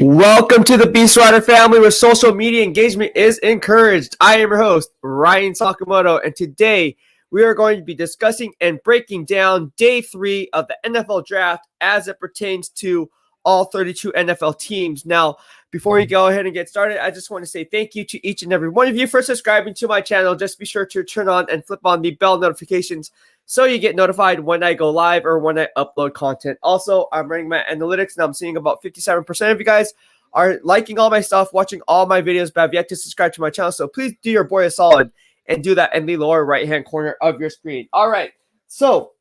Welcome to the BEASTwriter family where social media engagement is encouraged. I am your host, Ryan Sakamoto, and today we are going to be discussing and breaking down day 3 of the NFL draft as it pertains to all 32 NFL teams. Now, before we go ahead and get started, I just want to say thank you to each and every one of you for subscribing to my channel. Just be sure to turn on and flip on the bell notifications so you get notified when I go live or when I upload content. Also, I'm running my analytics and I'm seeing about 57% of you guys are liking all my stuff, watching all my videos, but have yet to subscribe to my channel. So please do your boy a solid and do that in the lower right-hand corner of your screen. All right, so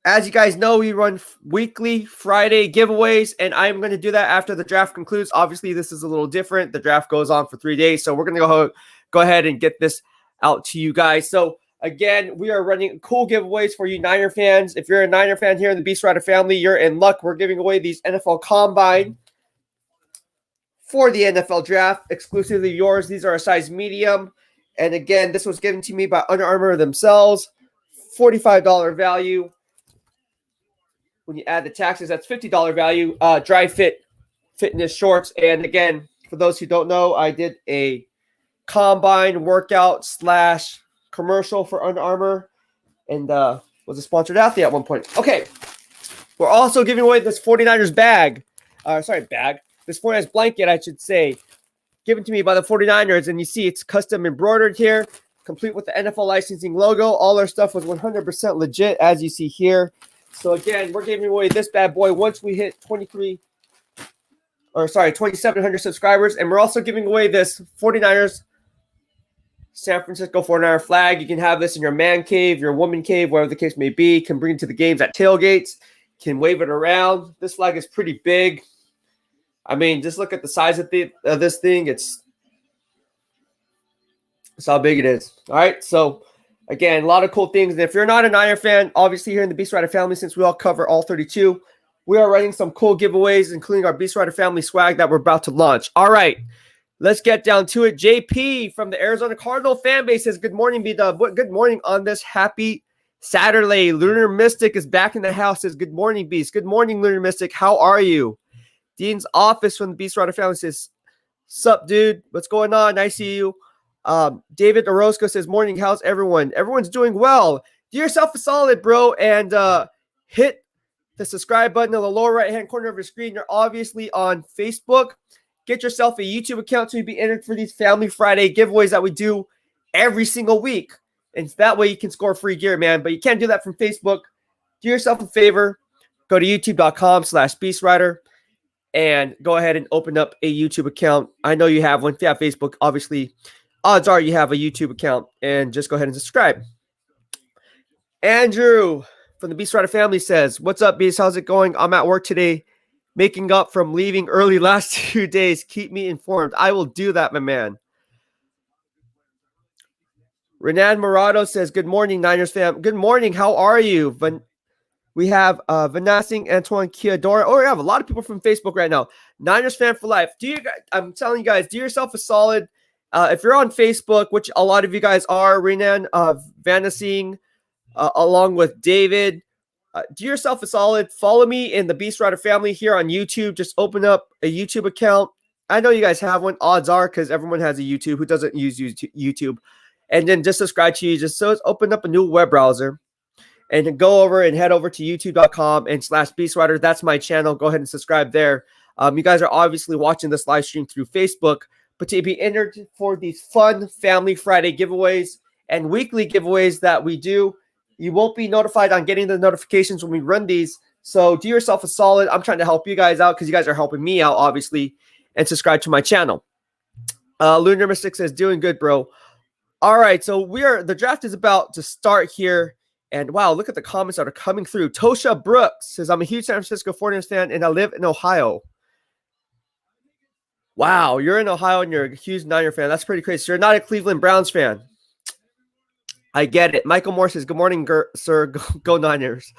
as you guys know, we run weekly Friday giveaways, and I'm going to do that after the draft concludes. Obviously, this is a little different. The draft goes on for 3 days, so we're going to go ahead and get this out to you guys. So again, we are running cool giveaways for you Niner fans. If you're a Niner fan here in the BEASTwriter family, you're in luck. We're giving away these NFL Combine for the NFL draft, exclusively yours. These are a size medium. And again, this was given to me by Under Armour themselves. $45 value. When you add the taxes, that's $50 value. Dry fit fitness shorts. And again, for those who don't know, I did a Combine workout / commercial for Under Armour and was a sponsored athlete at one point. Okay, we're also giving away this 49ers bag. This 49ers blanket, I should say, given to me by the 49ers. And you see it's custom embroidered here, complete with the NFL licensing logo. All our stuff was 100% legit, as you see here. So again, we're giving away this bad boy once we hit 2,700 subscribers. And we're also giving away this 49ers San Francisco 49er flag. You can have this in your man cave, your woman cave, whatever the case may be. Can bring it to the games at tailgates. Can wave it around. This flag is pretty big. I mean, just look at the size of this thing. It's how big it is. All right, so again, a lot of cool things. And if you're not a Niner fan, obviously here in the BEASTwriter family, since we all cover all 32, we are running some cool giveaways, including our BEASTwriter family swag that we're about to launch. All right, let's get down to it. JP from the Arizona Cardinal fan base says, good morning, B-Dub. Good morning on this happy Saturday. Lunar Mystic is back in the house. Says, good morning, Beast. Good morning, Lunar Mystic. How are you? Dean's Office from the BEASTwriter family says, sup, dude? What's going on? Nice to see you. David Orozco says, morning, how's everyone? Everyone's doing well. Do yourself a solid, bro, and hit the subscribe button in the lower right-hand corner of your screen. You're obviously on Facebook. Get yourself a YouTube account so you'll be entered for these Family Friday giveaways that we do every single week. And that way you can score free gear, man. But you can't do that from Facebook. Do yourself a favor. Go to youtube.com/BEASTwriter and go ahead and open up a YouTube account. I know you have one. If you have Facebook, obviously, odds are you have a YouTube account. And just go ahead and subscribe. Andrew from the BEASTwriter family says, what's up, Beast? How's it going? I'm at work today, making up from leaving early last 2 days. Keep me informed. I will do that, my man. Renan Morado says, good morning, Niners fam. Good morning. How are you? We have Vanessing, Antoine Chiadora. Oh, we have a lot of people from Facebook right now. Niners fan for life. I'm telling you guys, do yourself a solid. If you're on Facebook, which a lot of you guys are, Renan, Vanessing, along with David, do yourself a solid. Follow me in the BEASTwriter family here on YouTube. Just open up a YouTube account. I know you guys have one. Odds are, because everyone has a YouTube. Who doesn't use YouTube? And then just subscribe to you. Just so open up a new web browser and then go over and head over to youtube.com/BEASTwriter. That's my channel. Go ahead and subscribe there. You guys are obviously watching this live stream through Facebook, but to be entered for these fun Family Friday giveaways and weekly giveaways that we do, you won't be notified on getting the notifications when we run these. So do yourself a solid. I'm trying to help you guys out because you guys are helping me out, obviously, and subscribe to my channel. Lunar Mystic says, doing good, bro. All right, so the draft is about to start here. And wow, look at the comments that are coming through. Tosha Brooks says, I'm a huge San Francisco 49ers fan and I live in Ohio. Wow, you're in Ohio and you're a huge Niner fan. That's pretty crazy. So you're not a Cleveland Browns fan. I get it. Michael Moore says, good morning, sir. Go Niners.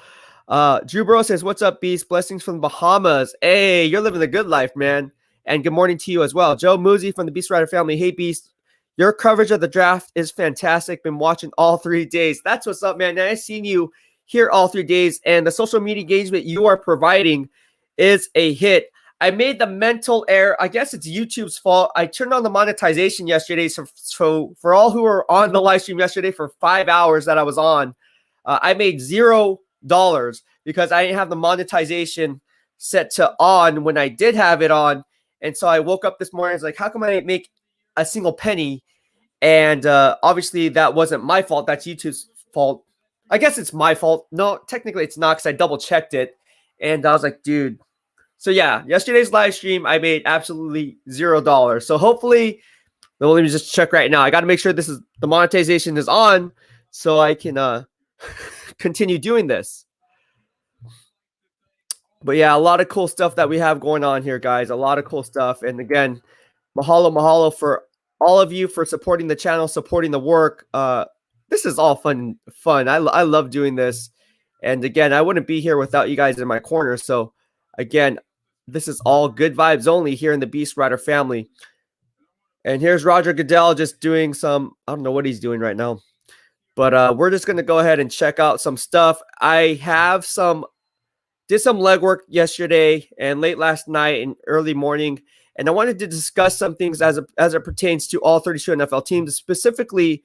Drew Burrow says, what's up, Beast? Blessings from the Bahamas. Hey, you're living the good life, man. And good morning to you as well. Joe Moosey from the BEASTwriter family. Hey, Beast. Your coverage of the draft is fantastic. Been watching all 3 days. That's what's up, man. I've seen you here all 3 days, and the social media engagement you are providing is a hit. I made the mental error. I guess it's YouTube's fault. I turned on the monetization yesterday. So for all who were on the live stream yesterday for 5 hours that I was on, I made $0 because I didn't have the monetization set to on when I did have it on. And so I woke up this morning. I was like, how come I didn't make a single penny? And obviously that wasn't my fault. That's YouTube's fault. I guess it's my fault. No, technically it's not because I double checked it. And I was like, dude. So yeah, yesterday's live stream, I made absolutely $0. So hopefully, well, let me just check right now. I got to make sure the monetization is on so I can continue doing this. But yeah, a lot of cool stuff that we have going on here, guys. A lot of cool stuff. And again, mahalo for all of you for supporting the channel, supporting the work. This is all fun. I love doing this. And again, I wouldn't be here without you guys in my corner. So again, this is all good vibes only here in the BEASTwriter family. And here's Roger Goodell just doing some, I don't know what he's doing right now. But we're just going to go ahead and check out some stuff. I have did some legwork yesterday and late last night and early morning. And I wanted to discuss some things as it pertains to all 32 NFL teams, specifically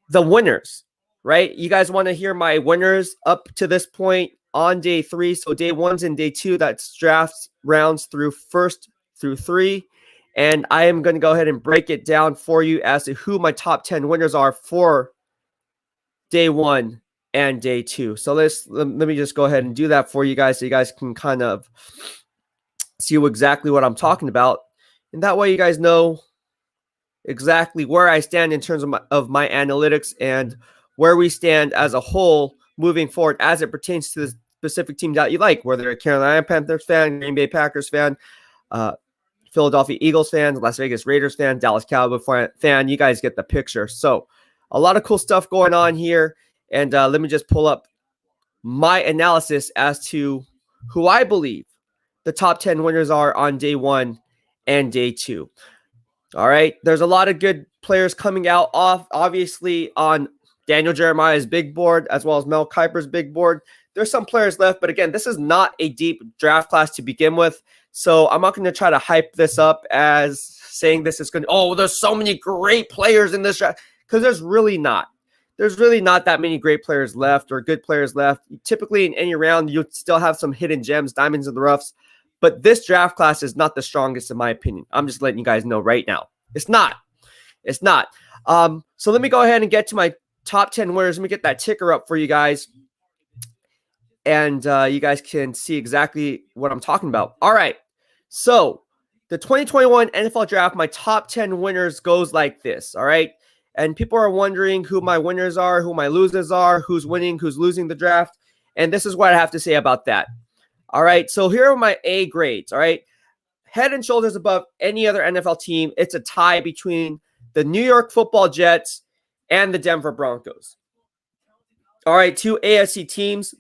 the winners, right? You guys want to hear my winners up to this point on day 3. So day 1's and day 2, that's drafts rounds through 1st through 3. And I am going to go ahead and break it down for you as to who my top 10 winners are for day 1 and day 2. So let me just go ahead and do that for you guys so you guys can kind of see exactly what I'm talking about. And that way you guys know exactly where I stand in terms of my analytics and where we stand as a whole moving forward as it pertains to the specific team that you like, whether you're a Carolina Panthers fan, Green Bay Packers fan, Philadelphia Eagles fan, Las Vegas Raiders fan, Dallas Cowboys fan. You guys get the picture. So a lot of cool stuff going on here. And let me just pull up my analysis as to who I believe the top 10 winners are on day 1 and day 2. All right. There's a lot of good players coming out obviously on Daniel Jeremiah's big board, as well as Mel Kiper's big board. There's some players left, but again, this is not a deep draft class to begin with. So I'm not going to try to hype this up as saying this is going to, oh, there's so many great players in this draft, because there's really not. There's really not that many great players left or good players left. Typically in any round, you'll still have some hidden gems, diamonds in the roughs. But this draft class is not the strongest in my opinion. I'm just letting you guys know right now. It's not. It's not. So let me go ahead and get to my top 10 winners. Let me get that ticker up for you guys. And you guys can see exactly what I'm talking about. All right. So the 2021 NFL draft, my top 10 winners goes like this. All right. And people are wondering who my winners are, who my losers are, who's winning, who's losing the draft. And this is what I have to say about that. All right. So here are my A grades. All right. Head and shoulders above any other NFL team. It's a tie between the New York Football Jets and the Denver Broncos. All right. 2 AFC teams.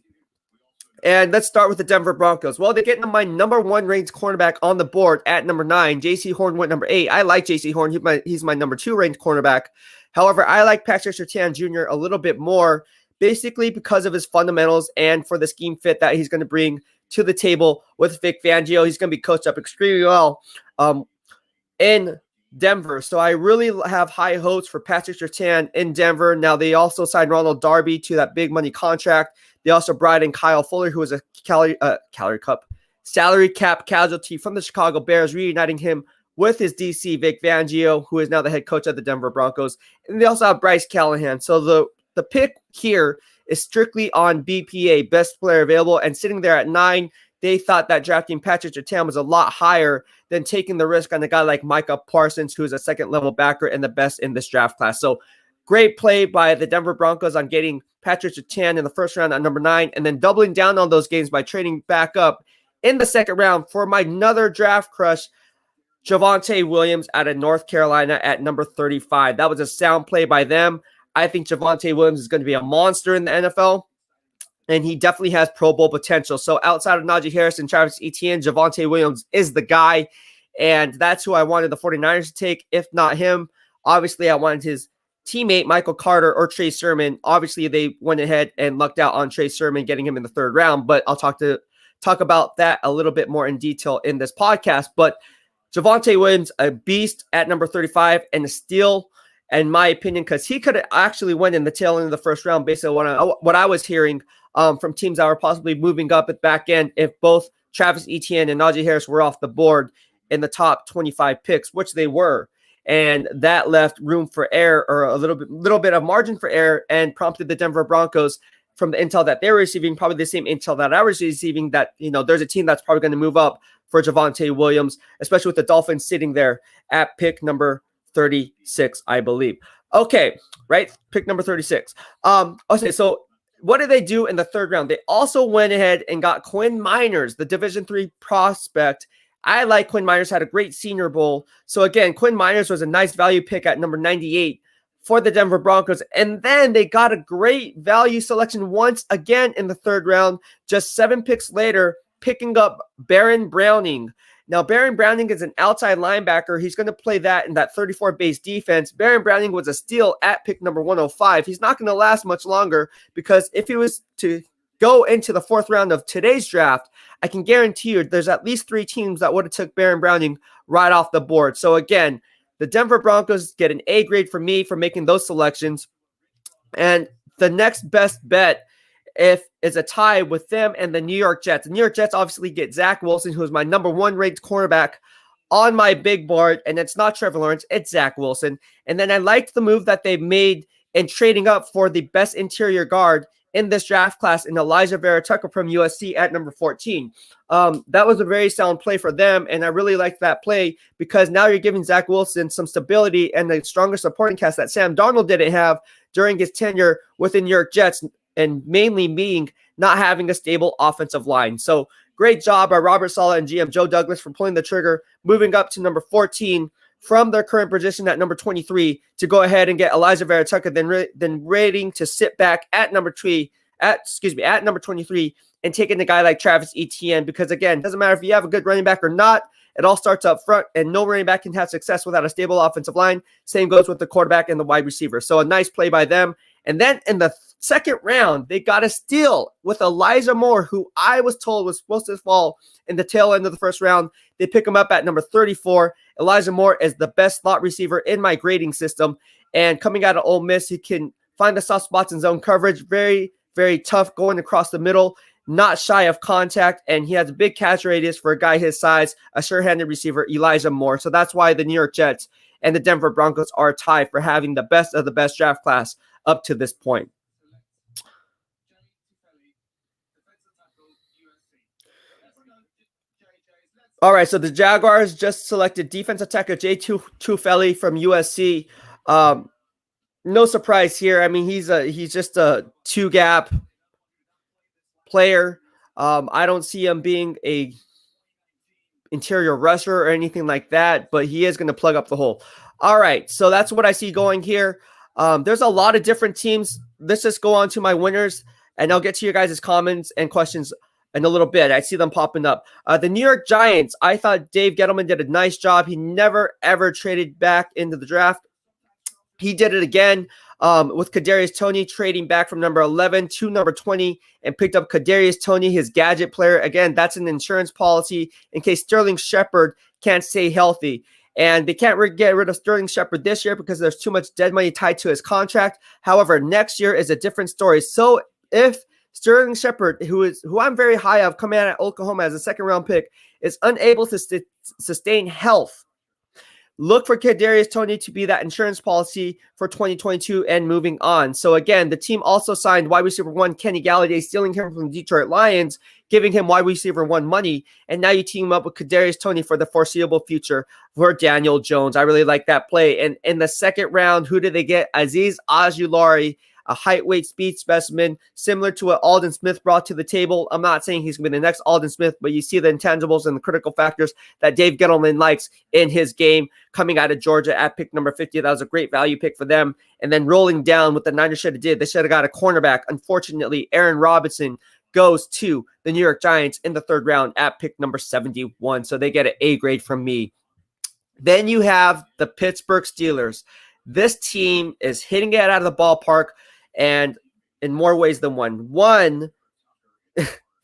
And let's start with the Denver Broncos. Well, they're getting my number 1 ranked cornerback on the board at number 9. J.C. Horn went number 8. I like J.C. Horn. He's my number 2 ranked cornerback. However, I like Patrick Surtain Jr. a little bit more, basically because of his fundamentals and for the scheme fit that he's going to bring to the table with Vic Fangio. He's going to be coached up extremely well in Denver. So I really have high hopes for Patrick Surtain in Denver. Now, they also signed Ronald Darby to that big money contract. They also brought in Kyle Fuller, who was a salary cap casualty from the Chicago Bears, reuniting him with his DC, Vic Fangio, who is now the head coach of the Denver Broncos. And they also have Bryce Callahan. So the pick here is strictly on BPA, best player available. And sitting there at 9, they thought that drafting Patrick Surtain was a lot higher than taking the risk on a guy like Micah Parsons, who is a second-level backer and the best in this draft class. So great play by the Denver Broncos on getting Patrick Surtain in the first round at number 9, and then doubling down on those games by trading back up in the second round for my another draft crush, Javonte Williams out of North Carolina at number 35. That was a sound play by them. I think Javonte Williams is going to be a monster in the NFL, and he definitely has Pro Bowl potential. So outside of Najee Harris and Travis Etienne, Javonte Williams is the guy, and that's who I wanted the 49ers to take, if not him. Obviously, I wanted his teammate, Michael Carter or Trey Sermon. Obviously, they went ahead and lucked out on Trey Sermon, getting him in the third round, but I'll talk to talk about that a little bit more in detail in this podcast. But Javonte Williams, a beast at number 35 and a steal, in my opinion, because he could have actually went in the tail end of the first round based on what I was hearing from teams that were possibly moving up at back end if both Travis Etienne and Najee Harris were off the board in the top 25 picks, which they were. And that left room for error, or a little bit of margin for error, and prompted the Denver Broncos, from the intel that they were receiving, probably the same intel that I was receiving, that, there's a team that's probably going to move up for Javonte Williams, especially with the Dolphins sitting there at pick number 36, I believe. Okay, right? Pick number 36. Okay, so what did they do in the third round? They also went ahead and got Quinn Miners, the Division III prospect. I like Quinn Miners, had a great Senior Bowl. So again, Quinn Miners was a nice value pick at number 98 for the Denver Broncos. And then they got a great value selection once again in the third round, just 7 picks later, picking up Baron Browning. Now, Baron Browning is an outside linebacker. He's going to play that in that 34 base defense. Baron Browning was a steal at pick number 105. He's not going to last much longer, because if he was to go into the fourth round of today's draft, I can guarantee you there's at least 3 teams that would have took Baron Browning right off the board. So again, the Denver Broncos get an A grade from me for making those selections. And the next best bet is a tie with them and the New York Jets. The New York Jets obviously get Zach Wilson, who is my number 1 ranked cornerback on my big board. And it's not Trevor Lawrence, it's Zach Wilson. And then I liked the move that they made in trading up for the best interior guard in this draft class in Elijah Vera Tucker from USC at number 14. That was a very sound play for them, and I really liked that play, because now you're giving Zach Wilson some stability and the stronger supporting cast that Sam Darnold didn't have during his tenure with the New York Jets, and mainly being not having a stable offensive line. So great job by Robert Saleh and GM Joe Douglas for pulling the trigger, moving up to number 14 from their current position at number 23 to go ahead and get Elijah Vera Tucker, then waiting to sit back at number 23 and taking a guy like Travis Etienne, because again, it doesn't matter if you have a good running back or not. It all starts up front, and no running back can have success without a stable offensive line. Same goes with the quarterback and the wide receiver. So a nice play by them. And then in the second round, they got a steal with Elijah Moore, who I was told was supposed to fall in the tail end of the first round. They pick him up at number 34. Elijah Moore is the best slot receiver in my grading system. And coming out of Ole Miss, he can find the soft spots in zone coverage. Very, very tough going across the middle, not shy of contact, and he has a big catch radius for a guy his size, a sure-handed receiver, Elijah Moore. So that's why the New York Jets and the Denver Broncos are tied for having the best of the best draft class up to this point. All right, so the Jaguars just selected defensive tackle Jay Tufele from USC. No surprise here. I mean, he's just a 2-gap player. I don't see him being a interior rusher or anything like that, but he is going to plug up the hole. All right, so that's what I see going here. There's a lot of different teams. Let's just go on to my winners, and I'll get to your guys' comments and questions in a little bit. I see them popping up. The New York Giants, I thought Dave Gettleman did a nice job. He never, ever traded back into the draft. He did it again with Kadarius Toney, trading back from number 11 to number 20 and picked up Kadarius Toney, his gadget player. Again, that's an insurance policy in case Sterling Shepard can't stay healthy. And they can't get rid of Sterling Shepard this year because there's too much dead money tied to his contract. However, next year is a different story. So if Sterling Shepard, who I'm very high of coming out of Oklahoma as a second-round pick, is unable to sustain health, look for Kadarius Toney to be that insurance policy for 2022 and moving on. So again, the team also signed wide receiver 1 Kenny Galladay, stealing him from the Detroit Lions, giving him wide receiver 1 money, and now you team up with Kadarius Toney for the foreseeable future for Daniel Jones. I really like that play. And in the second round, who did they get? Azeez Ojulari, a height, weight, speed specimen, similar to what Aldon Smith brought to the table. I'm not saying he's going to be the next Aldon Smith, but you see the intangibles and the critical factors that Dave Gettleman likes in his game coming out of Georgia at pick number 50. That was a great value pick for them. And then rolling down what the Niners should have did. They should have got a cornerback. Unfortunately, Aaron Robinson goes to the New York Giants in the third round at pick number 71. So they get an A grade from me. Then you have the Pittsburgh Steelers. This team is hitting it out of the ballpark, and in more ways than one. One,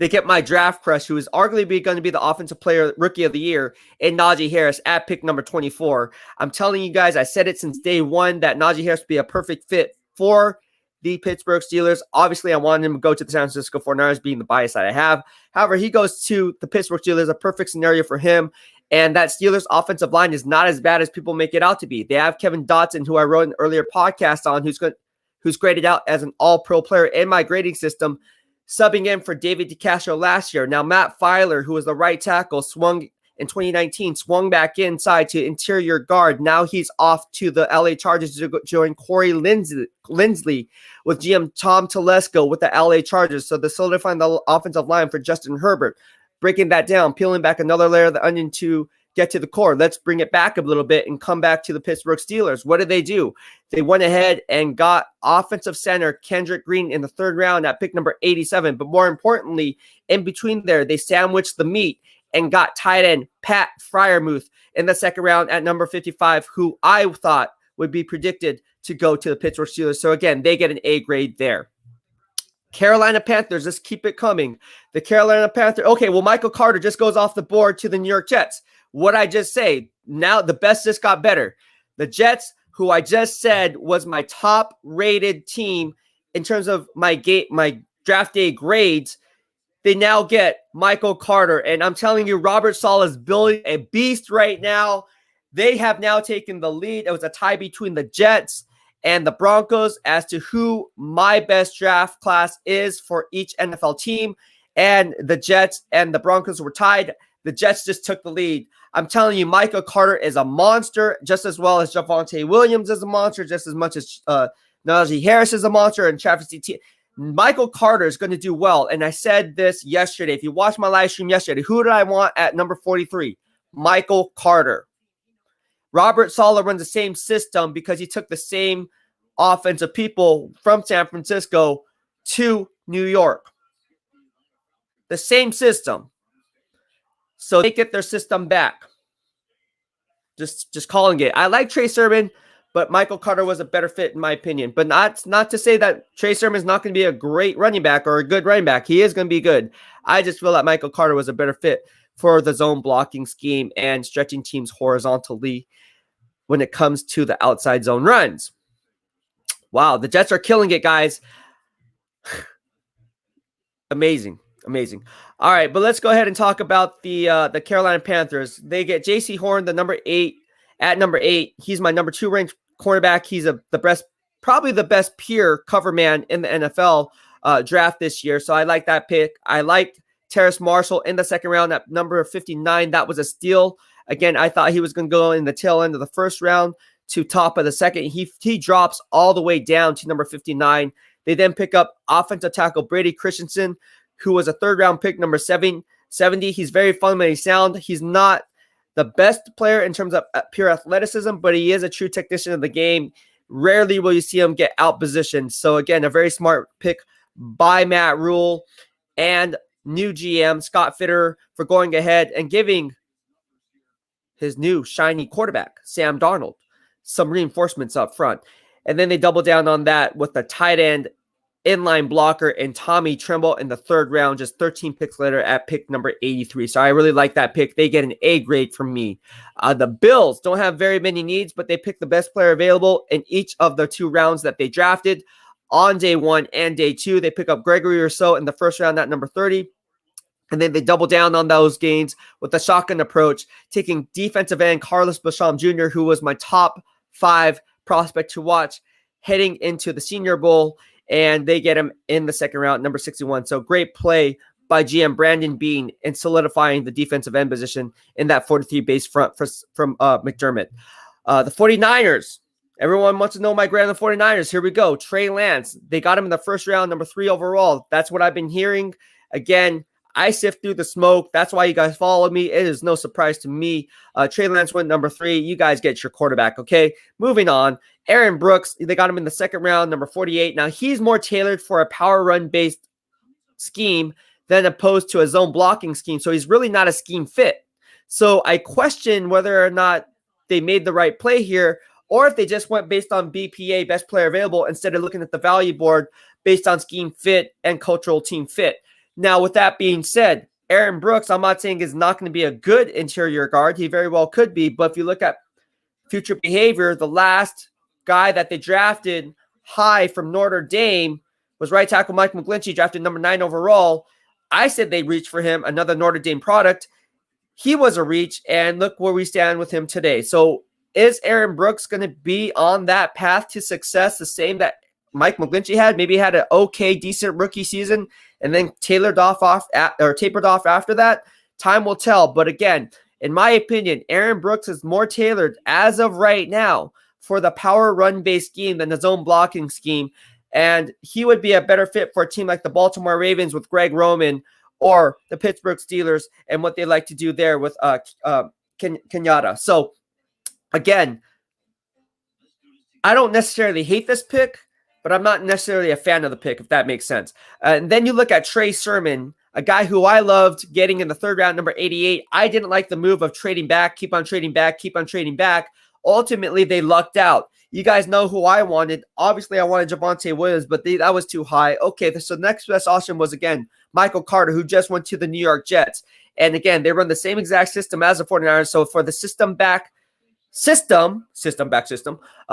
They get my draft crush, who is arguably going to be the offensive player rookie of the year, in Najee Harris at pick number 24. I'm telling you guys, I said it since day one that Najee Harris would be a perfect fit for the Pittsburgh Steelers. Obviously, I wanted him to go to the San Francisco 49ers, being the bias that I have. However, he goes to the Pittsburgh Steelers, a perfect scenario for him. And that Steelers offensive line is not as bad as people make it out to be. They have Kevin Dotson, who I wrote an earlier podcast on, who's graded out as an all-pro player in my grading system, subbing in for David DeCastro last year. Now, Matt Filer, who was the right tackle, swung in 2019, swung back inside to interior guard. Now he's off to the LA Chargers to join Corey Lindsley with GM Tom Telesco with the LA Chargers. So they're solidifying the offensive line for Justin Herbert. Breaking that down, peeling back another layer of the onion to get to the core. Let's bring it back a little bit and come back to the Pittsburgh Steelers. What did they do? They went ahead and got offensive center Kendrick Green in the third round at pick number 87. But more importantly, in between there, they sandwiched the meat and got tight end Pat Freiermuth in the second round at number 55, who I thought would be predicted to go to the Pittsburgh Steelers. So again, they get an A grade there. Carolina Panthers, let's keep it coming. The Carolina Panthers, okay, well, Michael Carter just goes off the board to the New York Jets. What I just say, now the best just got better. The Jets, who I just said was my top rated team in terms of my draft day grades, they now get Michael Carter. And I'm telling you, Robert Saleh is building a beast right now. They have now taken the lead. It was a tie between the Jets and the Broncos as to who my best draft class is for each NFL team. And the Jets and the Broncos were tied. The Jets just took the lead. I'm telling you, Michael Carter is a monster, just as well as Javonte Williams is a monster, just as much as Najee Harris is a monster, and Travis Etienne. Michael Carter is going to do well. And I said this yesterday. If you watched my live stream yesterday, who did I want at number 43? Michael Carter. Robert Saleh runs the same system because he took the same offensive people from San Francisco to New York. The same system. So they get their system back. Just calling it. I like Trey Sermon, but Michael Carter was a better fit in my opinion. But not to say that Trey Sermon is not going to be a great running back or a good running back. He is going to be good. I just feel that Michael Carter was a better fit for the zone blocking scheme and stretching teams horizontally when it comes to the outside zone runs. Wow, the Jets are killing it, guys. Amazing. All right, but let's go ahead and talk about the Carolina Panthers. They get J.C. Horn, the number 8 at number 8. He's my number 2 ranked cornerback. He's probably the best pure cover man in the NFL draft this year. So I like that pick. I like Terrace Marshall in the second round at number 59. That was a steal. Again, I thought he was going to go in the tail end of the first round to top of the second. He drops all the way down to number 59. They then pick up offensive tackle Brady Christensen, who was a third round pick, number 70. He's very fundamentally sound. He's not the best player in terms of pure athleticism, but he is a true technician of the game. Rarely will you see him get out positioned. So again, a very smart pick by Matt Rule and new GM Scott Fitter for going ahead and giving his new shiny quarterback, Sam Darnold, some reinforcements up front. And then they double down on that with the tight end inline blocker and Tommy Tremble in the third round, just 13 picks later at pick number 83. So I really like that pick. They get an A grade from me. The Bills don't have very many needs, but they pick the best player available in each of the 2 rounds that they drafted. On day 1 and day 2, they pick up Gregory Rousseau in the first round at number 30. And then they double down on those gains with the shotgun approach, taking defensive end Carlos Basham Jr., who was my top 5 prospect to watch heading into the Senior Bowl. And they get him in the second round, number 61. So great play by GM Brandon Beane in solidifying the defensive end position in that 43 base front from McDermott. The 49ers. Everyone wants to know my grade on the 49ers. Here we go. Trey Lance. They got him in the first round, number 3 overall. That's what I've been hearing. Again, I sift through the smoke. That's why you guys follow me. It is no surprise to me. Trey Lance went number 3. You guys get your quarterback, okay? Moving on. Aaron Brooks, they got him in the second round, number 48. Now, he's more tailored for a power run-based scheme than opposed to a zone blocking scheme. So he's really not a scheme fit. So I question whether or not they made the right play here, or if they just went based on BPA, best player available, instead of looking at the value board based on scheme fit and cultural team fit. Now, with that being said, Aaron Brooks, I'm not saying is not going to be a good interior guard. He very well could be. But if you look at future behavior, the last guy that they drafted high from Notre Dame was right tackle Mike McGlinchey, drafted number 9 overall. I said they reached for him, another Notre Dame product. He was a reach, and look where we stand with him today. So is Aaron Brooks going to be on that path to success, the same that Mike McGlinchey had? Maybe he had an okay, decent rookie season and then tapered off after that. Time will tell. But again, in my opinion, Aaron Brooks is more tailored as of right now for the power run-based scheme than the zone blocking scheme. And he would be a better fit for a team like the Baltimore Ravens with Greg Roman, or the Pittsburgh Steelers and what they like to do there with Kenyatta. So, again, I don't necessarily hate this pick, but I'm not necessarily a fan of the pick, if that makes sense. And then you look at Trey Sermon, a guy who I loved getting in the third round, number 88. I didn't like the move of trading back, keep on trading back. Ultimately, they lucked out. You guys know who I wanted. Obviously, I wanted Javonte Williams, but that was too high. Okay, so the next best option was, again, Michael Carter, who just went to the New York Jets. And again, they run the same exact system as the 49ers. So for the system,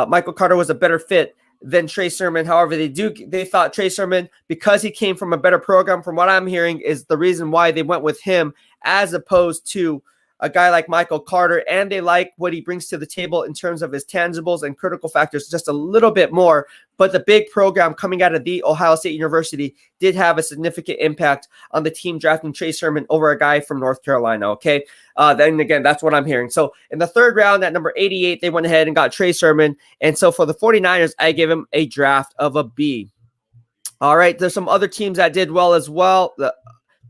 Michael Carter was a better fit than Trey Sermon. However, they thought Trey Sermon, because he came from a better program, from what I'm hearing, is the reason why they went with him as opposed to a guy like Michael Carter, and they like what he brings to the table in terms of his tangibles and critical factors just a little bit more. But the big program coming out of the Ohio State University did have a significant impact on the team drafting Trey Sermon over a guy from North Carolina, okay? Then again, that's what I'm hearing. So in the third round at number 88, they went ahead and got Trey Sermon. And so for the 49ers, I gave him a draft of a B. All right, there's some other teams that did well as well.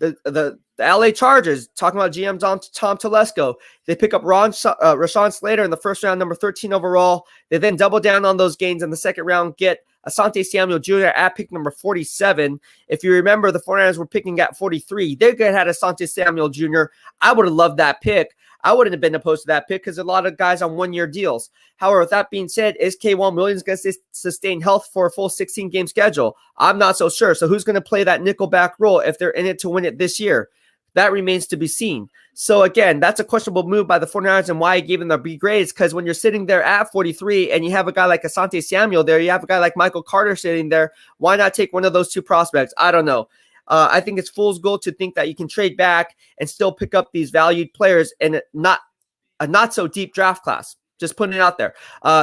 The LA Chargers, talking about GM Tom Telesco, they pick up Rashawn Slater in the first round, number 13 overall. They then double down on those gains in the second round, get Asante Samuel Jr. at pick number 47. If you remember, the 49ers were picking at 43. They could have had Asante Samuel Jr. I would have loved that pick. I wouldn't have been opposed to that pick because a lot of guys on one-year deals. However, with that being said, is K'Wan Williams going to sustain health for a full 16-game schedule? I'm not so sure. So who's going to play that nickelback role if they're in it to win it this year? That remains to be seen. So again, that's a questionable move by the 49ers, and why I gave them the B grades, because when you're sitting there at 43 and you have a guy like Asante Samuel there, you have a guy like Michael Carter sitting there, why not take one of those two prospects? I don't know. I think it's fool's gold to think that you can trade back and still pick up these valued players in a not so deep draft class. Just putting it out there.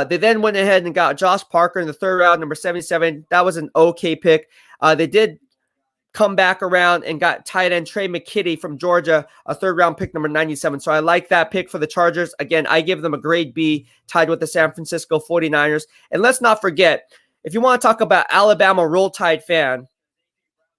They then went ahead and got Josh Parker in the third round, number 77. That was an okay pick. They did come back around and got tight end Trey McKitty from Georgia, a third round pick, number 97. So I like that pick for the Chargers. Again, I give them a grade B, tied with the San Francisco 49ers. And let's not forget, if you want to talk about Alabama Roll Tide fan,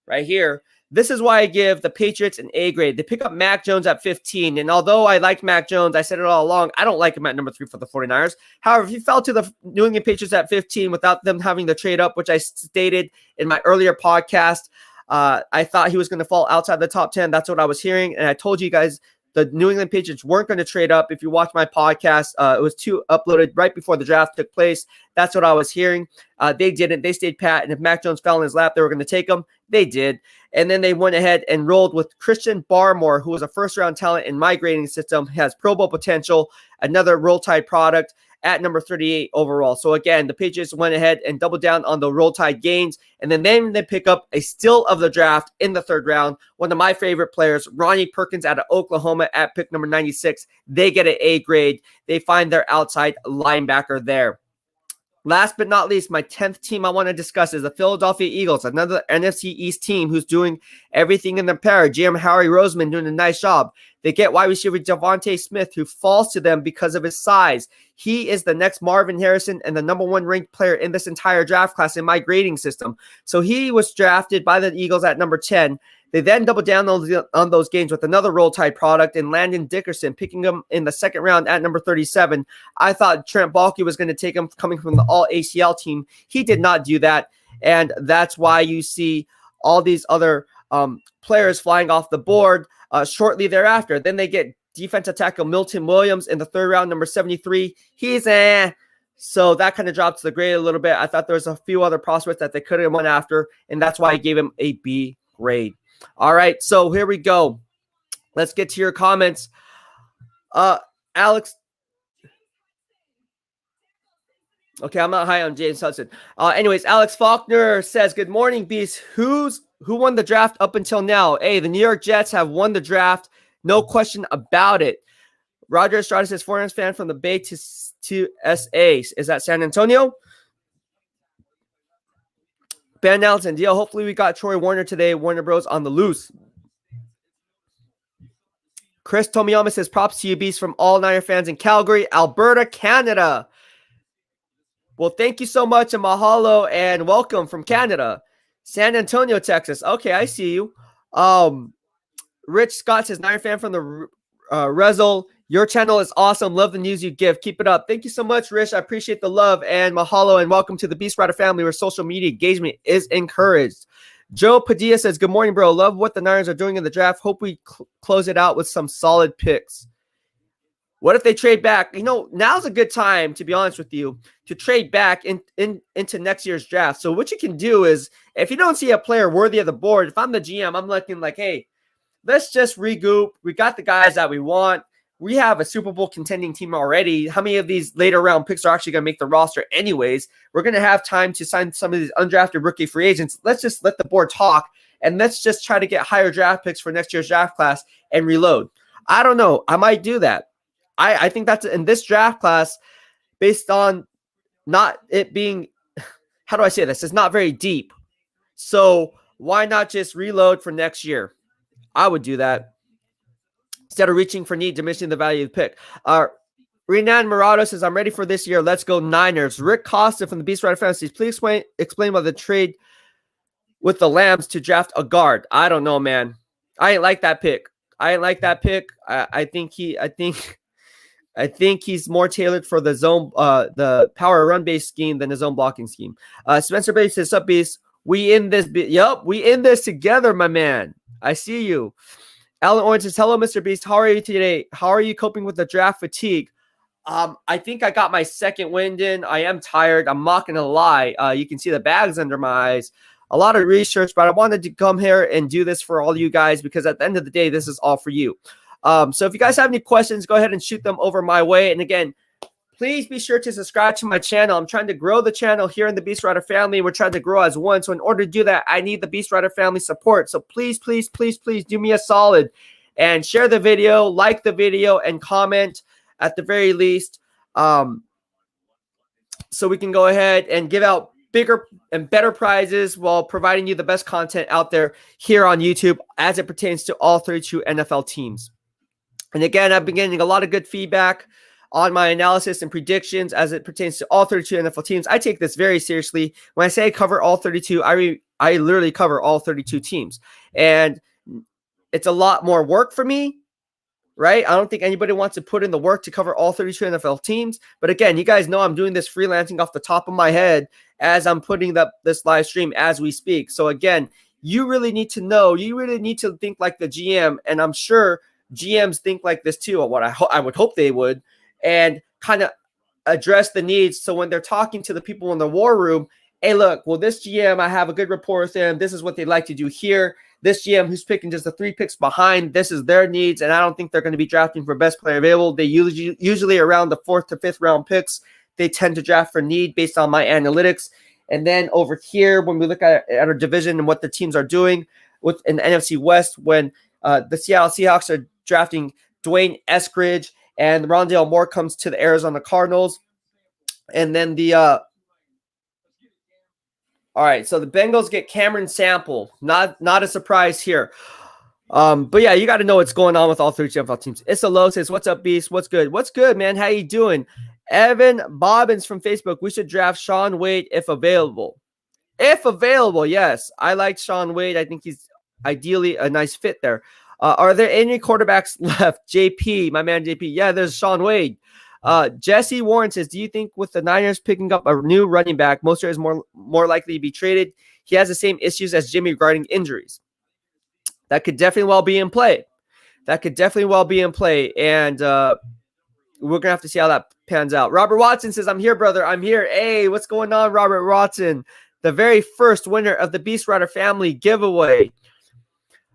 right here, this is why I give the Patriots an A grade. They pick up Mac Jones at 15. And although I liked Mac Jones, I said it all along, I don't like him at number 3 for the 49ers. However, if he fell to the New England Patriots at 15 without them having the trade up, which I stated in my earlier podcast, I thought he was going to fall outside the top 10. That's what I was hearing. And I told you guys the New England Patriots weren't going to trade up. If you watch my podcast, it was uploaded right before the draft took place. That's what I was hearing. They didn't. They stayed pat. And if Mac Jones fell in his lap, they were going to take him. They did. And then they went ahead and rolled with Christian Barmore, who was a first-round talent in my grading system, has Pro Bowl potential, another Roll Tide product at number 38 overall. So again, the Patriots went ahead and doubled down on the Roll Tide gains, and then they pick up a steal of the draft in the third round. One of my favorite players, Ronnie Perkins out of Oklahoma at pick number 96. They get an A grade. They find their outside linebacker there. Last but not least, my 10th team I want to discuss is the Philadelphia Eagles, another NFC East team who's doing everything in their power. GM Harry Roseman doing a nice job. They get wide receiver Devontae Smith, who falls to them because of his size. He is the next Marvin Harrison and the number 1 ranked player in this entire draft class in my grading system. So he was drafted by the Eagles at number 10. They then doubled down on those games with another Roll Tide product in Landon Dickerson, picking him in the second round at number 37. I thought Trent Baalke was going to take him coming from the All-ACL team. He did not do that, and that's why you see all these other players flying off the board shortly thereafter. Then they get defensive tackle Milton Williams in the third round, number 73. He's so that kind of drops the grade a little bit. I thought there was a few other prospects that they could have went after, and that's why I gave him a B grade. All right, so here we go. Let's get to your comments. Alex. Okay, I'm not high on James Hudson. Anyways, Alex Faulkner says, "Good morning, Beast. Who won the draft up until now? Hey, the New York Jets have won the draft, no question about it." Roger Estrada says, "400 fan from the Bay to SA. Is that San Antonio?" Ben Nelson, deal. Hopefully, we got Troy Warner today. Warner Bros on the loose. Chris Tomiyama says, "Props to you, Beast, from all Niner fans in Calgary, Alberta, Canada." Well, thank you so much, and mahalo, and welcome from Canada. San Antonio, Texas. Okay, I see you. Rich Scott says, "Niner fan from the Rezel. Your channel is awesome. Love the news you give. Keep it up." Thank you so much, Rich. I appreciate the love, and mahalo, and welcome to the BEASTwriter family, where social media engagement is encouraged. Joe Padilla says, "Good morning, bro. Love what the Niners are doing in the draft. Hope we close it out with some solid picks." What if they trade back? Now's a good time, to be honest with you, to trade back into next year's draft. So what you can do is, if you don't see a player worthy of the board, if I'm the GM, I'm looking like, hey, let's just regroup. We got the guys that we want. We have a Super Bowl contending team already. How many of these later round picks are actually going to make the roster anyways? We're going to have time to sign some of these undrafted rookie free agents. Let's just let the board talk, and let's just try to get higher draft picks for next year's draft class and reload. I don't know. I might do that. I think that's in this draft class, based on not it being, how do I say this? It's not very deep. So why not just reload for next year? I would do that instead of reaching for need, diminishing the value of the pick. Renan Murado says, "I'm ready for this year. Let's go Niners." Rick Costa from the BEASTwriter Fantasies, "Please explain why the trade with the Lambs to draft a guard." I don't know, man. I ain't like that pick. I think he's more tailored for the zone, the power run-based scheme than the zone blocking scheme. Spencer Bates says, "Sup, Beast? We in this. Yup, we in this together, my man. I see you." Alan Orange says, "Hello, Mr. Beast. How are you today? How are you coping with the draft fatigue?" I think I got my second wind in. I am tired. I'm not going to lie. You can see the bags under my eyes. A lot of research, but I wanted to come here and do this for all you guys, because at the end of the day, this is all for you. So if you guys have any questions, go ahead and shoot them over my way. And again, please be sure to subscribe to my channel. I'm trying to grow the channel here in the BEASTwriter family. We're trying to grow as one. So in order to do that, I need the BEASTwriter family support. So please, please, please, please do me a solid and share the video, like the video, and comment at the very least, so we can go ahead and give out bigger and better prizes while providing you the best content out there here on YouTube as it pertains to all 32 NFL teams. And again, I've been getting a lot of good feedback on my analysis and predictions as it pertains to all 32 NFL teams. I take this very seriously. When I say I cover all 32, I literally cover all 32 teams. And it's a lot more work for me, right? I don't think anybody wants to put in the work to cover all 32 NFL teams. But again, you guys know I'm doing this freelancing off the top of my head as I'm putting this live stream as we speak. So again, you really need to know, you really need to think like the GM, and I'm sure GMs think like this too, or what I would hope they would, and kind of address the needs. So when they're talking to the people in the war room, hey, look, well, this GM, I have a good rapport with them. This is what they like to do here. This GM who's picking just the 3 picks behind, this is their needs, and I don't think they're going to be drafting for best player available. They usually around the 4th to 5th round picks, they tend to draft for need based on my analytics. And then over here, when we look at our division and what the teams are doing in the NFC West, when the Seattle Seahawks are drafting Dwayne Eskridge and Rondale Moore comes to the Arizona Cardinals. And then all right, so the Bengals get Cameron Sample. Not a surprise here. But yeah, you got to know what's going on with all 32 NFL teams. Issa Lowe says, "What's up, Beast? What's good? What's good, man? How you doing?" Evan Bobbins from Facebook, "We should draft Sean Wade if available." If available, yes. I like Sean Wade. I think he's ideally a nice fit there. Are there any quarterbacks left? JP, my man JP. Yeah, there's Sean Wade. Jesse Warren says, "Do you think with the Niners picking up a new running back, Mostert is more likely to be traded? He has the same issues as Jimmy regarding injuries." That could definitely well be in play. And we're going to have to see how that pans out. Robert Watson says, "I'm here, brother. I'm here." Hey, what's going on, Robert Watson? The very first winner of the BEASTwriter family giveaway.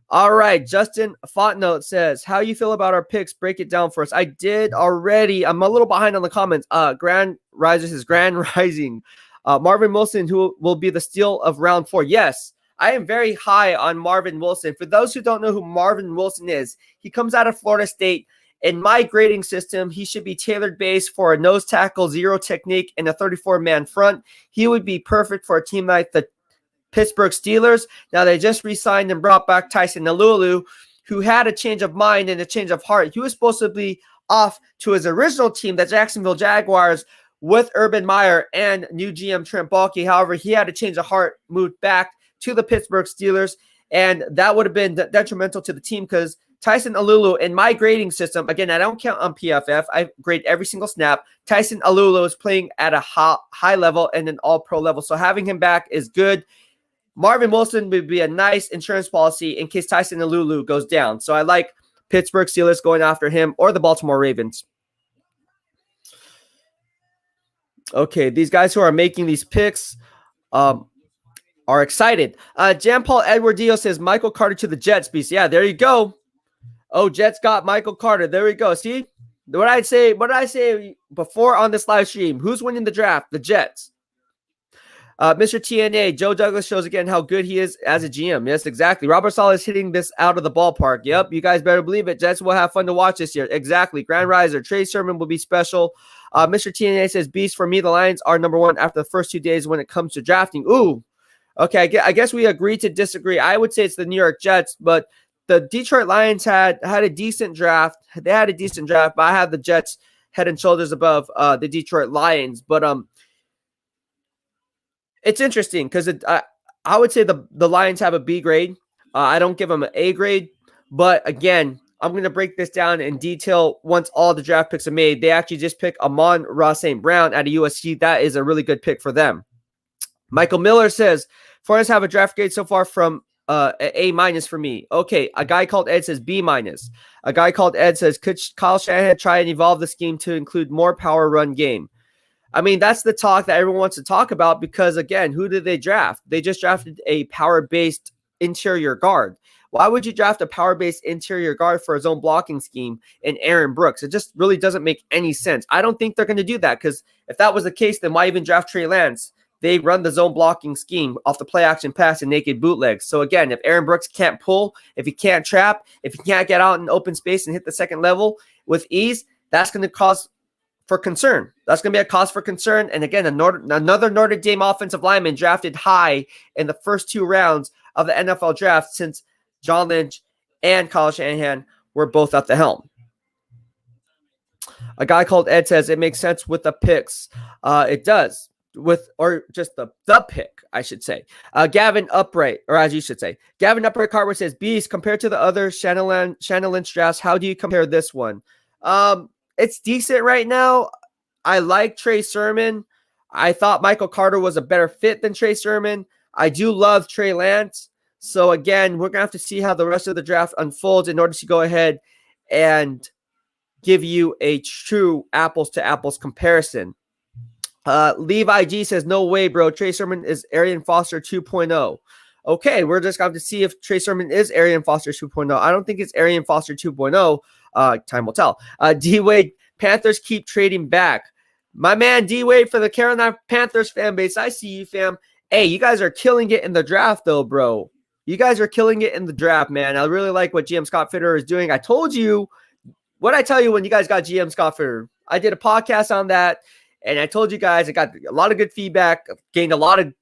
All right, Justin Fontnote says, how you feel about our picks? Break it down for us. I did already. I'm a little behind on the comments. Grand Risers is Grand Rising. Marvin Wilson, who will be the steal of round 4. Yes, I am very high on Marvin Wilson. For those who don't know who Marvin Wilson is, he comes out of Florida State. In my grading system, he should be tailored base for a nose tackle, zero technique, and a 34-man front. He would be perfect for a team like the Pittsburgh Steelers. Now, they just re-signed and brought back Tyson Alulu, who had a change of mind and a change of heart. He was supposed to be off to his original team, the Jacksonville Jaguars, with Urban Meyer and new GM Trent Baalke. However, he had a change of heart, moved back to the Pittsburgh Steelers, and that would have been detrimental to the team because Tyson Alulu, in my grading system, again, I don't count on PFF. I grade every single snap. Tyson Alulu is playing at a high level and an all-pro level, so having him back is good. Marvin Wilson would be a nice insurance policy in case Tyson Alulu goes down. So I like Pittsburgh Steelers going after him or the Baltimore Ravens. Okay, these guys who are making these picks are excited. Jan Paul Edwardio says Michael Carter to the Jets, Beast. Yeah, there you go. Oh, Jets got Michael Carter. There we go. See what I say? What did I say before on this live stream? Who's winning the draft? The Jets. Mr. TNA, Joe Douglas shows again how good he is as a GM. Yes, exactly. Robert Saleh is hitting this out of the ballpark. Yep, you guys better believe it. Jets will have fun to watch this year. Exactly. Grand Riser, Trey Sermon will be special. Mr. TNA says, Beast, for me, the Lions are number 1 after the first 2 days when it comes to drafting. Ooh, okay. I guess we agree to disagree. I would say it's the New York Jets, but the Detroit Lions had a decent draft. They had a decent draft, but I have the Jets head and shoulders above the Detroit Lions. But it's interesting because I would say the Lions have a B grade. I don't give them an A grade. But again, I'm going to break this down in detail once all the draft picks are made. They actually just picked Amon-Ra St. Brown out of USC. That is a really good pick for them. Michael Miller says, Foreigners have a draft grade so far from A- for me. Okay, a guy called Ed says B-. A guy called Ed says, could Kyle Shanahan try and evolve the scheme to include more power run game? I mean, that's the talk that everyone wants to talk about because, again, who did they draft? They just drafted a power-based interior guard. Why would you draft a power-based interior guard for his own blocking scheme in Aaron Brooks? It just really doesn't make any sense. I don't think they're going to do that because if that was the case, then why even draft Trey Lance? They run the zone blocking scheme off the play action pass and naked bootlegs. So, again, if Aaron Brooks can't pull, if he can't trap, if he can't get out in open space and hit the second level with ease, that's going to cause for concern. That's going to be a cause for concern. And again, another Notre Dame offensive lineman drafted high in the first 2 rounds of the NFL draft since John Lynch and Kyle Shanahan were both at the helm. A guy called Ed says it makes sense with the picks. It does. Or just the pick, I should say. Gavin Upright, or as you should say, Gavin Upright Carver says, Beast, compared to the other Shannon Lynch drafts, how do you compare this one? It's decent right now. I like Trey Sermon. I thought Michael Carter was a better fit than Trey Sermon. I do love Trey Lance. So again, we're going to have to see how the rest of the draft unfolds in order to go ahead and give you a true apples to apples comparison. Levi G says, no way, bro. Trey Sermon is Arian Foster 2.0. Okay, we're just going to have to see if Trey Sermon is Arian Foster 2.0. I don't think it's Arian Foster 2.0. Time will tell. D-Wade, Panthers keep trading back. My man D-Wade for the Carolina Panthers fan base. I see you, fam. Hey, you guys are killing it in the draft, though, bro. You guys are killing it in the draft, man. I really like what GM Scott Fitterer is doing. I told you, what did I tell you when you guys got GM Scott Fitterer? I did a podcast on that, and I told you guys I got a lot of good feedback, gained a lot of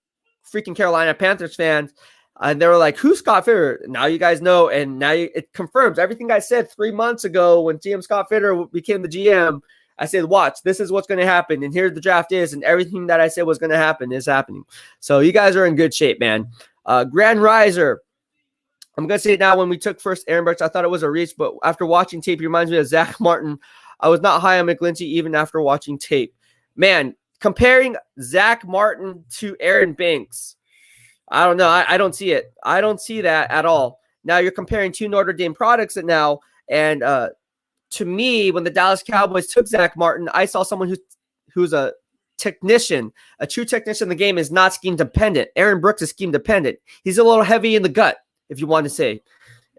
freaking Carolina Panthers fans. And they were like, who's Scott Fitterer? Now you guys know, and now it confirms everything I said 3 months ago when GM Scott Fitterer became the GM. I said, watch, this is what's going to happen, and here the draft is, and everything that I said was going to happen is happening. So you guys are in good shape, man. Grand Riser, I'm going to say it now. When we took first Aaron Brooks, I thought it was a reach, but after watching tape, he reminds me of Zach Martin. I was not high on McGlinchey even after watching tape. Man, comparing Zach Martin to Aaron Banks, I don't know. I don't see it. I don't see that at all. Now you're comparing 2 Notre Dame products now. And to me, when the Dallas Cowboys took Zach Martin, I saw someone who's a technician. A true technician in the game is not scheme dependent. Aaron Brooks is scheme dependent. He's a little heavy in the gut, if you want to say.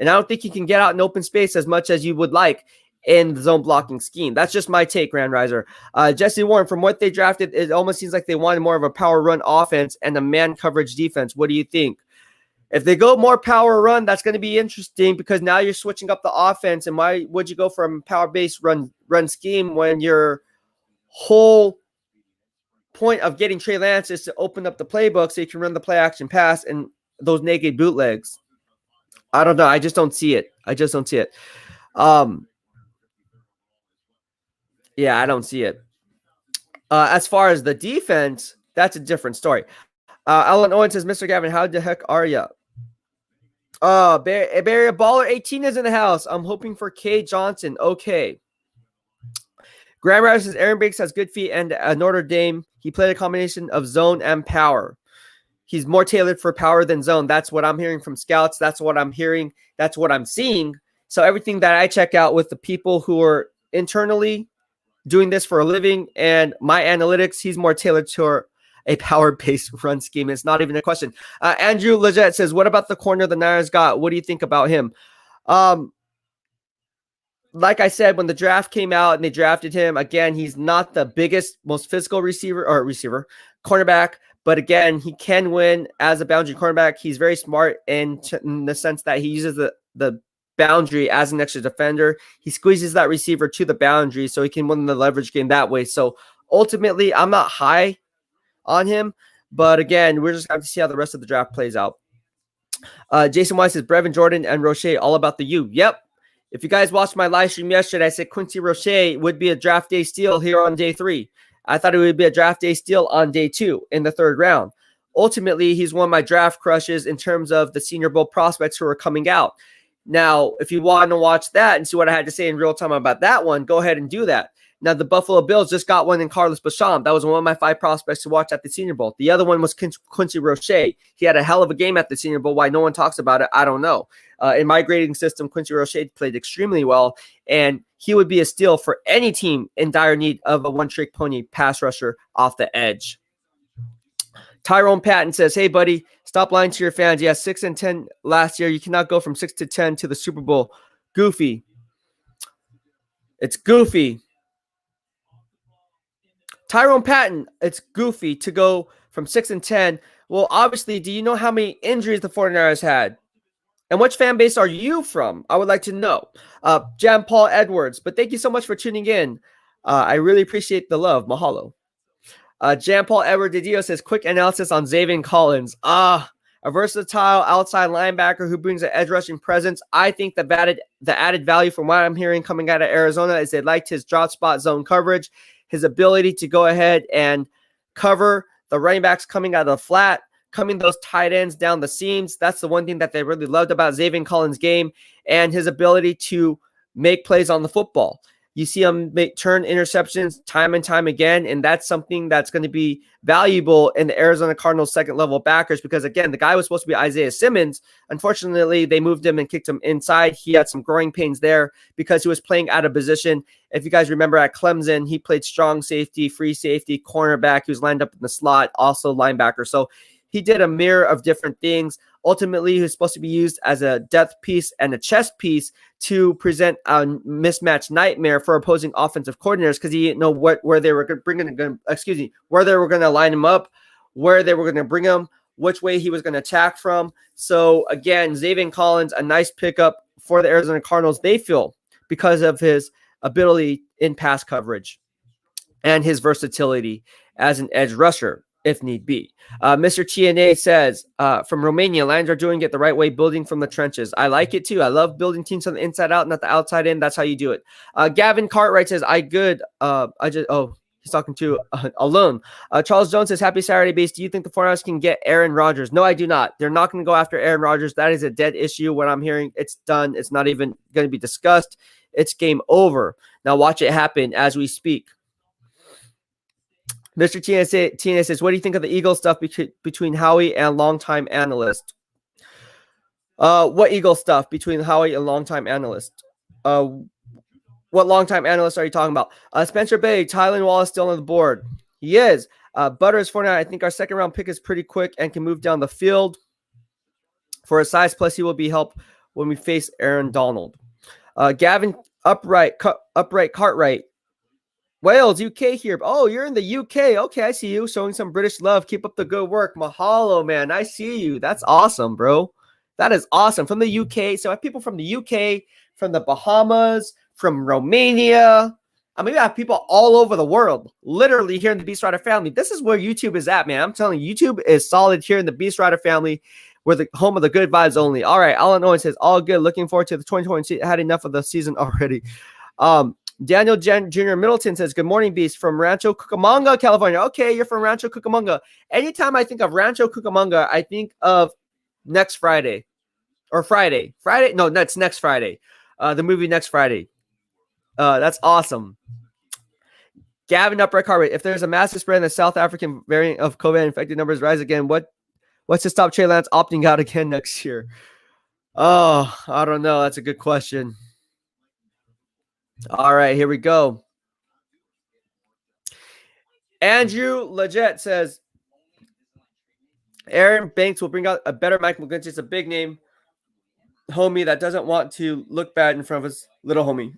And I don't think he can get out in open space as much as you would like in the zone blocking scheme. That's just my take, Grand Riser. Jesse Warren, from what they drafted, it almost seems like they wanted more of a power run offense and a man coverage defense. What do you think? If they go more power run, that's going to be interesting because now you're switching up the offense. And why would you go from power-based run scheme when your whole point of getting Trey Lance is to open up the playbook so you can run the play action pass and those naked bootlegs? I don't know. I just don't see it. Yeah, I don't see it. As far as the defense, that's a different story. Alan Owen says, Mr. Gavin, how the heck are you? Barry Baller 18 is in the house. I'm hoping for K. Johnson. Okay. Graham Rice says, Aaron Banks has good feet and Notre Dame. He played a combination of zone and power. He's more tailored for power than zone. That's what I'm hearing from scouts. That's what I'm hearing. That's what I'm seeing. So everything that I check out with the people who are internally doing this for a living and my analytics, he's more tailored to a power-based run scheme. It's not even a question. Andrew Leggett says, what about the corner the Niners got? What do you think about him? Like I said, when the draft came out and they drafted him, again, he's not the biggest, most physical cornerback, but again, he can win as a boundary cornerback. He's very smart in the sense that he uses the boundary as an extra defender. He squeezes that receiver to the boundary so he can win the leverage game that way. So ultimately, I'm not high on him, but again, we're just going to see how the rest of the draft plays out. Jason Weiss says, Brevin Jordan and Roche, all about the U. Yep. If you guys watched my live stream yesterday, I said Quincy Roche would be a draft day steal here on day 3. I thought it would be a draft day steal on day 2 in the 3rd round. Ultimately, he's one of my draft crushes in terms of the Senior Bowl prospects who are coming out. Now, if you want to watch that and see what I had to say in real time about that one, go ahead and do that. Now, the Buffalo Bills just got one in Carlos Basham. That was one of my 5 prospects to watch at the Senior Bowl. The other one was Quincy Roche. He had a hell of a game at the Senior Bowl. Why no one talks about it, I don't know. In my grading system, Quincy Roche played extremely well, and he would be a steal for any team in dire need of a one-trick pony pass rusher off the edge. Tyrone Patton says, hey, buddy, stop lying to your fans. Yeah, 6-10 last year. You cannot go from 6-10 to the Super Bowl. Goofy. It's goofy. Tyrone Patton, it's goofy to go from 6-10. Well, obviously, do you know how many injuries the 49ers had? And which fan base are you from? I would like to know. Jan Paul Edwards, but thank you so much for tuning in. I really appreciate the love. Mahalo. Jan Paul Edwards Didio says, quick analysis on Xavier Collins. A versatile outside linebacker who brings an edge rushing presence. I think the added value from what I'm hearing coming out of Arizona is they liked his drop spot zone coverage, his ability to go ahead and cover the running backs coming out of the flat, coming those tight ends down the seams. That's the one thing that they really loved about Xavier Collins' game, and his ability to make plays on the football. You see him turn interceptions time and time again, and that's something that's going to be valuable in the Arizona Cardinals second-level backers because, again, the guy was supposed to be Isaiah Simmons. Unfortunately, they moved him and kicked him inside. He had some growing pains there because he was playing out of position. If you guys remember at Clemson, he played strong safety, free safety, cornerback. He was lined up in the slot, also linebacker. So he did a mirror of different things. Ultimately, he was supposed to be used as a depth piece and a chess piece to present a mismatch nightmare for opposing offensive coordinators because he didn't know where they were where they were going to line him up, where they were going to bring him, which way he was going to attack from. So again, Xavier Collins, a nice pickup for the Arizona Cardinals, they feel, because of his ability in pass coverage and his versatility as an edge rusher, if need be. Mr. TNA says, from Romania, Lions are doing it the right way, building from the trenches. I like it too. I love building teams from the inside out, not the outside in. That's how you do it. Gavin Cartwright says, he's talking to Alone. Charles Jones says, happy Saturday, base. Do you think the 49ers can get Aaron Rodgers? No, I do not. They're not going to go after Aaron Rodgers. That is a dead issue. What I'm hearing, it's done. It's not even going to be discussed. It's game over. Now watch it happen as we speak. Mr. TNA says, what do you think of the Eagles stuff between Howie and longtime analyst? What Eagles stuff between Howie and longtime analyst? What longtime analyst are you talking about? Spencer Bay, Tylan Wallace still on the board. He is. Butters 49. I think our second round pick is pretty quick and can move down the field for a size. Plus, he will be help when we face Aaron Donald. Gavin Upright Cartwright. Wales, UK here. Oh, you're in the UK. Okay, I see you. Showing some British love. Keep up the good work. Mahalo, man. I see you. That's awesome, bro. That is awesome. From the UK. So I have people from the UK, from the Bahamas, from Romania. I mean, we have people all over the world, literally here in the BEASTwriter family. This is where YouTube is at, man. I'm telling you, YouTube is solid here in the BEASTwriter family. We're the home of the good vibes only. All right, Illinois says, all good. Looking forward to the 2020. Had enough of the season already. Daniel Jr. Middleton says, good morning, Beast, from Rancho Cucamonga, California. Okay, you're from Rancho Cucamonga. Anytime I think of Rancho Cucamonga, I think of next Friday. Or Friday. Friday? No, that's next Friday. The movie Next Friday. That's awesome. Gavin Upright Cartwright. If there's a massive spread in the South African variant of COVID infected numbers rise again, what's to stop Trey Lance opting out again next year? Oh, I don't know. That's a good question. All right, here we go. Andrew Leggett says, Aaron Banks will bring out a better Mike McGlinchey. It's a big name homie that doesn't want to look bad in front of his little homie.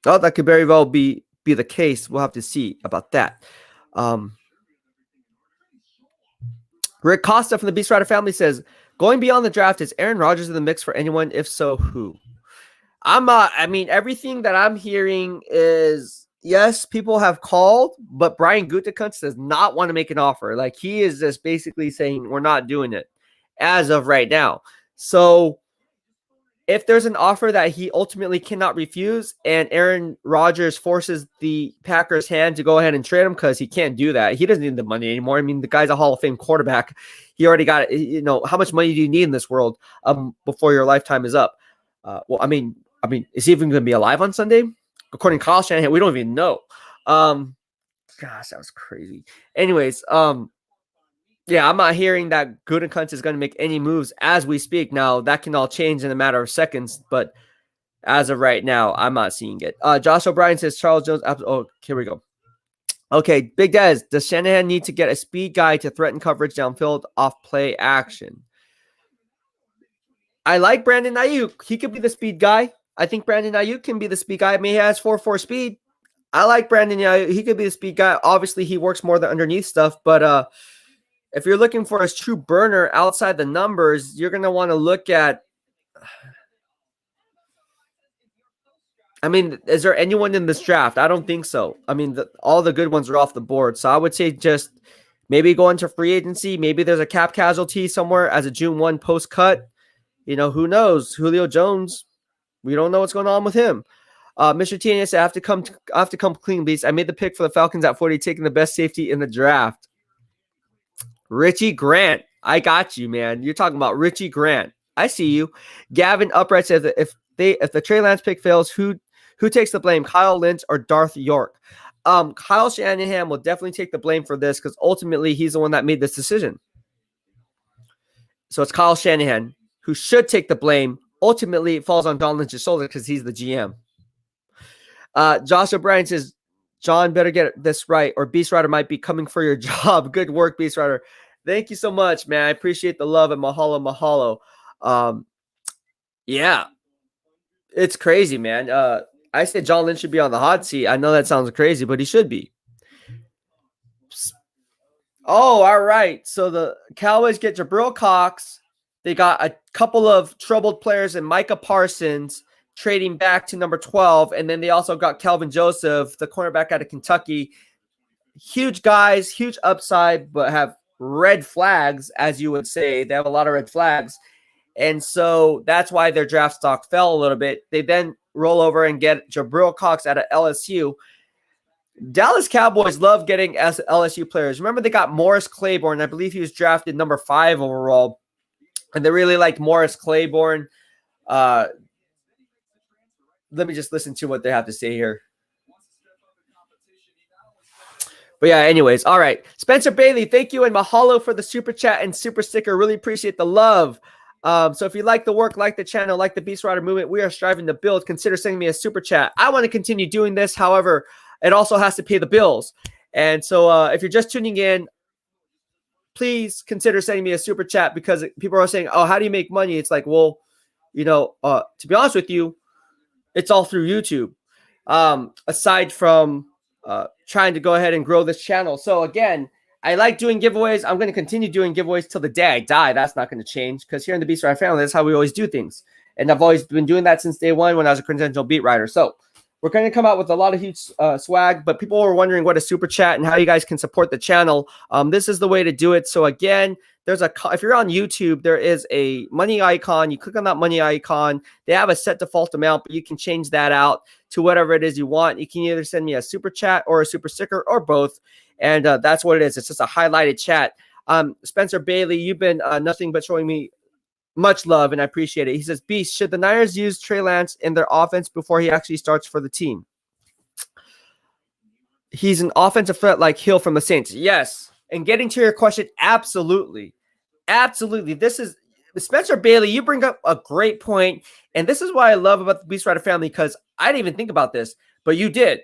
Oh, that could very well be the case. We'll have to see about that. Rick Costa from the BEASTwriter family says, going beyond the draft, is Aaron Rodgers in the mix for anyone? If so, who? I mean, everything that I'm hearing is, yes, people have called, but Brian Gutekunst does not want to make an offer. Like, he is just basically saying, we're not doing it as of right now. So if there's an offer that he ultimately cannot refuse and Aaron Rodgers forces the Packers' hand to go ahead and trade him, because he can't do that. He doesn't need the money anymore. I mean, the guy's a Hall of Fame quarterback. He already got, how much money do you need in this world before your lifetime is up? Well, I mean, is he even going to be alive on Sunday? According to Kyle Shanahan, we don't even know. Gosh, that was crazy. Anyways, yeah, I'm not hearing that Gutekunst is going to make any moves as we speak. Now, that can all change in a matter of seconds, but as of right now, I'm not seeing it. Josh O'Brien says Charles Jones. Oh, here we go. Okay, Big Dez, does Shanahan need to get a speed guy to threaten coverage downfield off play action? I like Brandon Ayuk. He could be the speed guy. I think Brandon Ayuk can be the speed guy. I mean, he has 4.4 speed. I like Brandon Ayuk. He could be the speed guy. Obviously, he works more the underneath stuff, but if you're looking for a true burner outside the numbers, you're going to want to look at, I mean, is there anyone in this draft? I don't think so. I mean, all the good ones are off the board. So I would say just maybe go into free agency. Maybe there's a cap casualty somewhere as a June 1 post cut. Who knows? Julio Jones, we don't know what's going on with him. Mr. TNS, I have to come clean, Beast. I made the pick for the Falcons at 40, taking the best safety in the draft. Richie Grant. I got you, man. You're talking about Richie Grant. I see you. Gavin Upright says that if the Trey Lance pick fails, who takes the blame? Kyle Lynch or Darth York? Kyle Shanahan will definitely take the blame for this because ultimately he's the one that made this decision. So it's Kyle Shanahan who should take the blame. Ultimately, it falls on Don Lynch's shoulder because he's the GM. Josh O'Brien says, John, better get this right, or BEASTwriter might be coming for your job. Good work, BEASTwriter. Thank you so much, man. I appreciate the love and mahalo. Yeah, it's crazy, man. I said John Lynch should be on the hot seat. I know that sounds crazy, but he should be. Oh, all right. So the Cowboys get Jabril Cox. They got a couple of troubled players in Micah Parsons trading back to number 12. And then they also got Kelvin Joseph, the cornerback out of Kentucky. Huge guys, huge upside, but have red flags, as you would say. They have a lot of red flags. And so that's why their draft stock fell a little bit. They then roll over and get Jabril Cox out of LSU. Dallas Cowboys love getting LSU players. Remember, they got Morris Claiborne. I believe he was drafted number 5 overall. And they really like Morris Claiborne. Let me just listen to what they have to say here. But yeah, anyways, all right. Spencer Bailey, thank you, and mahalo for the super chat and super sticker. Really appreciate the love. So if you like the work, like the channel, like the BEASTwriter movement, we are striving to build. Consider sending me a super chat. I want to continue doing this. However, it also has to pay the bills. And so if you're just tuning in, please consider sending me a super chat, because people are saying, oh, how do you make money? It's like, well, to be honest with you, it's all through YouTube. Aside from trying to go ahead and grow this channel. So again, I like doing giveaways. I'm going to continue doing giveaways till the day I die. That's not going to change, because here in the BEASTwriter family, that's how we always do things. And I've always been doing that since day one when I was a credential beat writer. So we're going to come out with a lot of huge swag, but people were wondering what a super chat and how you guys can support the channel. This is the way to do it. So again, if you're on YouTube, there is a money icon. You click on that money icon. They have a set default amount, but you can change that out to whatever it is you want. You can either send me a super chat or a super sticker or both. And that's what it is. It's just a highlighted chat. Spencer Bailey, you've been nothing but showing me much love, and I appreciate it. He says, Beast, should the Niners use Trey Lance in their offense before he actually starts for the team? He's an offensive threat like Hill from the Saints. Yes. And getting to your question, absolutely. Absolutely. This is Spencer Bailey. You bring up a great point, and this is what I love about the BEASTwriter family, because I didn't even think about this, but you did.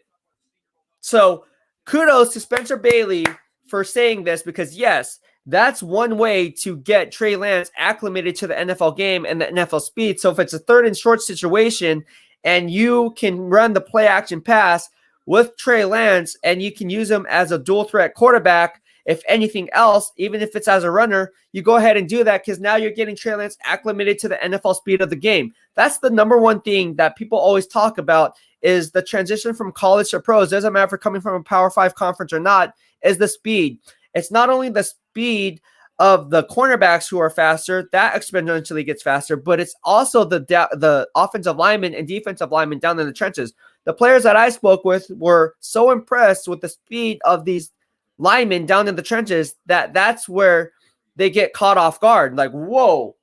So kudos to Spencer Bailey for saying this, because yes, that's one way to get Trey Lance acclimated to the NFL game and the NFL speed. So if it's a 3rd and short situation and you can run the play action pass with Trey Lance and you can use him as a dual threat quarterback, if anything else, even if it's as a runner, you go ahead and do that, because now you're getting Trey Lance acclimated to the NFL speed of the game. That's the number one thing that people always talk about, is the transition from college to pros. Doesn't matter if you're coming from a Power 5 conference or not, is the speed. It's not only the speed of the cornerbacks who are faster, that exponentially gets faster, but it's also the offensive linemen and defensive linemen down in the trenches. The players that I spoke with were so impressed with the speed of these linemen down in the trenches that's where they get caught off guard. Like, whoa,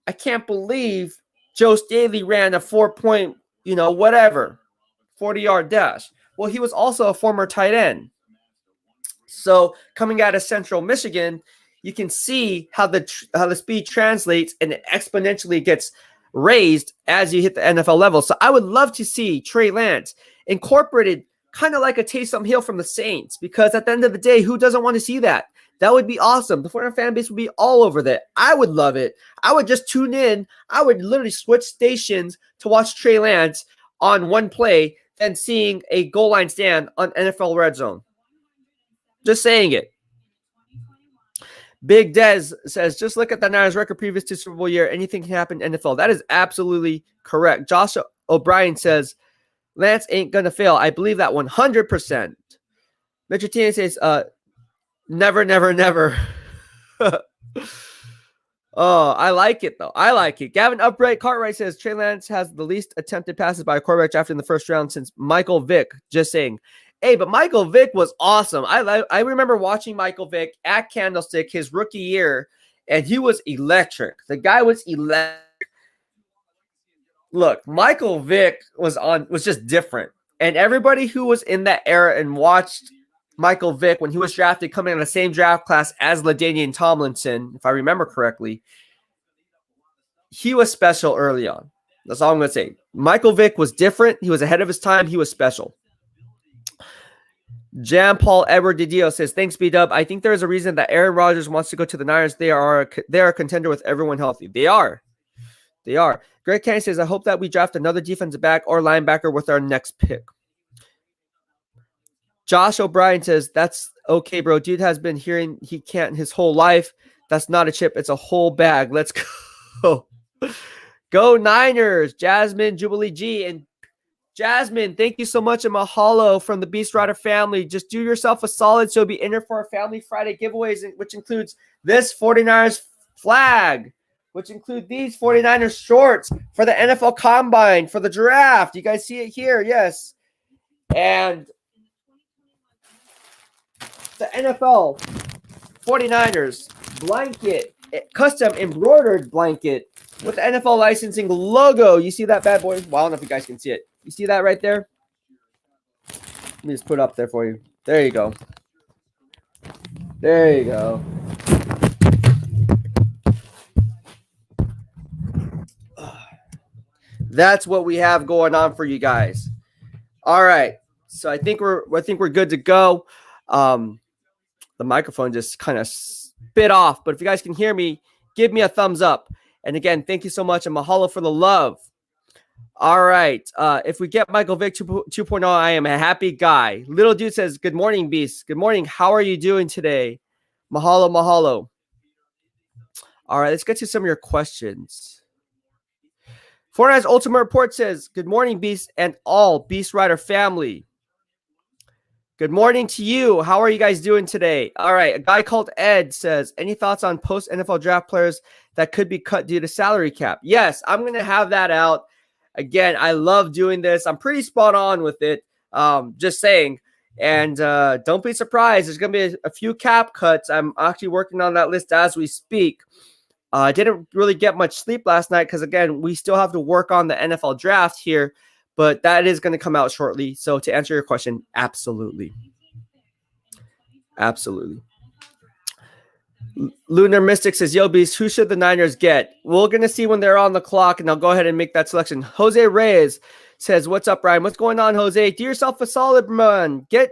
I can't believe Joe Staley ran a 4-point, 40-yard dash. Well, he was also a former tight end. So coming out of Central Michigan, you can see how the speed translates, and it exponentially gets raised as you hit the NFL level. So I would love to see Trey Lance incorporated kind of like a Taysom Hill from the Saints, because at the end of the day, who doesn't want to see that? That would be awesome. The 49 fan base would be all over that. I would love it. I would just tune in. I would literally switch stations to watch Trey Lance on one play than seeing a goal line stand on NFL Red Zone. Just saying it. Big Dez says, just look at the Niners record previous to Super Bowl year. Anything can happen in NFL. That is absolutely correct. Josh O'Brien says, Lance ain't going to fail. I believe that 100%. Metrotina says, never, never, never. Oh, I like it, though. I like it. Gavin Upright Cartwright says, Trey Lance has the least attempted passes by a quarterback drafted in the first round since Michael Vick. Just saying. Hey, but Michael Vick was awesome. I remember watching Michael Vick at Candlestick his rookie year, and he was electric. The guy was electric. Look, Michael Vick was just different. And everybody who was in that era and watched Michael Vick when he was drafted, coming in the same draft class as LaDainian Tomlinson, if I remember correctly, he was special early on. That's all I'm going to say. Michael Vick was different. He was ahead of his time. He was special. Jan Paul Edward Didio says, thanks, B-Dub. I think there is a reason that Aaron Rodgers wants to go to the Niners. They are a contender with everyone healthy. They are. Greg Canny says, I hope that we draft another defensive back or linebacker with our next pick. Josh O'Brien says, that's okay, bro. Dude has been hearing he can't his whole life. That's not a chip. It's a whole bag. Let's go. Go Niners. Jasmine Jubilee G. And Jasmine, thank you so much. And mahalo from the BEASTwriter family. Just do yourself a solid. So be entered for our Family Friday giveaways, which includes this 49ers flag, which include these 49ers shorts for the NFL Combine, for the draft. You guys see it here. Yes. And the NFL 49ers blanket, custom embroidered blanket with the NFL licensing logo. You see that bad boy? Well, I don't know if you guys can see it. You see that right there? Let me just put it up there for you. There you go. There you go. That's what we have going on for you guys. All right. So I think we're good to go. The microphone just kind of bit off, but if you guys can hear me, give me a thumbs up. And again, thank you so much, and mahalo for the love. All right. If we get Michael Vick 2.0, I am a happy guy. Little dude says, good morning, Beast. Good morning. How are you doing today? Mahalo, mahalo. All right, let's get to some of your questions. Fortnite's Ultimate Report says, good morning, Beast and all BEASTwriter family. Good morning to you. How are you guys doing today? All right, a guy called Ed says, any thoughts on post-NFL draft players that could be cut due to salary cap? Yes, I'm going to have that out. Again, I love doing this. I'm pretty spot on with it. Just saying. And don't be surprised. There's going to be a few cap cuts. I'm actually working on that list as we speak. I didn't really get much sleep last night because, again, we still have to work on the NFL draft here. But that is going to come out shortly. So to answer your question, absolutely. Absolutely. Lunar Mystic says, yo, Beast, who should the Niners get? We're going to see when they're on the clock, and I'll go ahead and make that selection. Jose Reyes says, what's up, Ryan? What's going on, Jose? Do yourself a solid, man. Get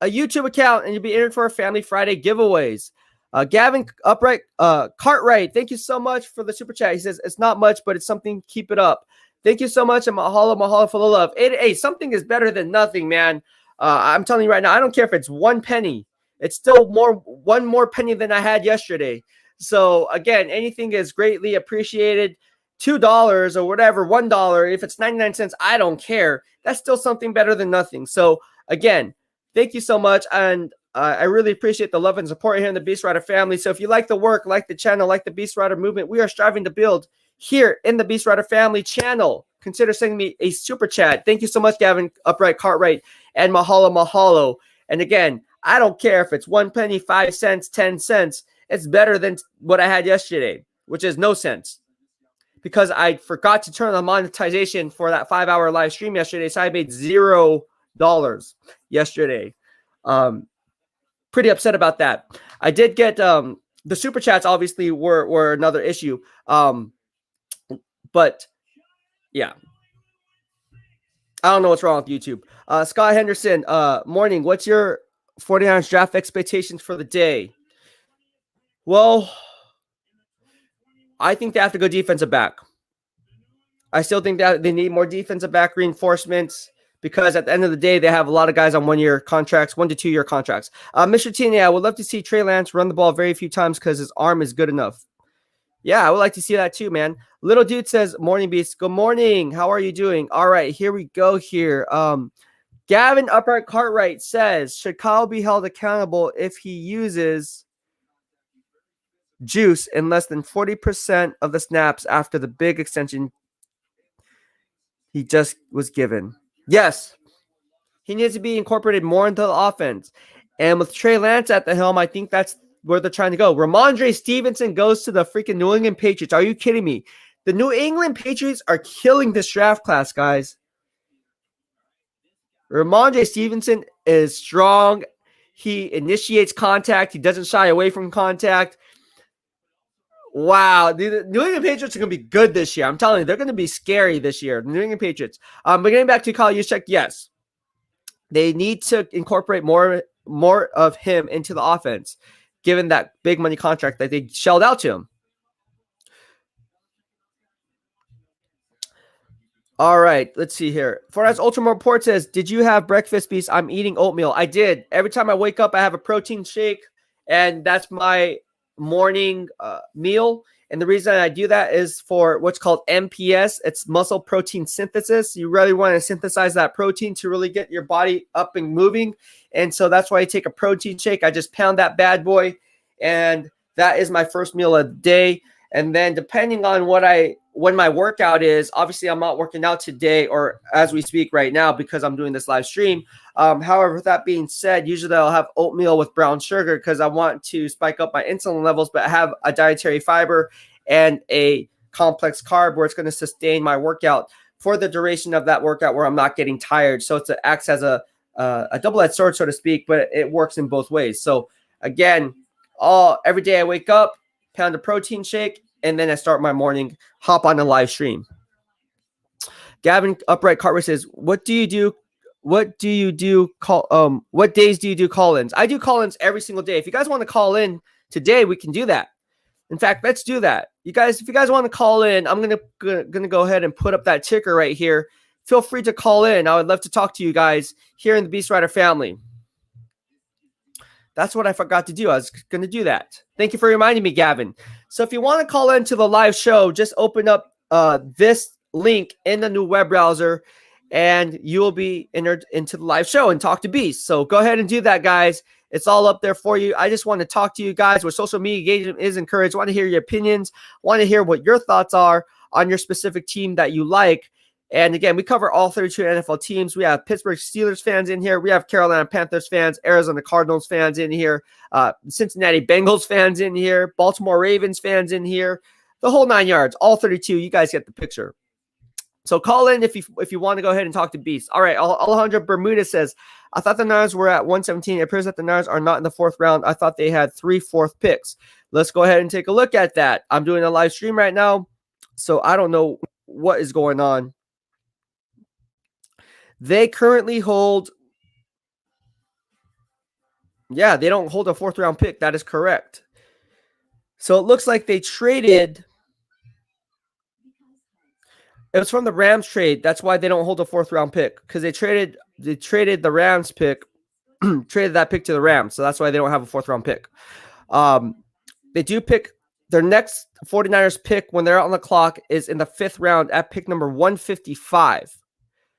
a YouTube account, and you'll be entered for our Family Friday giveaways. Gavin Cartwright, thank you so much for the super chat. He says, it's not much, but it's something. Keep it up. Thank you so much, and mahalo for the love. Hey, something is better than nothing, man. I'm telling you right now, I don't care if it's 1 penny. It's still one more penny than I had yesterday. So, again, anything is greatly appreciated. $2 or whatever, $1. If it's 99 cents, I don't care. That's still something better than nothing. So, again, thank you so much, and I really appreciate the love and support here in the BEASTwriter family. So if you like the work, like the channel, like the BEASTwriter movement, we are striving to build here in the BEASTwriter family channel. Consider sending me a super chat. Thank you so much, Gavin Cartwright, and mahalo. And again, I don't care if it's 1 penny, 5 cents, 10 cents. It's better than what I had yesterday, which is no sense. Because I forgot to turn on monetization for that 5-hour live stream yesterday, so I made $0 yesterday. Pretty upset about that. I did get the super chats, obviously, were another issue. But yeah, I don't know what's wrong with YouTube. Scott Henderson, morning. What's your 49ers draft expectations for the day? Well, I think they have to go defensive back. I still think that they need more defensive back reinforcements because at the end of the day, they have a lot of guys on 1-year contracts, 1 to 2 year contracts. Mr. Tini, I would love to see Trey Lance run the ball very few times because his arm is good enough. Yeah, I would like to see that too, man. Little dude says, morning, Beast. Good morning. How are you doing? All right, here we go here. Gavin Cartwright says, should Kyle be held accountable if he uses juice in less than 40% of the snaps after the big extension he just was given? Yes. He needs to be incorporated more into the offense. And with Trey Lance at the helm, I think that's where they're trying to go. Ramondre Stevenson goes to the freaking New England Patriots. Are you kidding me? The New England Patriots are killing this draft class, guys. Ramondre Stevenson is strong. He initiates contact. He doesn't shy away from contact. Wow. The New England Patriots are going to be good this year. I'm telling you, they're going to be scary this year. The New England Patriots. But getting back to Kyle Juszczyk, yes. They need to incorporate more of him into the offense, given that big money contract that they shelled out to him. All right, let's see here. Fortnite's Ultimate Report says, did you have breakfast, Beast? I'm eating oatmeal. I did. Every time I wake up, I have a protein shake, and that's my morning meal. And the reason I do that is for what's called MPS. It's muscle protein synthesis. You really want to synthesize that protein to really get your body up and moving. And so that's why I take a protein shake. I just pound that bad boy, and that is my first meal of the day. And then depending on when my workout is, obviously I'm not working out today or as we speak right now because I'm doing this live stream. However, with that being said, usually I'll have oatmeal with brown sugar because I want to spike up my insulin levels, but have a dietary fiber and a complex carb where it's going to sustain my workout for the duration of that workout where I'm not getting tired. So it acts as a double-edged sword, so to speak, but it works in both ways. So again, every day I wake up, pound a protein shake, and then I start my morning, hop on a live stream. Gavin Cartwright says, what days do you do call-ins? I do call-ins every single day. If you guys want to call in today we can do that. In fact, let's do that. You guys, if you guys want to call in, I'm gonna go ahead and put up that ticker right here. Feel free to call in. I would love to talk to you guys here in the BEASTwriter family. That's what I forgot to do. I was going to do that. Thank you for reminding me, Gavin. So if you want to call into the live show, just open up this link in the new web browser, and you will be entered into the live show and talk to Beast. So go ahead and do that, guys. It's all up there for you. I just want to talk to you guys where social media engagement is encouraged. I want to hear your opinions. I want to hear what your thoughts are on your specific team that you like. And again, we cover all 32 NFL teams. We have Pittsburgh Steelers fans in here. We have Carolina Panthers fans, Arizona Cardinals fans in here, Cincinnati Bengals fans in here, Baltimore Ravens fans in here, the whole 9 yards, all 32. You guys get the picture. So call in if you want to go ahead and talk to Beast. All right, Alejandro Bermuda says, I thought the Niners were at 117. It appears that the Niners are not in the 4th round. I thought they had 3 fourth picks. Let's go ahead and take a look at that. I'm doing a live stream right now, so I don't know what is going on. They currently hold, yeah, they don't hold a 4th round pick. That is correct. So it looks like they traded. It was from the Rams trade. That's why they don't hold a 4th round pick, because they traded the Rams pick, traded that pick to the Rams. So that's why they don't have a 4th round pick. They do pick their next 49ers pick when they're out on the clock is in the 5th round at pick number 155.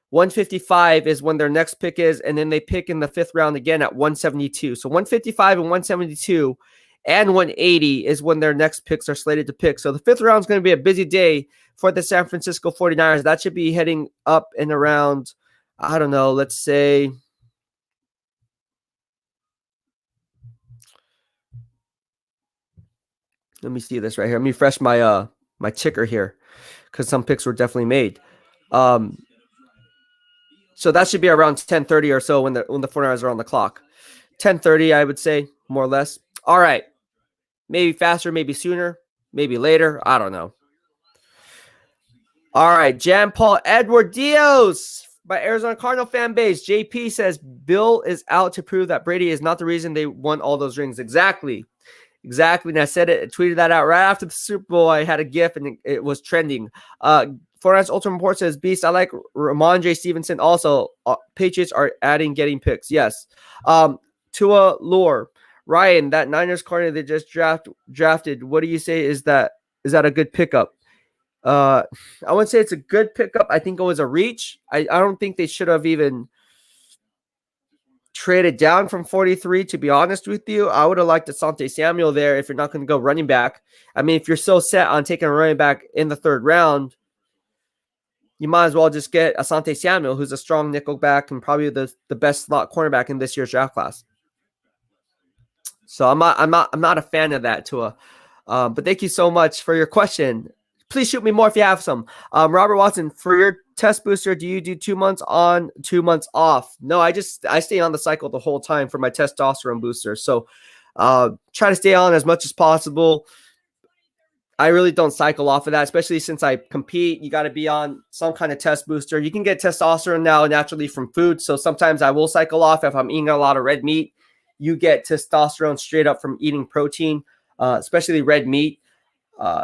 155 is when their next pick is, and then they pick in the 5th round again at 172. So 155 and 172 and 180 is when their next picks are slated to pick. So the 5th round is going to be a busy day for the San Francisco 49ers. That should be heading up and around, I don't know, let's say, let me see this right here. Let me refresh my my ticker here, because some picks were definitely made. So that should be around 10:30 or so when the 49ers are on the clock. 10:30, I would say, more or less. All right. Maybe faster, maybe sooner, maybe later. I don't know. All right. Jan Paul Edward Dios, my Arizona Cardinal fan base. JP says Bill is out to prove that Brady is not the reason they won all those rings. Exactly. And I said it, tweeted that out right after the Super Bowl. I had a GIF and it was trending. Fortnite's Ultimate Report says, Beast, I like Ramondre Stevenson. Also, Patriots are getting picks. Yes. Tua Lure. Ryan, that Niners corner they just drafted, what do you say? Is that a good pickup? I wouldn't say it's a good pickup. I think it was a reach. I don't think they should have even traded down from 43, to be honest with you. I would have liked Asante Samuel there if you're not going to go running back. I mean, if you're so set on taking a running back in the 3rd round, you might as well just get Asante Samuel, who's a strong nickel back and probably the best slot cornerback in this year's draft class. So I'm not a fan of that, Tua. But thank you so much for your question. Please shoot me more if you have some. Robert Watson, for your test booster, do you do 2 months on, 2 months off? No, I stay on the cycle the whole time for my testosterone booster. So try to stay on as much as possible. I really don't cycle off of that, especially since I compete. You got to be on some kind of test booster. You can get testosterone now naturally from food. So sometimes I will cycle off if I'm eating a lot of red meat. You get testosterone straight up from eating protein, especially red meat.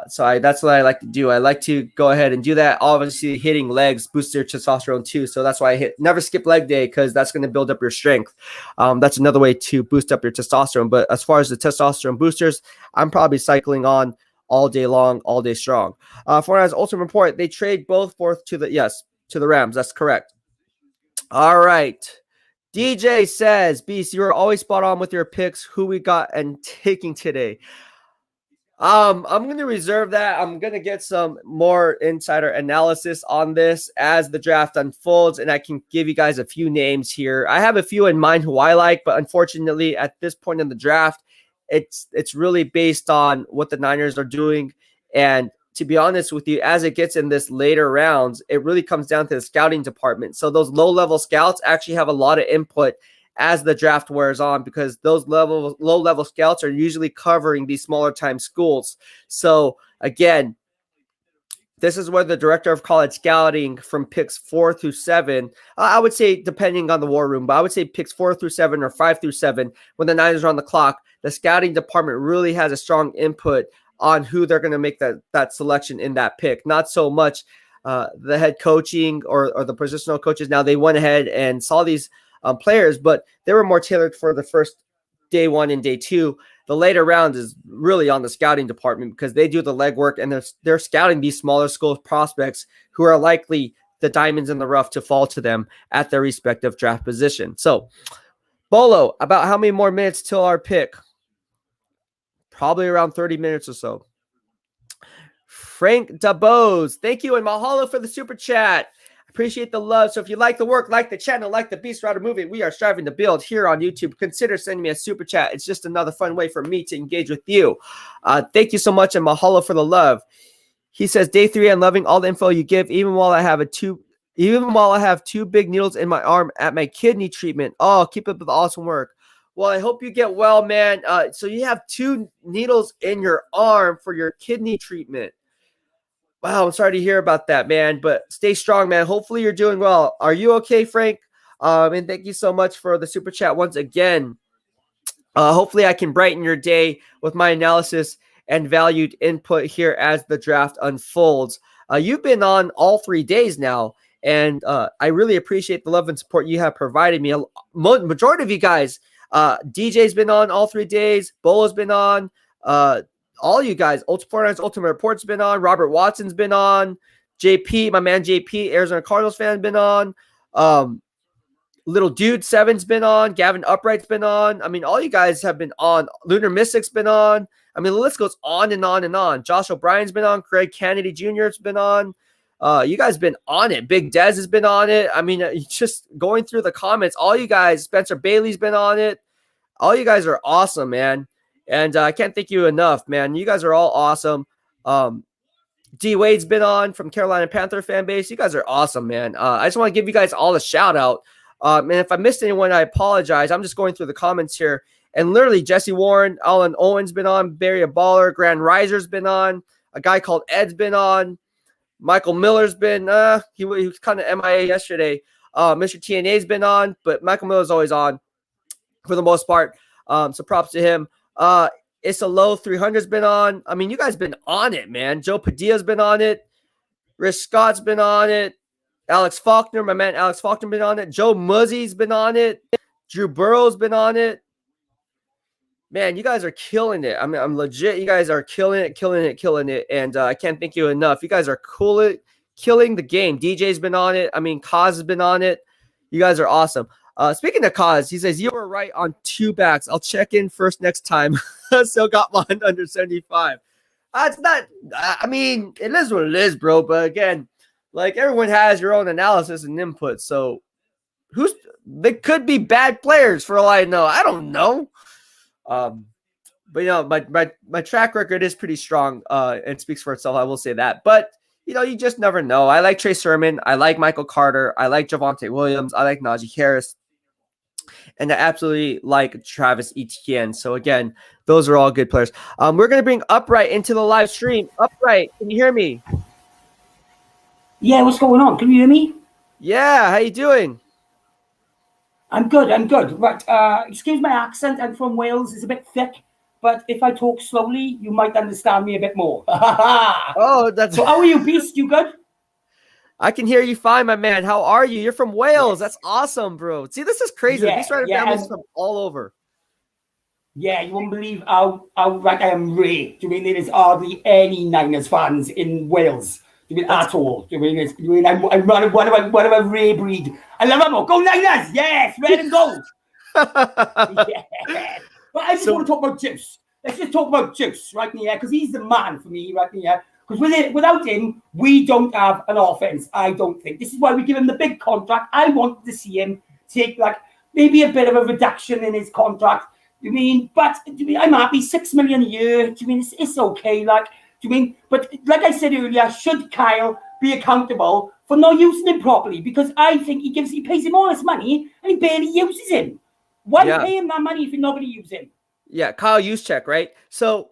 So that's what I like to do. I like to go ahead and do that. Obviously, hitting legs boosts your testosterone too. So that's why I never skip leg day, because that's going to build up your strength. That's another way to boost up your testosterone. But as far as the testosterone boosters, I'm probably cycling on all day long, all day strong. For as Ultimate Report, they trade both fourth to the Rams. That's correct. All right. DJ says, Beast, you are always spot on with your picks. Who we got and taking today? I'm going to reserve that. I'm going to get some more insider analysis on this as the draft unfolds, and I can give you guys a few names here. I have a few in mind who I like, but unfortunately at this point in the draft, it's really based on what the Niners are doing. And to be honest with you, as it gets in this later rounds, it really comes down to the scouting department. So those low-level scouts actually have a lot of input as the draft wears on, because those low-level scouts are usually covering these smaller time schools. So again, this is where the director of college scouting from picks 4 through 7, I would say, depending on the war room, but I would say picks 4 through 7 or 5 through 7, when the Niners are on the clock, the scouting department really has a strong input on who they're going to make that selection in that pick. Not so much the head coaching or the positional coaches. Now, they went ahead and saw these players, but they were more tailored for the first day 1 and day 2. The later rounds is really on the scouting department because they do the legwork and they're scouting these smaller school prospects who are likely the diamonds in the rough to fall to them at their respective draft position. So, Bolo, about how many more minutes till our pick? Probably around 30 minutes or so. Frank Dabose, thank you, and mahalo for the super chat. Appreciate the love. So if you like the work, like the channel, like the BEASTwriter movement we are striving to build here on YouTube, consider sending me a super chat. It's just another fun way for me to engage with you. Thank you so much, and mahalo for the love. He says, day 3, I'm loving all the info you give, even while I have two big needles in my arm at my kidney treatment. Oh, keep up the awesome work. Well, I hope you get well, man. So you have 2 needles in your arm for your kidney treatment. Wow, I'm sorry to hear about that, man, but stay strong, man. Hopefully you're doing well. Are you okay, Frank? And thank you so much for the super chat once again. Hopefully I can brighten your day with my analysis and valued input here as the draft unfolds. You've been on all 3 days now, and I really appreciate the love and support you have provided me. Majority of you guys, DJ's been on all 3 days. Bolo's been on. All you guys, Ultimate Report's been on. Robert Watson's been on. JP, my man JP, Arizona Cardinals fan, been on. Little Dude 7's been on. Gavin Upright's been on. I mean, all you guys have been on. Lunar Mystic's been on. I mean, the list goes on and on and on. Josh O'Brien's been on. Craig Kennedy Jr. has been on. You guys been on it. Big Dez has been on it. I mean, just going through the comments, all you guys, Spencer Bailey's been on it. All you guys are awesome, man. And I can't thank you enough, man. You guys are all awesome. D Wade's been on from Carolina Panther fan base. You guys are awesome, man. I just want to give you guys all a shout out. And if I missed anyone, I apologize. I'm just going through the comments here. And literally, Jesse Warren, Alan Owen's been on. Barry a Baller, Grand Riser's been on. A guy called Ed's been on. Michael Miller's been, he was kind of MIA yesterday. Mr. TNA's been on, but Michael Miller's always on for the most part. So props to him. It's a low 300's been on. I mean, you guys been on it, man. Joe Padilla's been on it. Rich Scott's been on it. Alex Faulkner, my man Alex Faulkner, been on it. Joe Muzzy's been on it. Drew Burrow's been on it. Man, you guys are killing it. I mean, I'm legit. You guys are killing it. And I can't thank you enough. You guys are killing the game. DJ's been on it. I mean, Kaz has been on it. You guys are awesome. Speaking of Kaz, he says, you were right on 2 backs. I'll check in first next time. Still got mine under 75. It's not, I mean, it is what it is, bro. But again, like, everyone has your own analysis and input. So they could be bad players for all I know. I don't know. But, you know, my track record is pretty strong and speaks for itself. I will say that. But, you know, you just never know. I like Trey Sermon. I like Michael Carter. I like Javonte Williams. I like Najee Harris. And I absolutely like Travis Etienne. So, again, those are all good players. We're going to bring Upright into the live stream. Upright, can you hear me? Yeah, what's going on? Can you hear me? Yeah, how you doing? I'm good. Right, excuse my accent. I'm from Wales. It's a bit thick. But if I talk slowly, you might understand me a bit more. Oh, that's... So how are you, Beast? You good? I can hear you fine, my man. How are you? You're from Wales. Yes. That's awesome, bro. See, this is crazy. Yeah, BEASTwriter families from all over. Yeah, you won't believe how right I am raped. I mean, there is hardly any Niners fans in Wales. I mean, at all. I mean, I'm one of a rare breed. I love them all. Go Niners! Yes, red and gold. Yeah. But I just want to talk about Juice. Let's just talk about Juice right here, because he's the man for me right here. Because without him, we don't have an offense, I don't think. This is why we give him the big contract. I want to see him take, like, maybe a bit of a reduction in his contract. I mean, but I'm happy, $6 million a year. I mean, it's okay. Like, I mean, but like I said earlier, should Kyle be accountable for not using him properly? Because I think he pays him all this money and he barely uses him. Why pay him that money if you're not going to use him? Yeah, Kyle Juszczyk, right? So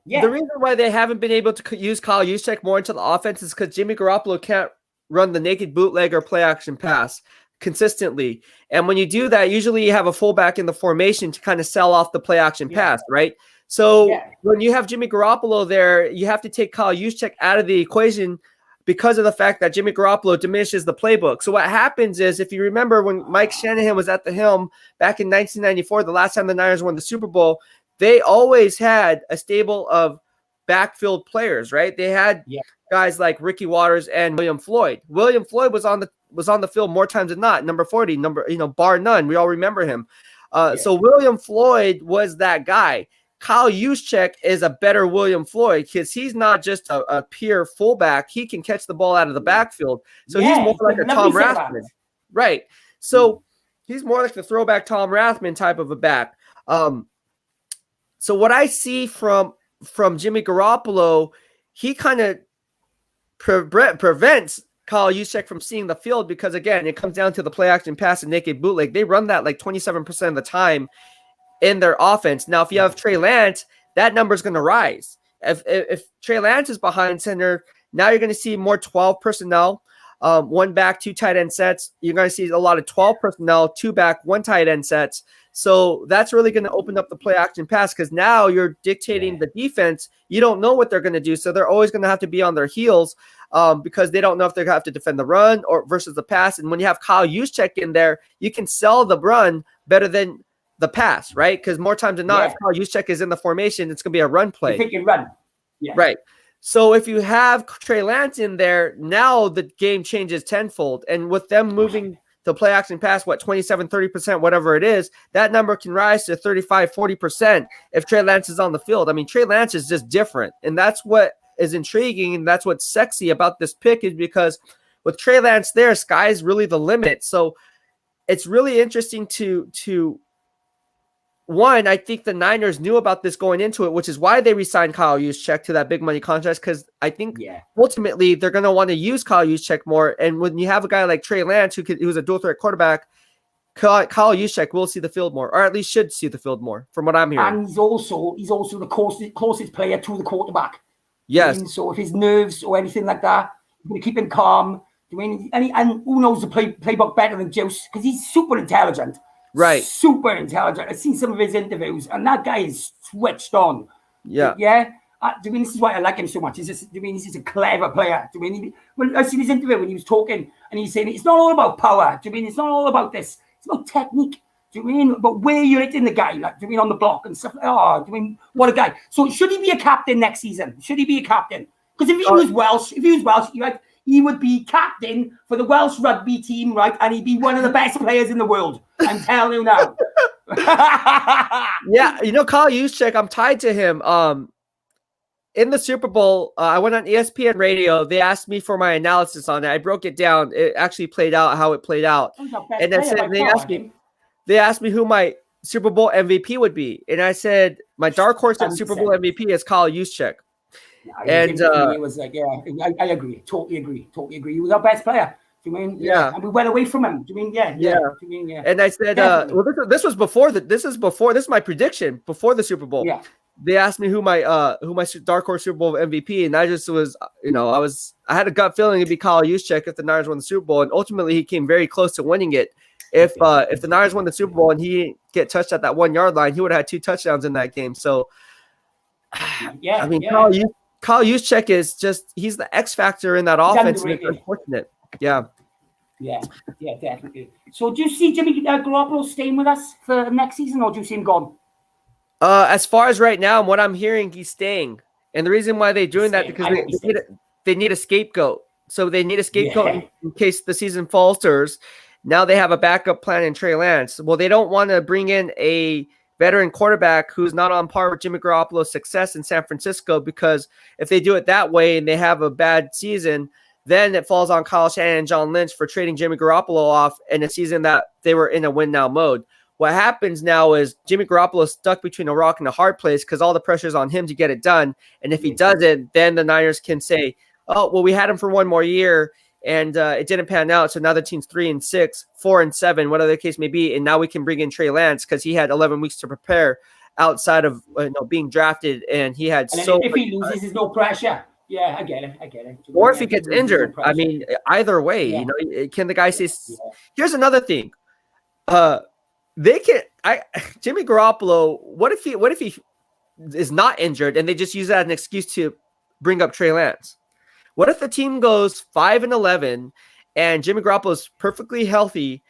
The reason why they haven't been able to use Kyle Juszczyk more into the offense is because Jimmy Garoppolo can't run the naked bootleg or play action pass consistently. And when you do that, usually you have a fullback in the formation to kind of sell off the play action pass, right? So when you have Jimmy Garoppolo there, you have to take Kyle Juszczyk out of the equation because of the fact that Jimmy Garoppolo diminishes the playbook. So what happens is, if you remember when Mike Shanahan was at the helm back in 1994, the last time the Niners won the Super Bowl, they always had a stable of backfield players, right? They had guys like Ricky Watters and William Floyd. William Floyd was on the field more times than not, number 40, bar none. We all remember him. So William Floyd was that guy. Kyle Juszczyk is a better William Floyd because he's not just a pure fullback. He can catch the ball out of the backfield. So he's more like a Tom Rathman. Right. So he's more like the throwback Tom Rathman type of a back. So what I see from Jimmy Garoppolo, he kind of prevents Kyle Juszczyk from seeing the field because, again, it comes down to the play action pass and naked bootleg. They run that like 27% of the time in their offense. Now, if you have Trey Lance, that number is going to rise. If Trey Lance is behind center, now you're going to see more 12 personnel, one back, two tight end sets. You're going to see a lot of 12 personnel, two back, one tight end sets. So that's really going to open up the play action pass because now you're dictating the defense. You don't know what they're going to do. So they're always going to have to be on their heels because they don't know if they're going to have to defend the run or versus the pass. And when you have Kyle Juszczyk in there, you can sell the run better than the pass, right? Because more times than not, if Kyle Juszczyk is in the formation, it's going to be a run play. You think you run. Right. So if you have Trey Lance in there, now the game changes tenfold. And with them moving to play action pass, 27, 30%, whatever it is, that number can rise to 35, 40% if Trey Lance is on the field. I mean, Trey Lance is just different. And that's what is intriguing. And that's what's sexy about this pick is because with Trey Lance there, sky's really the limit. So it's really interesting to one, I think the Niners knew about this going into it, which is why they re-signed Kyle Juszczyk to that big money contract, because I think ultimately they're going to want to use Kyle Juszczyk more. And when you have a guy like Trey Lance, who's a dual threat quarterback, Kyle Juszczyk will see the field more, or at least should see the field more, from what I'm hearing. And he's also the closest player to the quarterback. Yes. So if his nerves or anything like that, you're going to keep him calm. And who knows the playbook better than Juice? Because he's super intelligent. Right. Super intelligent. I've seen some of his interviews, and that guy is switched on. Yeah. This is why I like him so much. He's just a clever player. When I seen his interview when he was talking, and he's saying it's not all about power. It's not all about this. It's about technique. But where you're hitting the guy, on the block and stuff. What a guy. So should he be a captain next season? Should he be a captain? Because if he was Welsh, he would be captain for the Welsh rugby team, right? And he'd be one of the best players in the world. I'm telling you now. Yeah, Kyle Juszczyk, I'm tied to him. In the Super Bowl, I went on ESPN radio. They asked me for my analysis on it. I broke it down. It actually played out how it played out. And they asked me who my Super Bowl MVP would be. And I said, my dark horse at Super Bowl MVP is Kyle Juszczyk. And it was like, I agree. Totally agree. He was our best player. And we went away from him. And I said, this was before this is my prediction before the Super Bowl. Yeah. They asked me who my dark horse Super Bowl MVP, and I just was, I had a gut feeling it'd be Kyle Juszczyk if the Niners won the Super Bowl, and ultimately he came very close to winning it. If the Niners won the Super Bowl and he didn't get touched at that 1 yard line, he would have had 2 touchdowns in that game. So, Kyle Juszczyk is he's the X factor in that offense. And it's unfortunate. Yeah, definitely. So do you see Jimmy Garoppolo staying with us for next season, or do you see him gone? As far as right now, and what I'm hearing, he's staying. And the reason why they're doing that because they need a scapegoat. So they need a scapegoat in case the season falters. Now they have a backup plan in Trey Lance. Well, they don't want to bring in a veteran quarterback who's not on par with Jimmy Garoppolo's success in San Francisco, because if they do it that way and they have a bad season, then it falls on Kyle Shanahan and John Lynch for trading Jimmy Garoppolo off in a season that they were in a win-now mode. What happens now is Jimmy Garoppolo is stuck between a rock and a hard place because all the pressure is on him to get it done. And if he doesn't, then the Niners can say, oh, well, we had him for one more year and it didn't pan out. So now the team's 3-6, 4-7, whatever the case may be. And now we can bring in Trey Lance because he had 11 weeks to prepare outside of being drafted, and he had And then so if much he loses, there's no pressure. Yeah, I get it. or if he gets injured. I mean, either way, Yeah. can the guy say? Yeah. Here's another thing. Jimmy Garoppolo. What if he is not injured and they just use that as an excuse to bring up Trey Lance? What if the team goes 5-11 and Jimmy Garoppolo is perfectly healthy?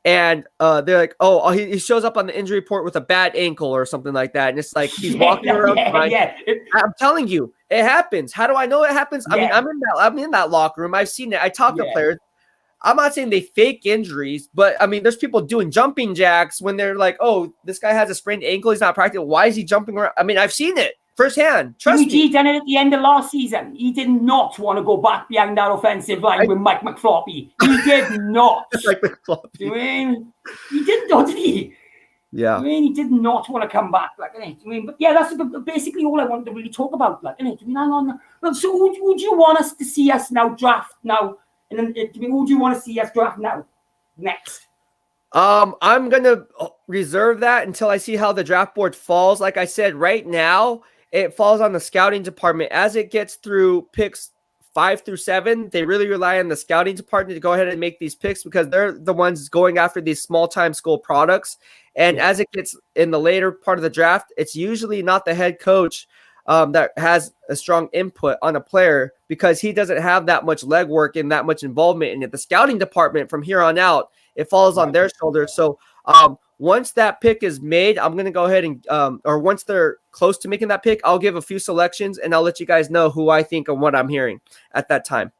And they're like, oh, he shows up on the injury report with a bad ankle or something like that. And it's like he's walking around fine. Yeah. I'm telling you, it happens. How do I know it happens? Yeah. I mean, I'm in that locker room. I've seen it. I talk to players. I'm not saying they fake injuries, but I mean, there's people doing jumping jacks when they're like, oh, this guy has a sprained ankle. He's not practicing. Why is he jumping around? I mean, I've seen it firsthand. Trust me. He done it at the end of last season. He did not want to go back behind that offensive line with Mike McFloppy. He did not. Like McFloppy. I mean, he did not, did he? Yeah. I mean, he did not want to come back. Like, I mean, but yeah, that's basically all I wanted to really talk about. Like, I mean, hang on. Well, so who do you want us to see us now draft now? And then, who do you want to see us draft now? Next. I'm gonna reserve that until I see how the draft board falls. Like I said, right now it falls on the scouting department. As it gets through picks 5 through 7, they really rely on the scouting department to go ahead and make these picks because they're the ones going after these small-time school products. And as it gets in the later part of the draft, it's usually not the head coach that has a strong input on a player because he doesn't have that much legwork and that much involvement in it. The scouting department from here on out, it falls on their shoulders. So once that pick is made, I'm going to go ahead and or once they're close to making that pick, I'll give a few selections and I'll let you guys know who I think and what I'm hearing at that time.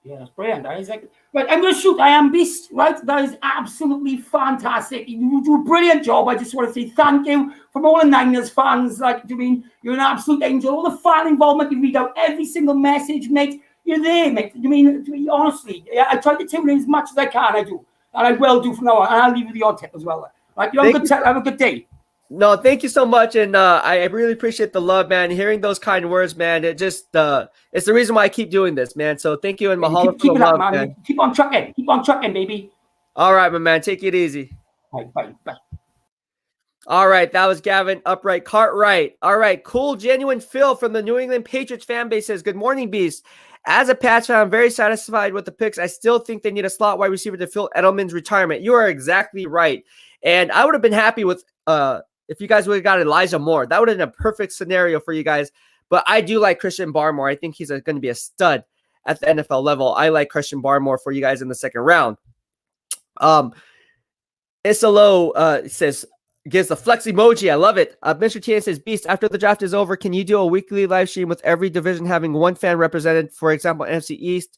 Yeah, that's brilliant. That is like, right, I'm going to shoot. I am Beast, right? That is absolutely fantastic. You do a brilliant job. I just want to say thank you from all the Niners fans. Like, I mean, you're an absolute angel. All the fan involvement, you read out every single message, mate. You're there, mate. I mean, honestly, I try to tune in as much as I can. I do. And I will do from now on. And I'll leave you the odd tip as well. Like, you have a good day. No, thank you so much, and I really appreciate the love, man. Hearing those kind words, man, it just it's the reason why I keep doing this, man. So thank you, and mahalo keep for the it love, up, man. Keep on trucking, baby. All right, my man, take it easy. Bye. All right, that was Gavin Upright Cartwright. All right, cool, genuine Phil from the New England Patriots fan base says, "Good morning, Beast. As a Pats fan, I'm very satisfied with the picks. I still think they need a slot wide receiver to fill Edelman's retirement." You are exactly right, and I would have been happy with if you guys would have got Elijah Moore. That would have been a perfect scenario for you guys. But I do like Christian Barmore. I think he's going to be a stud at the NFL level. I like Christian Barmore for you guys in the second round. Isalo says, gives the flex emoji. I love it. Mr. Tian says, Beast, after the draft is over, can you do a weekly live stream with every division having one fan represented? For example, NFC East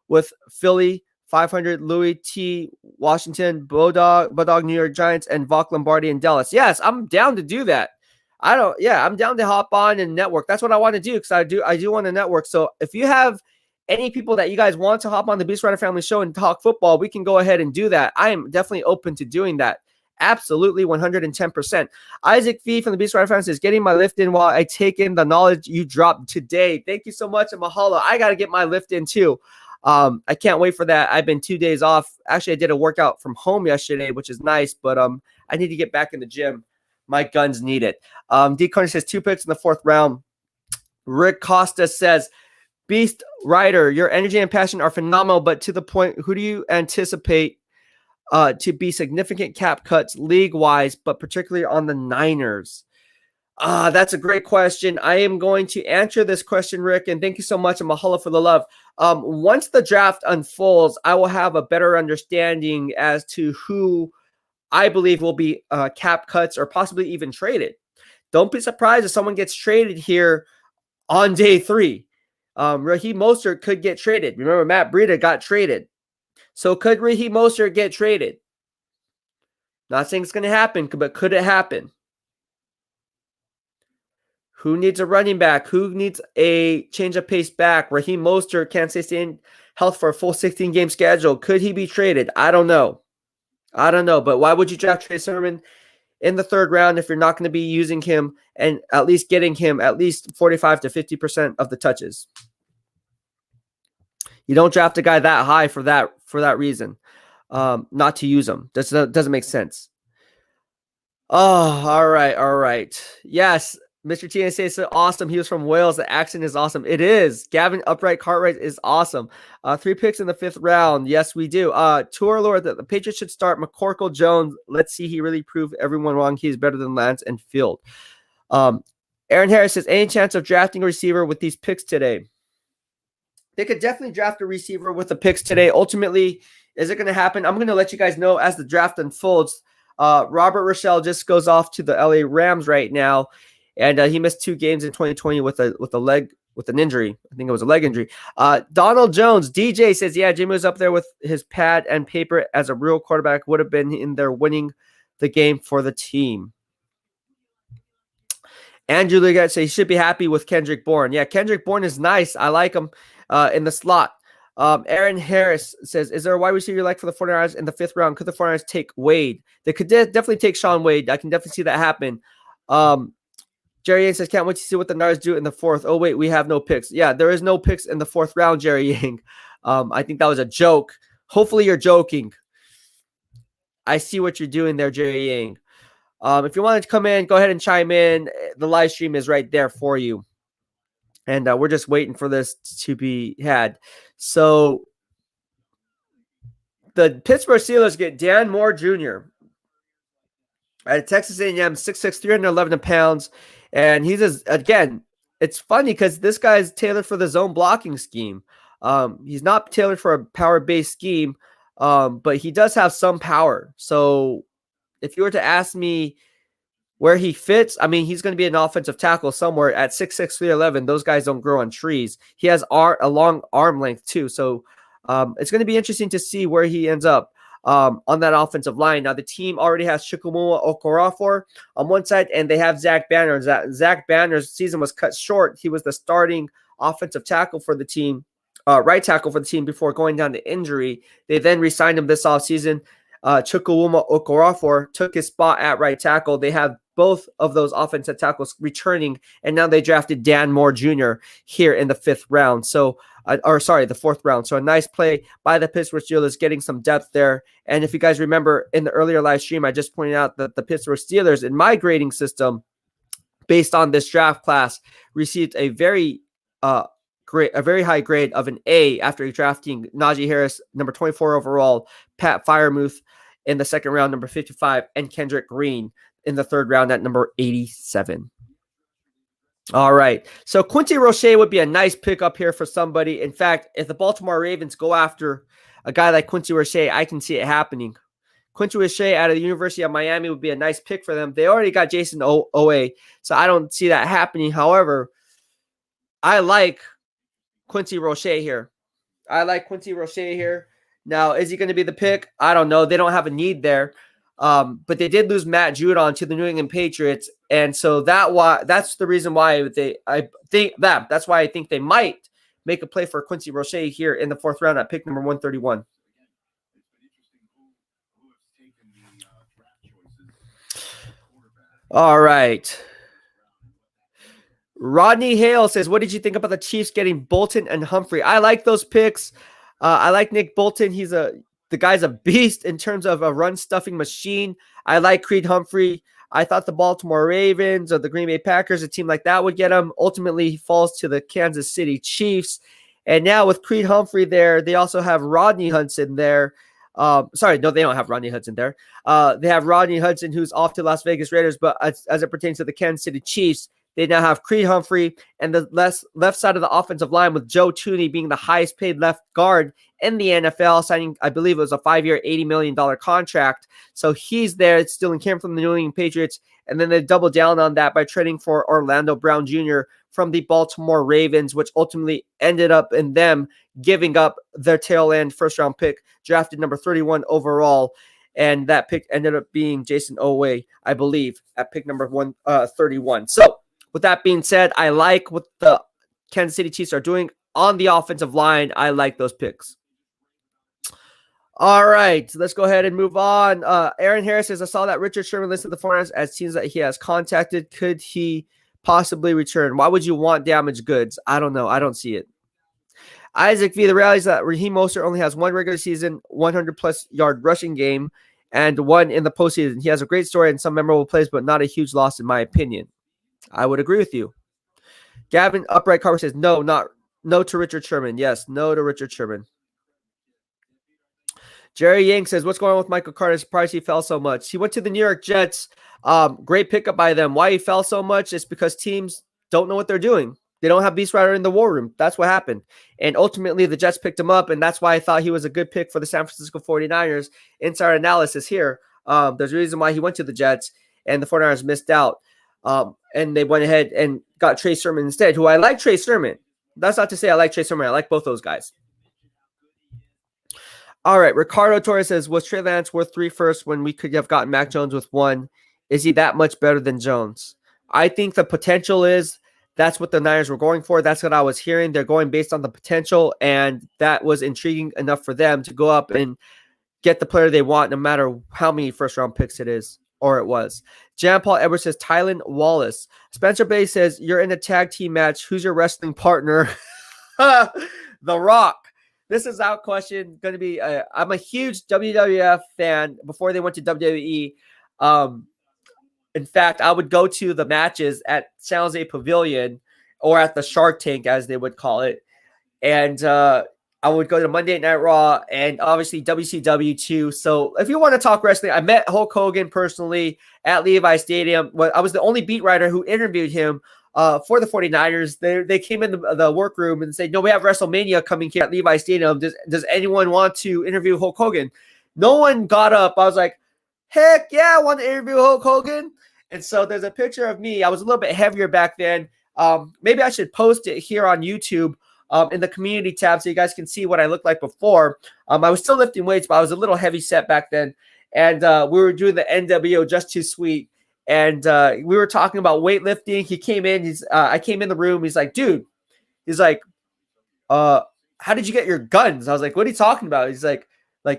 with Philly, 500, Louis T, Washington, Bodog, New York Giants, and Vok Lombardi and Dallas. Yes, I'm down to do that. I'm down to hop on and network. That's what I want to do because I do want to network. So if you have any people that you guys want to hop on the BEASTwriter Family Show and talk football, we can go ahead and do that. I am definitely open to doing that. Absolutely, 110%. Isaac V from the BEASTwriter Family says, getting my lift in while I take in the knowledge you dropped today. Thank you so much, and mahalo. I got to get my lift in too. I can't wait for that. I've been 2 days off. Actually, I did a workout from home yesterday, which is nice, but I need to get back in the gym. My guns need it. D. Carney says 2 picks in the 4th round. Rick Costa says, BEASTwriter, your energy and passion are phenomenal, but to the point, who do you anticipate to be significant cap cuts league-wise, but particularly on the Niners? That's a great question. I am going to answer this question, Rick, and thank you so much, and mahalo for the love. Once the draft unfolds, I will have a better understanding as to who I believe will be cap cuts or possibly even traded. Don't be surprised if someone gets traded here on day 3. Raheem Mostert could get traded. Remember, Matt Breida got traded. So could Raheem Mostert get traded? Not saying it's going to happen, but could it happen? Who needs a running back? Who needs a change of pace back? Raheem Mostert can't stay in health for a full 16-game schedule. Could he be traded? I don't know. But why would you draft Trey Sermon in the 3rd round if you're not going to be using him and at least getting him at least 45 to 50% of the touches? You don't draft a guy that high for that reason. Not to use him. That doesn't make sense. Oh, all right, all right. Yes, Mr. TNC is so awesome. He was from Wales. The accent is awesome. It is. Gavin Upright Cartwright is awesome. 3 picks in the 5th round. Yes, we do. Tour Lord, the Patriots should start McCorkle Jones. Let's see. He really proved everyone wrong. He's better than Lance and Field. Aaron Harris says, any chance of drafting a receiver with these picks today? They could definitely draft a receiver with the picks today. Ultimately, is it going to happen? I'm going to let you guys know as the draft unfolds. Robert Rochelle just goes off to the LA Rams right now, and he missed 2 games in 2020 with an injury. I think it was a leg injury. Donald Jones, DJ says, yeah, Jimmy was up there with his pad and paper as a real quarterback, would have been in there winning the game for the team. Andrew Leggett says he should be happy with Kendrick Bourne. Yeah, Kendrick Bourne is nice. I like him in the slot. Aaron Harris says, is there a wide receiver you like for the 49ers in the 5th round? Could the 49ers take Wade? They could definitely take Sean Wade. I can definitely see that happen. Jerry Yang says, can't wait to see what the Niners do in the 4th. Oh, wait, we have no picks. Yeah, there is no picks in the 4th round, Jerry Yang. I think that was a joke. Hopefully you're joking. I see what you're doing there, Jerry Yang. If you wanted to come in, go ahead and chime in. The live stream is right there for you. And we're just waiting for this to be had. So the Pittsburgh Steelers get Dan Moore Jr. at Texas A&M, 6'6", 311 pounds. And he's, again, it's funny because this guy's tailored for the zone blocking scheme. He's not tailored for a power-based scheme, but he does have some power. So if you were to ask me where he fits, I mean, he's going to be an offensive tackle somewhere at 6'6", 311. Those guys don't grow on trees. He has a long arm length too. So it's going to be interesting to see where he ends up on that offensive line. Now, the team already has Chukwuma Okorafor on one side, and they have Zach Banner. Zach Banner's season was cut short. He was the starting offensive tackle for the team, right tackle for the team before going down to injury. They then re-signed him this offseason. Chukwuma Okorafor took his spot at right tackle. They have both of those offensive tackles returning, and now they drafted Dan Moore Jr. here in the 5th round. So, the 4th round. So a nice play by the Pittsburgh Steelers, getting some depth there. And if you guys remember in the earlier live stream, I just pointed out that the Pittsburgh Steelers, in my grading system, based on this draft class, received a very high grade of an A after drafting Najee Harris, number 24 overall, Pat Freiermuth in the 2nd round, number 55, and Kendrick Green in the 3rd round at number 87. All right. So Quincy Roche would be a nice pick up here for somebody. In fact, if the Baltimore Ravens go after a guy like Quincy Roche, I can see it happening. Quincy Roche out of the University of Miami would be a nice pick for them. They already got Jason Owe, so I don't see that happening. However, I like Quincy Roche here. Now, is he going to be the pick? I don't know. They don't have a need there. But they did lose Matt Judon to the New England Patriots, and so that's the reason why that's why I think they might make a play for Quincy Roche here in the 4th round at pick number 131. All right. Rodney Hale says, what did you think about the Chiefs getting Bolton and Humphrey? I like those picks. I like Nick Bolton. The guy's a beast in terms of a run-stuffing machine. I like Creed Humphrey. I thought the Baltimore Ravens or the Green Bay Packers, a team like that, would get him. Ultimately, he falls to the Kansas City Chiefs. And now with Creed Humphrey there, they also have Rodney Hudson there. No, they don't have Rodney Hudson there. They have Rodney Hudson, who's off to Las Vegas Raiders, but as it pertains to the Kansas City Chiefs, they now have Creed Humphrey and the left side of the offensive line with Joe Thuney being the highest paid left guard in the NFL, signing, I believe it was a 5-year, $80 million contract. So he's there. It's still in camp from the New England Patriots. And then they double down on that by trading for Orlando Brown Jr. from the Baltimore Ravens, which ultimately ended up in them giving up their tail end 1st round pick, drafted number 31 overall. And that pick ended up being Jason Owe, I believe, at pick number 131. So with that being said, I like what the Kansas City Chiefs are doing on the offensive line. I like those picks. All right, let's go ahead and move on. Aaron Harris says, I saw that Richard Sherman listed the 49ers as teams that he has contacted. Could he possibly return? Why would you want damaged goods? I don't know. I don't see it. Isaac V. The reality is that Raheem Mostert only has one regular season 100-plus yard rushing game, and won in the postseason. He has a great story and some memorable plays, but not a huge loss in my opinion. I would agree with you. Gavin Upright Carver says no to Richard Sherman. Yes, no to Richard Sherman. Jerry Yang says, what's going on with Michael Carter? Surprised he fell so much. He went to the New York Jets. Great pickup by them. Why he fell so much is because teams don't know what they're doing. They don't have BEASTwriter in the war room. That's what happened. And ultimately, the Jets picked him up, and that's why I thought he was a good pick for the San Francisco 49ers. Inside analysis here. There's a reason why he went to the Jets, and the 49ers missed out. And they went ahead and got Trey Sermon instead, who I like Trey Sermon. That's not to say I like Trey Sermon. I like both those guys. All right, Ricardo Torres says, was Trey Lance worth 3 firsts when we could have gotten Mac Jones with 1? Is he that much better than Jones? I think the potential is that's what the Niners were going for. That's what I was hearing. They're going based on the potential, and that was intriguing enough for them to go up and get the player they want, no matter how many first-round picks it is or it was. Jan Paul Edwards says, Tylan Wallace. Spencer Bay says, you're in a tag team match. Who's your wrestling partner? The Rock. This is out question. Going to be. I'm a huge WWF fan. Before they went to WWE, in fact, I would go to the matches at San Jose Pavilion or at the Shark Tank, as they would call it, and I would go to Monday Night Raw and obviously WCW too. So if you want to talk wrestling, I met Hulk Hogan personally at Levi Stadium. Well, I was the only beat writer who interviewed him. For the 49ers, they came in the workroom and said, no, we have WrestleMania coming here at Levi Stadium. Does anyone want to interview Hulk Hogan? No one got up. I was like, heck yeah, I want to interview Hulk Hogan. And so there's a picture of me. I was a little bit heavier back then. Maybe I should post it here on YouTube in the community tab so you guys can see what I looked like before. I was still lifting weights, but I was a little heavy set back then. And we were doing the NWO Just Too Sweet. And we were talking about weightlifting. He came in. I came in the room. He's like, dude. He's like, how did you get your guns? I was like, what are you talking about? He's like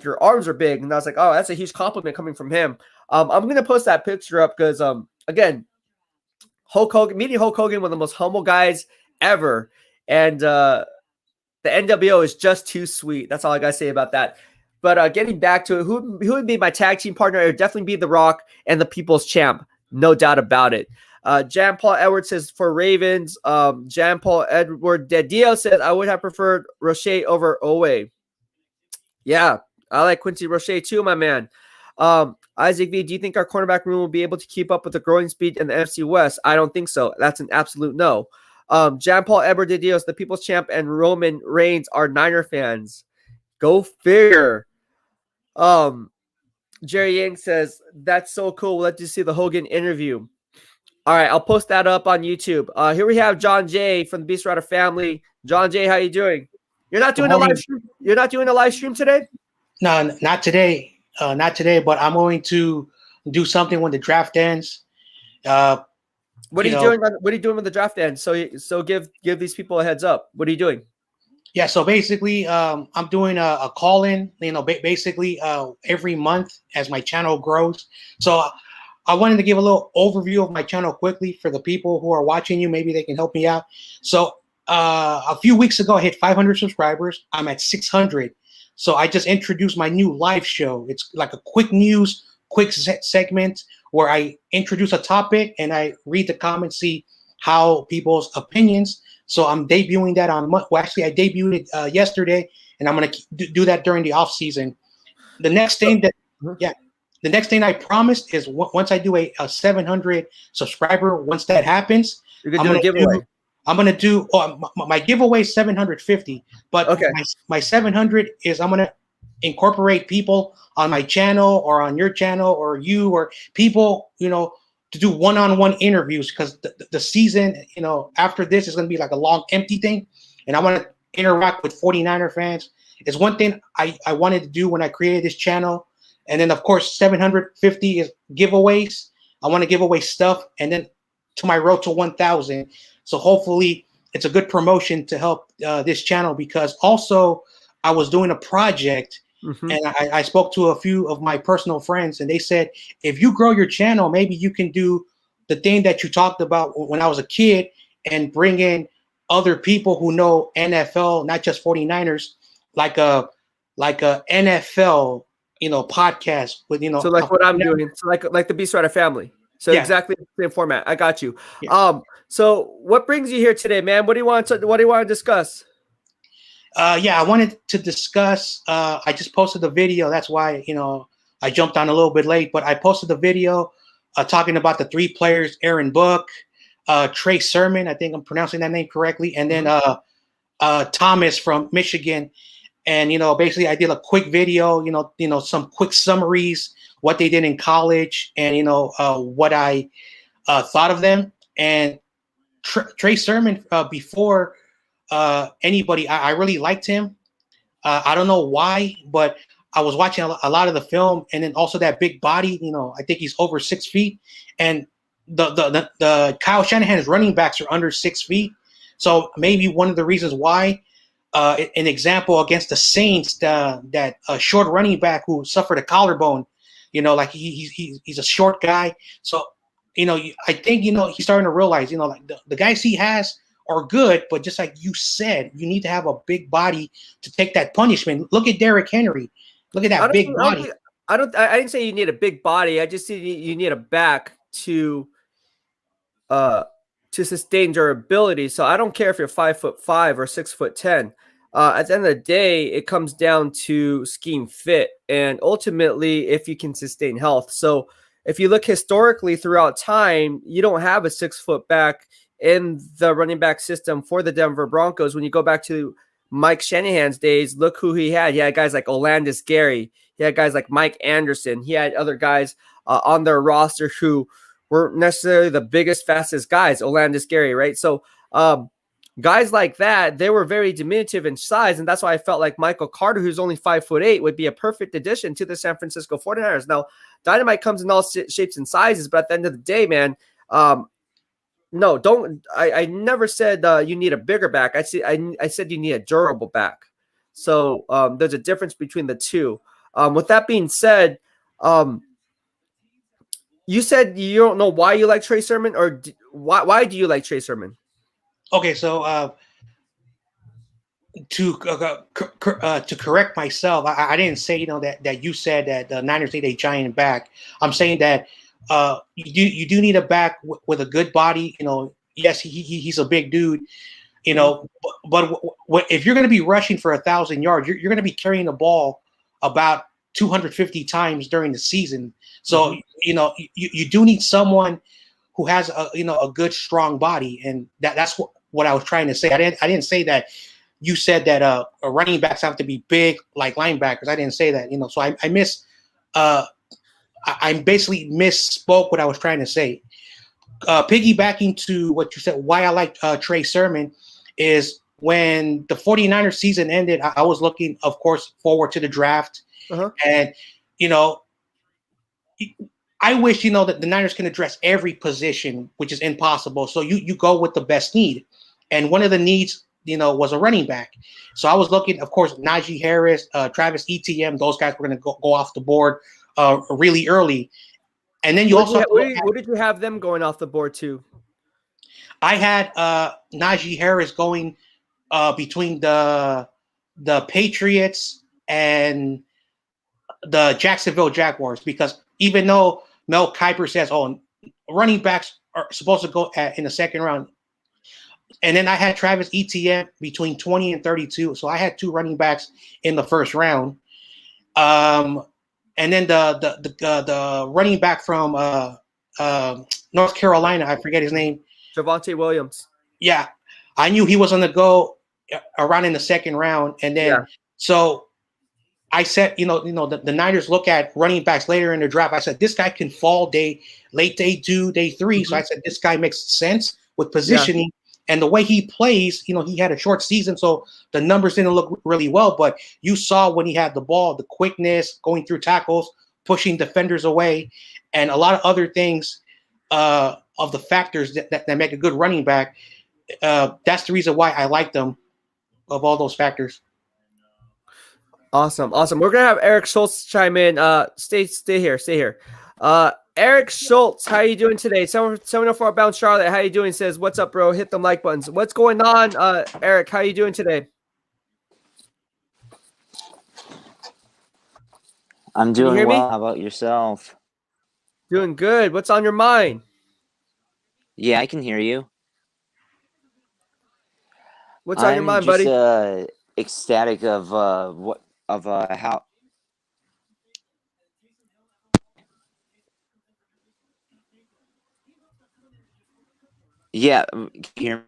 your arms are big. And I was like, oh, that's a huge compliment coming from him. I'm gonna post that picture up because again, Hulk Hogan, meeting Hulk Hogan, one of the most humble guys ever, and the NWO is just too sweet. That's all I gotta say about that. But getting back to it, who would be my tag team partner? It would definitely be The Rock and the People's Champ. No doubt about it. Jan Paul Edwards says for Ravens. Jan Paul Edward Dedio says I would have preferred Roche over Owe. Yeah, I like Quincy Roche too, my man. Isaac V, do you think our cornerback room will be able to keep up with the growing speed in the NFC West? I don't think so. That's an absolute no. Jan Paul Edward Dedio, the People's Champ, and Roman Reigns are Niner fans. Go figure. Jerry Yang says, that's so cool. We'll let you see the Hogan interview. All right, I'll post that up on YouTube. Here we have John Jay from the BEASTwriter family. John Jay, how you doing? You're not doing a live stream? You're not doing a live stream today? No, not today. Not today, but I'm going to do something when the draft ends. What are you doing? What are you doing when the draft ends? So give these people a heads up. What are you doing? Yeah, so basically, I'm doing a call-in, basically every month as my channel grows. So I wanted to give a little overview of my channel quickly for the people who are watching you. Maybe they can help me out. So a few weeks ago, I hit 500 subscribers. I'm at 600. So I just introduced my new live show. It's like a quick news, quick segment where I introduce a topic and I read the comments, see how people's opinions. So I'm debuting that on. Well, actually, I debuted it yesterday, and I'm gonna do that during the off season. The next thing the next thing I promised is once I do a 700 subscriber. Once that happens, you're gonna do a giveaway. I'm gonna do my giveaway is 750, but okay. my 700 is I'm gonna incorporate people on my channel or on your channel or you or people to do one-on-one interviews because the season, after this is going to be like a long empty thing. And I want to interact with 49er fans. It's one thing I wanted to do when I created this channel. And then, of course, 750 is giveaways. I want to give away stuff. And then to my road to 1,000. So hopefully it's a good promotion to help this channel because also I was doing a project. Mm-hmm. And I spoke to a few of my personal friends, and they said, if you grow your channel, maybe you can do the thing that you talked about when I was a kid and bring in other people who know NFL, not just 49ers, like a NFL podcast with So like what I'm doing, so like the BEASTwriter family. So Yeah. exactly the same format. I got you. Yeah. So what brings you here today, man? What do you want to discuss? Yeah, I wanted to discuss. I just posted the video. That's why I jumped on a little bit late, but I posted the video talking about the three players: Aaron Book, Trey Sermon. I think I'm pronouncing that name correctly, and then Thomas from Michigan. And basically, I did a quick video. Some quick summaries, what they did in college, and what I thought of them. And Trey Sermon, before anybody, I really liked him. I don't know why, but I was watching a lot of the film, and then also that big body. I think he's over 6 feet, and the Kyle Shanahan's running backs are under 6 feet. So maybe one of the reasons why. An example against the Saints, that short running back who suffered a collarbone. Like he's a short guy. So I think he's starting to realize like the guys he has are good, but just like you said, you need to have a big body to take that punishment. Look at Derrick Henry. Look at that big body. I didn't say you need a big body. I just said you need a back to sustain durability. So I don't care if you're 5'5" or 6'10". At the end of the day, it comes down to scheme fit and ultimately if you can sustain health. So if you look historically throughout time, you don't have a 6-foot back in the running back system for the Denver Broncos. When you go back to Mike Shanahan's days, look who he had. He had guys like Olandis Gary. He had guys like Mike Anderson. He had other guys on their roster who weren't necessarily the biggest, fastest guys, Olandis Gary, right? So guys like that, they were very diminutive in size, and that's why I felt like Michael Carter, who's only 5'8", would be a perfect addition to the San Francisco 49ers. Now, Dynamite comes in all shapes and sizes, but at the end of the day, man, no, don't. I never said you need a bigger back. I said you need a durable back. So there's a difference between the two. With that being said, you said you don't know why you like Trey Sermon, or why do you like Trey Sermon? Okay, so to correct myself, I didn't say that you said that the Niners need a giant back. I'm saying that you do need a back with a good body. Yes, he's a big dude. But if you're going to be rushing for 1,000 yards, you're going to be carrying the ball about 250 times during the season. So you do need someone who has a good strong body, and that's what I was trying to say. I didn't say that you said that running backs have to be big like linebackers. I didn't say that. So I basically misspoke what I was trying to say. Piggybacking to what you said, why I like Trey Sermon is when the 49ers season ended, I was looking, of course, forward to the draft. And I wish that the Niners can address every position, which is impossible. So you go with the best need, and one of the needs was a running back. So I was looking, of course, Najee Harris, Travis Etienne. Those guys were going to go off the board really early. And then what did you have them going off the board to? I had Najee Harris going between the Patriots and the Jacksonville Jaguars, because even though Mel Kiper says, running backs are supposed to go in the second round, and then I had Travis Etienne between 20 and 32, so I had two running backs in the first round. And then the running back from North Carolina, I forget his name. Javonte Williams. Yeah, I knew he was on the go around in the second round, and then so I said, the Niners look at running backs later in the draft. I said this guy can fall late day 2, day 3. So I said this guy makes sense with positioning. And the way he plays, he had a short season, so the numbers didn't look really well. But you saw when he had the ball, the quickness, going through tackles, pushing defenders away, and a lot of other things of the factors that make a good running back. That's the reason why I like them, of all those factors. Awesome. We're gonna have Eric Schultz chime in. Stay here. Eric Schultz, how you doing today? 704 Bound Charlotte, how you doing? Says, what's up, bro? Hit them like buttons. What's going on, Eric? How you doing today? I'm Can you doing hear me? well. How about yourself? Doing good. What's on your mind? Yeah, I can hear you. What's on your I'm mind, just buddy? ecstatic of how. Yeah, can you hear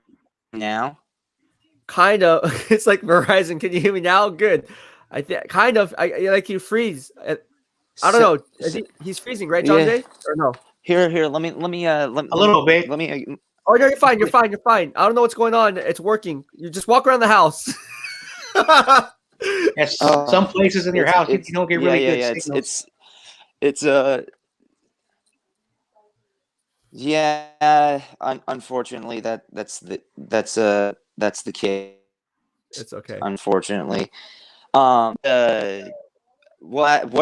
me now? Kind of. It's like Verizon. Can you hear me now? Good. I think kind of. I like you freeze. I don't So, know. so He's freezing, right, John yeah, Jay? Or no? here. Let A little bit. me. Oh no, you're fine. You're fine. You're fine. I don't know what's going on. It's working. You just walk around the house. Yes, Oh, some places in your house you don't get yeah, really yeah, good yeah. signals. It's unfortunately that's the case. It's okay. Unfortunately, what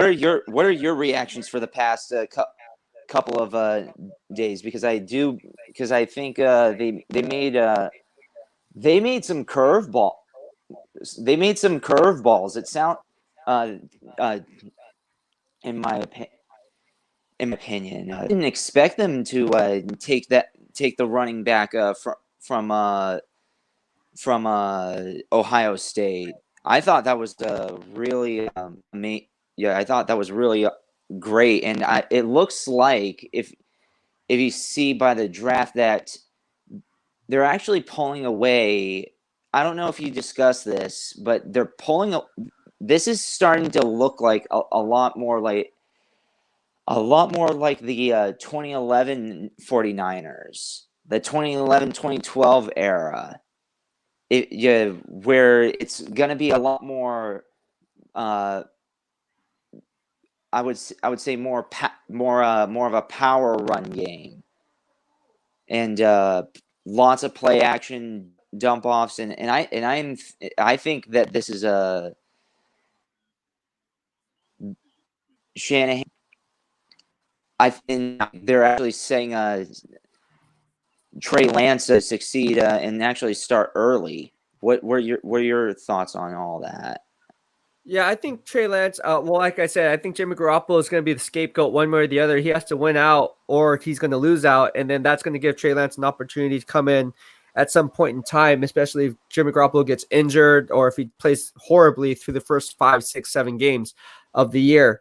are your reactions for the past couple of days? Because I think they made some curveball. They made some curveballs. It sound uh, uh, in my opinion. In my opinion, I didn't expect them to take the running back from Ohio State. I thought that was really yeah. I thought that was really great, and it looks like if you see by the draft that they're actually pulling away. I don't know if you discussed this, but they're pulling. This is starting to look like a lot more like the 2011 49ers, the 2011-2012 era. Yeah, where it's going to be a lot more. Uh, I would say more of a power run game, and lots of play action dump offs, I think that this is a Shanahan. I think they're actually saying Trey Lance to succeed and actually start early. What were your thoughts on all that? Yeah, I think Trey Lance. Well, like I said, I think Jimmy Garoppolo is going to be the scapegoat one way or the other. He has to win out, or he's going to lose out, and then that's going to give Trey Lance an opportunity to come in at some point in time, especially if Jimmy Garoppolo gets injured or if he plays horribly through the first 5, 6, 7 games of the year.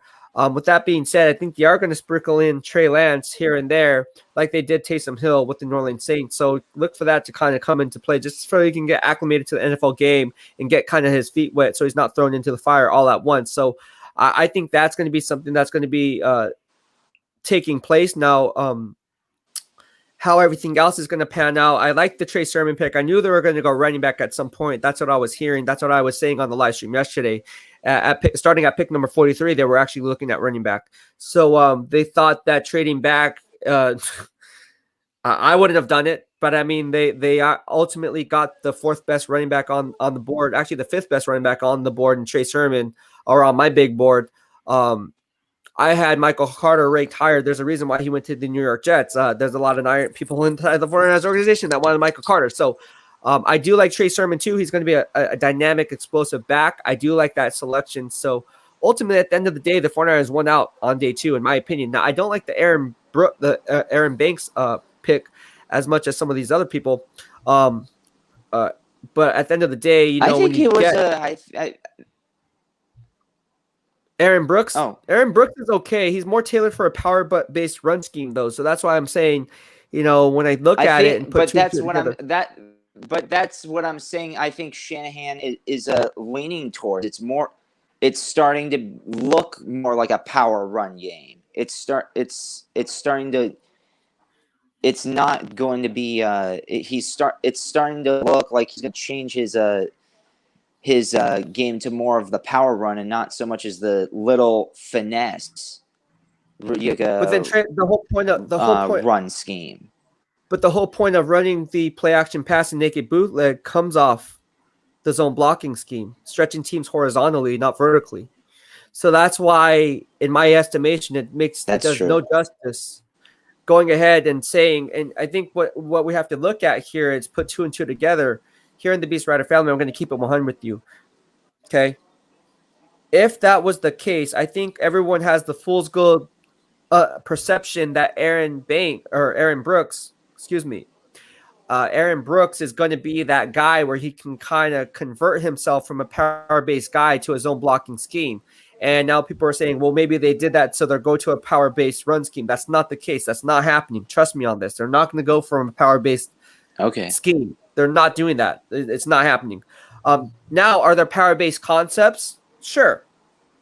With that being said, I think they are going to sprinkle in Trey Lance here and there, like they did Taysom Hill with the New Orleans Saints. So look for that to kind of come into play, just so he can get acclimated to the NFL game and get kind of his feet wet, so he's not thrown into the fire all at once. So I think that's going to be something that's going to be taking place now. How everything else is going to pan out. I like the Trey Sermon pick. I knew they were going to go running back at some point. That's what I was hearing. That's what I was saying on the live stream yesterday. Starting at pick number 43, they were actually looking at running back. So they thought that trading back, I wouldn't have done it. But I mean, they ultimately got the fourth best running back on the board. Actually, the fifth best running back on the board, and Trey Sermon, or on my big board. I had Michael Carter ranked higher. There's a reason why he went to the New York Jets. There's a lot of people inside the 49ers organization that wanted Michael Carter. So I do like Trey Sermon too. He's going to be a dynamic, explosive back. I do like that selection. So ultimately, at the end of the day, the 49ers won out on day 2, in my opinion. Now, I don't like the Aaron Banks pick as much as some of these other people. But at the end of the day, I when think you it was get Aaron Brooks. oh Aaron Brooks is okay. He's more tailored for a power based run scheme though. So that's why I'm saying, when I look I at it think, and put two and two together. but that's what I'm saying. I think Shanahan is leaning towards. It's starting to look more like a power run game. It's starting to. It's not going to be. It's starting to look like he's going to change his game to more of the power run and not so much as the little finesse. But then the whole point. Run scheme. But the whole point of running the play action pass and naked bootleg comes off the zone blocking scheme, stretching teams horizontally, not vertically. So that's why, in my estimation, it does no justice going ahead and saying. And I think what we have to look at here is put 2 and 2 together. Here in the BEASTwriter family, I'm going to keep it 100 with you. Okay. if that was the case, I think everyone has the fool's gold perception that Aaron Brooks, excuse me, Aaron Brooks is going to be that guy where he can kind of convert himself from a power-based guy to a zone blocking scheme. And now people are saying, well, maybe they did that so they'll go to a power-based run scheme. That's not the case. That's not happening. Trust me on this. They're not going to go from a power-based Okay. scheme. They're not doing that. It's not happening. Now, are there power-based concepts? Sure.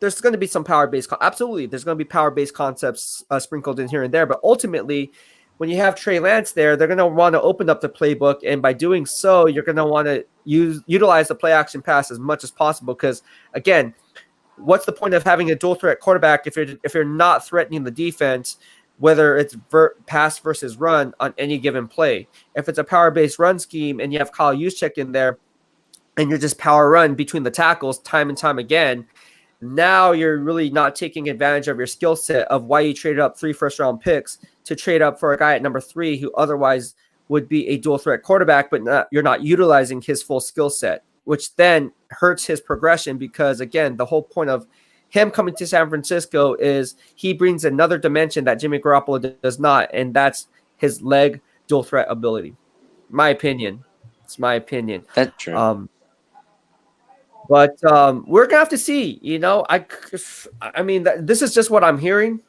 There's going to be some power-based. Absolutely. There's going to be power-based concepts sprinkled in here and there. But ultimately, when you have Trey Lance there, they're going to want to open up the playbook. And by doing so, you're going to want to utilize the play action pass as much as possible. Because, again, what's the point of having a dual threat quarterback if you're not threatening the defense, whether it's pass versus run on any given play? If it's a power-based run scheme and you have Kyle Juszczyk in there and you're just power run between the tackles time and time again, now you're really not taking advantage of your skill set of why you traded up 3 first-round picks to trade up for a guy at number 3 who otherwise would be a dual threat quarterback, but you're not utilizing his full skill set, which then hurts his progression because, again, the whole point of him coming to San Francisco is he brings another dimension that Jimmy Garoppolo does not, and that's his leg dual threat ability. My opinion. It's my opinion. That's true. But we're gonna have to see. I mean, this is just what I'm hearing.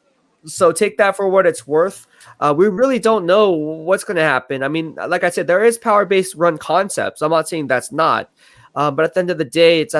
So take that for what it's worth. We really don't know what's going to happen. I mean, like I said, there is power-based run concepts. I'm not saying that's not. But at the end of the day, it's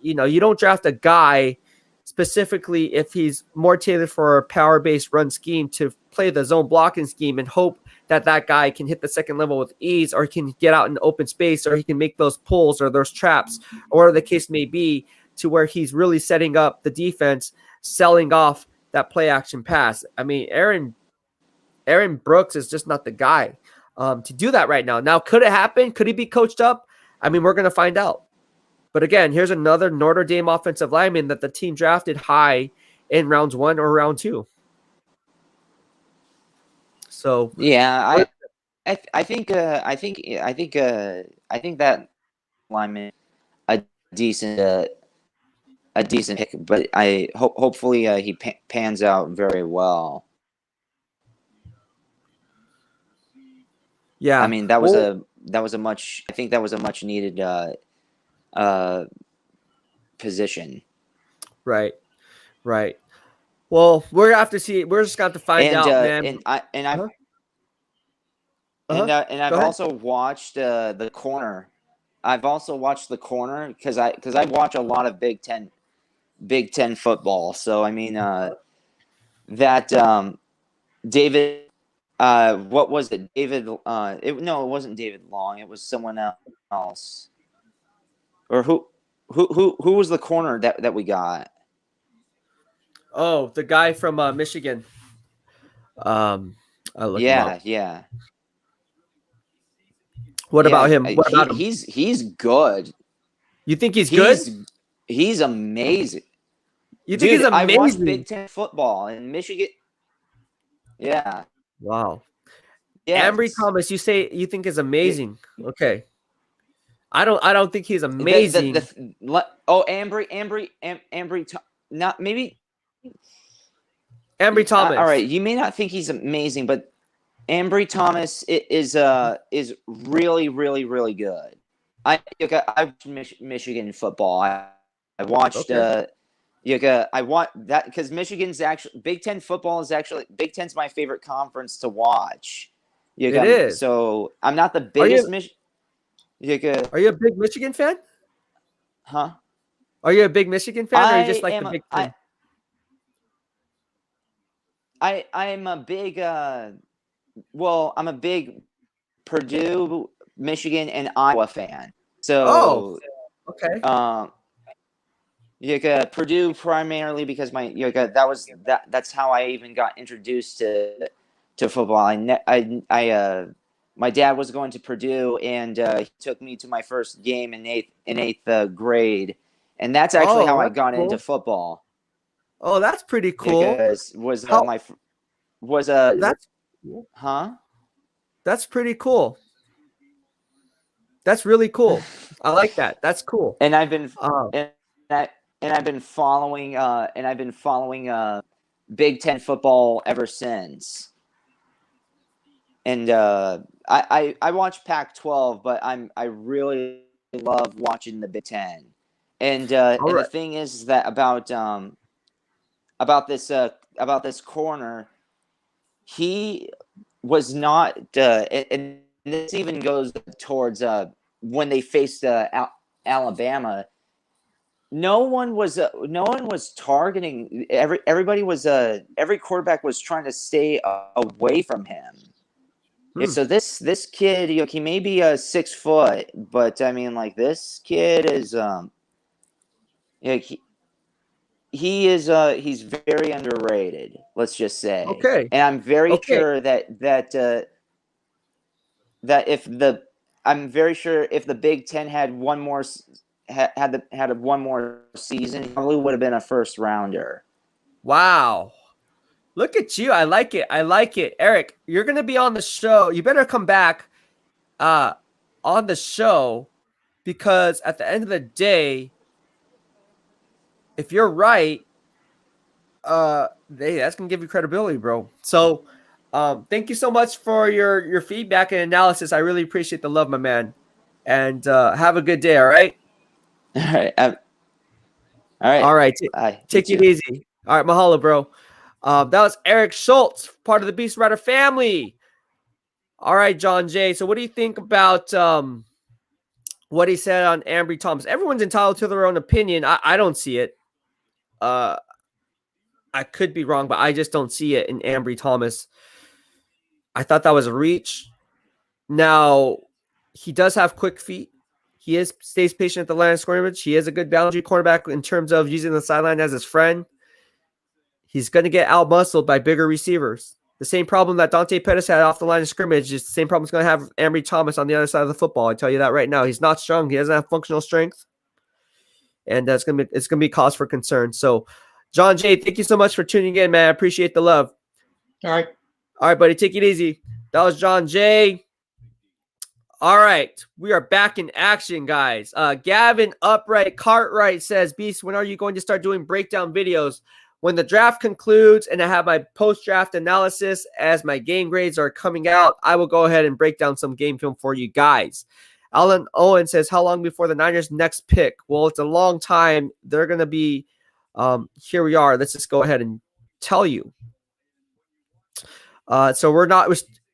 you don't draft a guy specifically if he's more tailored for a power-based run scheme to play the zone blocking scheme and hope that guy can hit the second level with ease, or he can get out in open space, or he can make those pulls or those traps, or whatever the case may be, to where he's really setting up the defense, selling off that play action pass. I mean, Aaron Brooks is just not the guy to do that right now. Now, could it happen? Could he be coached up? I mean, we're going to find out. But again, here's another Notre Dame offensive lineman that the team drafted high in rounds 1 or round 2. So yeah, I think that lineman a decent pick, but hopefully he pans out very well. yeah, I mean that was a much needed position. Right. Well, we're gonna have to see. We're just gonna have to find out, man. And I've Go ahead. also watched the corner. I've also watched the corner because I watch a lot of Big Ten football. So I mean that David. What was it, David? No, it wasn't David Long. It was someone else. Or who was the corner that we got? Oh, the guy from Michigan. I'll look him up. Yeah. What about him? What about him? He's good. You think he's good? He's amazing. You think he's amazing? I watched Big Ten football in Michigan. Yeah. Wow. Yeah. Ambry Thomas, you say you think is amazing. Okay. I don't think he's amazing. Ambry. Not maybe. Ambry Thomas. All right, you may not think he's amazing, but Ambry Thomas is really, really, really good. I watched Michigan football. I watched I want that because Michigan's actually Big Ten football is actually Big Ten's my favorite conference to watch. It is. So I'm not the biggest Are you a big Michigan fan? Huh? Are you a big Michigan fan, or are you just like the Big Ten? I am a big I'm a big Purdue, Michigan, and Iowa fan. So okay. Purdue primarily because that's how I even got introduced to football. My dad was going to Purdue, and he took me to my first game in eighth grade, and that's actually how I got into football. Oh, that's pretty cool. That's pretty cool. That's really cool. I like that. That's cool. And I've been I've been following Big Ten football ever since. And I watch Pac-12, but I really love watching the Big Ten. And the thing is that about this corner, he was not, and this even goes towards when they faced Alabama. No one was targeting. Everybody was every quarterback was trying to stay away from him. Yeah, so this kid, he may be 6 foot, but I mean, like, this kid is yeah, he's very underrated. Let's just say. Okay. And I'm very Okay. sure that if the Big Ten had one more had one more season, he probably would have been a first rounder. Wow. Look at you. I like it. I like it. Eric, you're going to be on the show. You better come back on the show, because at the end of the day, if you're right, that's going to give you credibility, bro. So, thank you so much for your feedback and analysis. I really appreciate the love, my man. And have a good day, all right? All right. All right. All right. Bye. Take You it too. easy. All right, mahalo, bro. That was Eric Schultz, part of the BEASTwriter family. All right, John Jay. So what do you think about what he said on Ambry Thomas? Everyone's entitled to their own opinion. I don't see it. I could be wrong, but I just don't see it in Ambry Thomas. I thought that was a reach. Now, he does have quick feet. He stays patient at the line of scrimmage. He is a good boundary cornerback in terms of using the sideline as his friend. He's going to get out-muscled by bigger receivers. The same problem that Dante Pettis had off the line of scrimmage is the same problem he's going to have Ambry Thomas on the other side of the football. I tell you that right now. He's not strong. He doesn't have functional strength. And it's going to be cause for concern. So, John Jay, thank you so much for tuning in, man. I appreciate the love. All right. All right, buddy. Take it easy. That was John Jay. All right. We are back in action, guys. Gavin Upright Cartwright says, Beast, when are you going to start doing breakdown videos? When the draft concludes and I have my post-draft analysis as my game grades are coming out, I will go ahead and break down some game film for you guys. Alan Owen says, how long before the Niners' next pick? Well, it's a long time. They're going to be, here we are. Let's just go ahead and tell you. So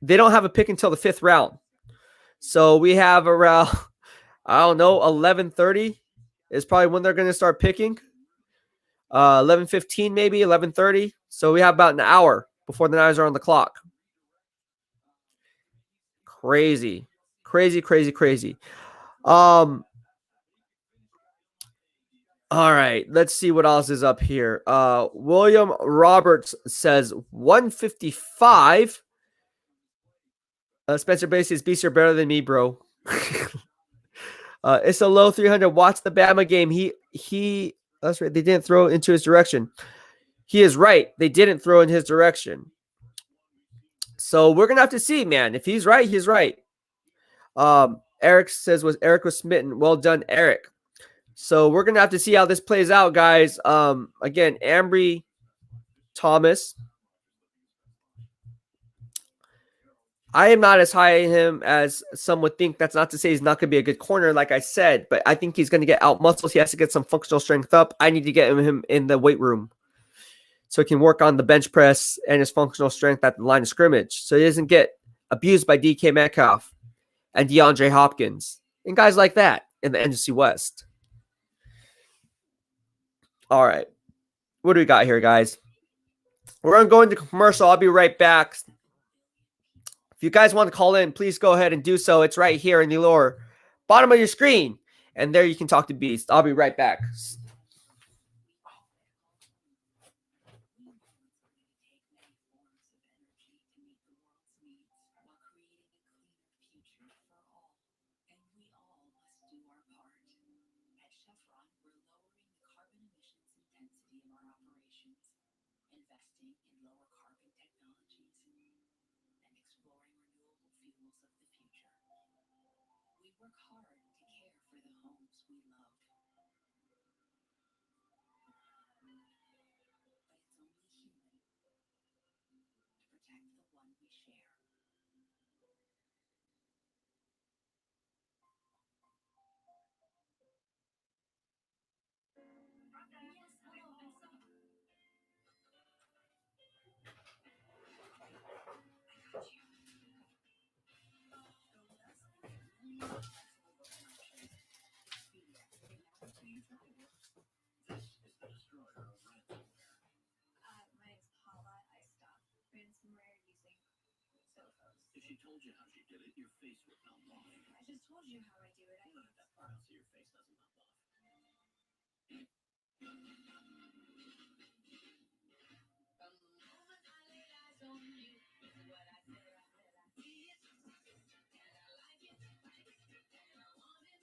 they don't have a pick until the 5th round. So we have around, I don't know, 11:30 is probably when they're going to start picking. 11:15 maybe, 11:30. So we have about an hour before the Niners are on the clock. Crazy. All right, let's see what else is up here. William Roberts says 155. Spencer Bass says, Beast, you're better than me, bro. It's a low 300. Watch the Bama game. He that's right. They didn't throw into his direction. He is right. They didn't throw in his direction. So we're gonna have to see, man. If he's right, he's right. Eric says, Eric was smitten. Well done, Eric. So we're gonna have to see how this plays out, guys. Again, Ambry Thomas. I am not as high on him as some would think. That's not to say he's not going to be a good corner, like I said, but I think he's going to get out muscles. He has to get some functional strength up. I need to get him in the weight room so he can work on the bench press and his functional strength at the line of scrimmage, so he doesn't get abused by DK Metcalf and DeAndre Hopkins and guys like that in the NFC West. All right. What do we got here, guys? We're going to go into commercial. I'll be right back. If you guys want to call in, please go ahead and do so. It's right here in the lower bottom of your screen. And there you can talk to Beast. I'll be right back. she told you how she did it, your face would melt off. I just told you how I do it. You let that part out so your face doesn't melt off. From the moment I laid eyes on you, this is what I said. I see it, and I like it, and I want it.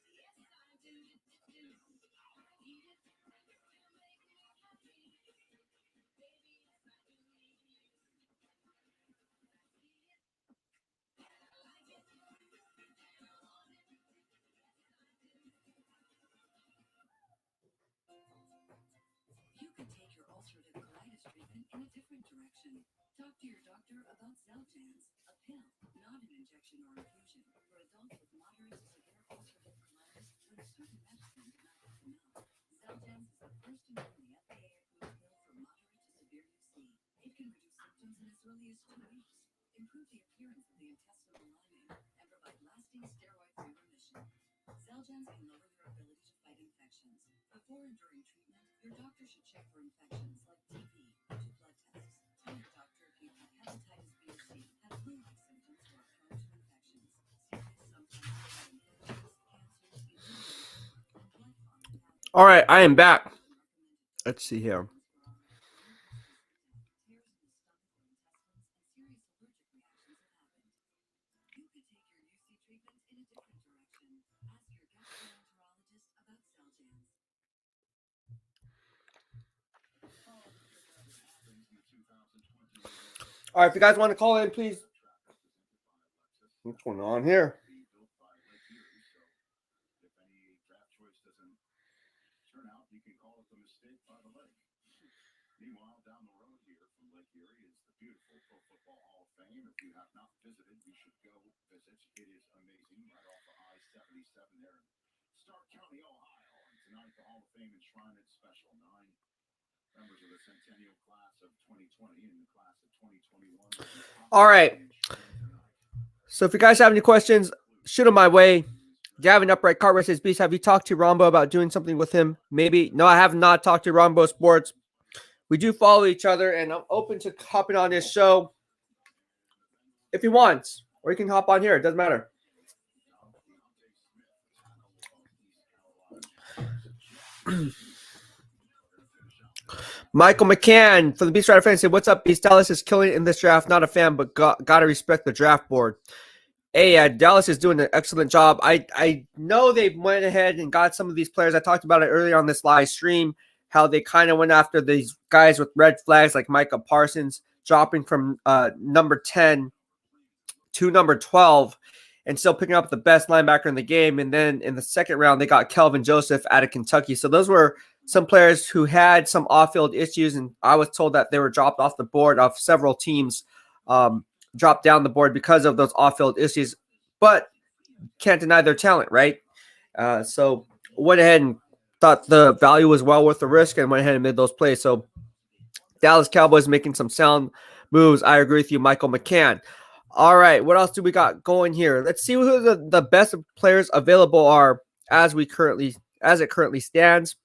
Yes, I do. I need it. You can take your ulcerative colitis treatment in a different direction. Talk to your doctor about Xeljanz, a pill, not an injection or infusion, for adults with moderate to severe ulcerative colitis when certain medicines not help enough. Xeljanz is the first and only FDA-approved pill for moderate to severe UC. It can reduce symptoms in as early as 2 weeks, improve the appearance of the intestinal lining, and provide lasting steroid-free remission. Xeljanz can lower your ability to fight infections. Before and during treatment, your doctor should check for infections like TB, do blood tests. Tell your doctor if you have hepatitis B or C, have flu-like symptoms, or are prone to infections. Serious, sometimes fatal infections, cancers, immunity, and lifelong pathogens. All right, I am back. Let's see here. You could take your UC treatment in a different direction. Ask your gastroenterologist about Xeljanz. All right, if you guys want to call in, please. What's going on here? If any draft choice doesn't turn out, you can call it the mistake by the lake. Meanwhile, down the road here from Lake Erie is the beautiful Pro Football Hall of Fame. If you have not visited, you should go visit. It is amazing, right off of I-77 there in Stark County, Ohio. And tonight, the Hall of Fame enshrinement special. 9 members of the Centennial class of 2020 and the class of 2021. All right. So if you guys have any questions, shoot them my way. Gavin Upright Cartwright says, Beast, have you talked to Rombo about doing something with him? Maybe. No, I have not talked to Rombo Sports. We do follow each other, and I'm open to hopping on this show if he wants. Or you can hop on here. It doesn't matter. Michael McCann from the BEASTwriter fan said, what's up, Beast? Dallas is killing it in this draft. Not a fan, but got to respect the draft board. Hey, Dallas is doing an excellent job. I know they went ahead and got some of these players. I talked about it earlier on this live stream, how they kind of went after these guys with red flags like Micah Parsons, dropping from number 10 to number 12 and still picking up the best linebacker in the game. And then in the second round, they got Kelvin Joseph out of Kentucky. So those were some players who had some off-field issues, and I was told that they were dropped off the board of several teams, dropped down the board because of those off-field issues, but can't deny their talent, right? So went ahead and thought the value was well worth the risk and went ahead and made those plays. So Dallas Cowboys making some sound moves. I agree with you, Michael McCann. All right, what else do we got going here? Let's see who the best players available are as it currently stands.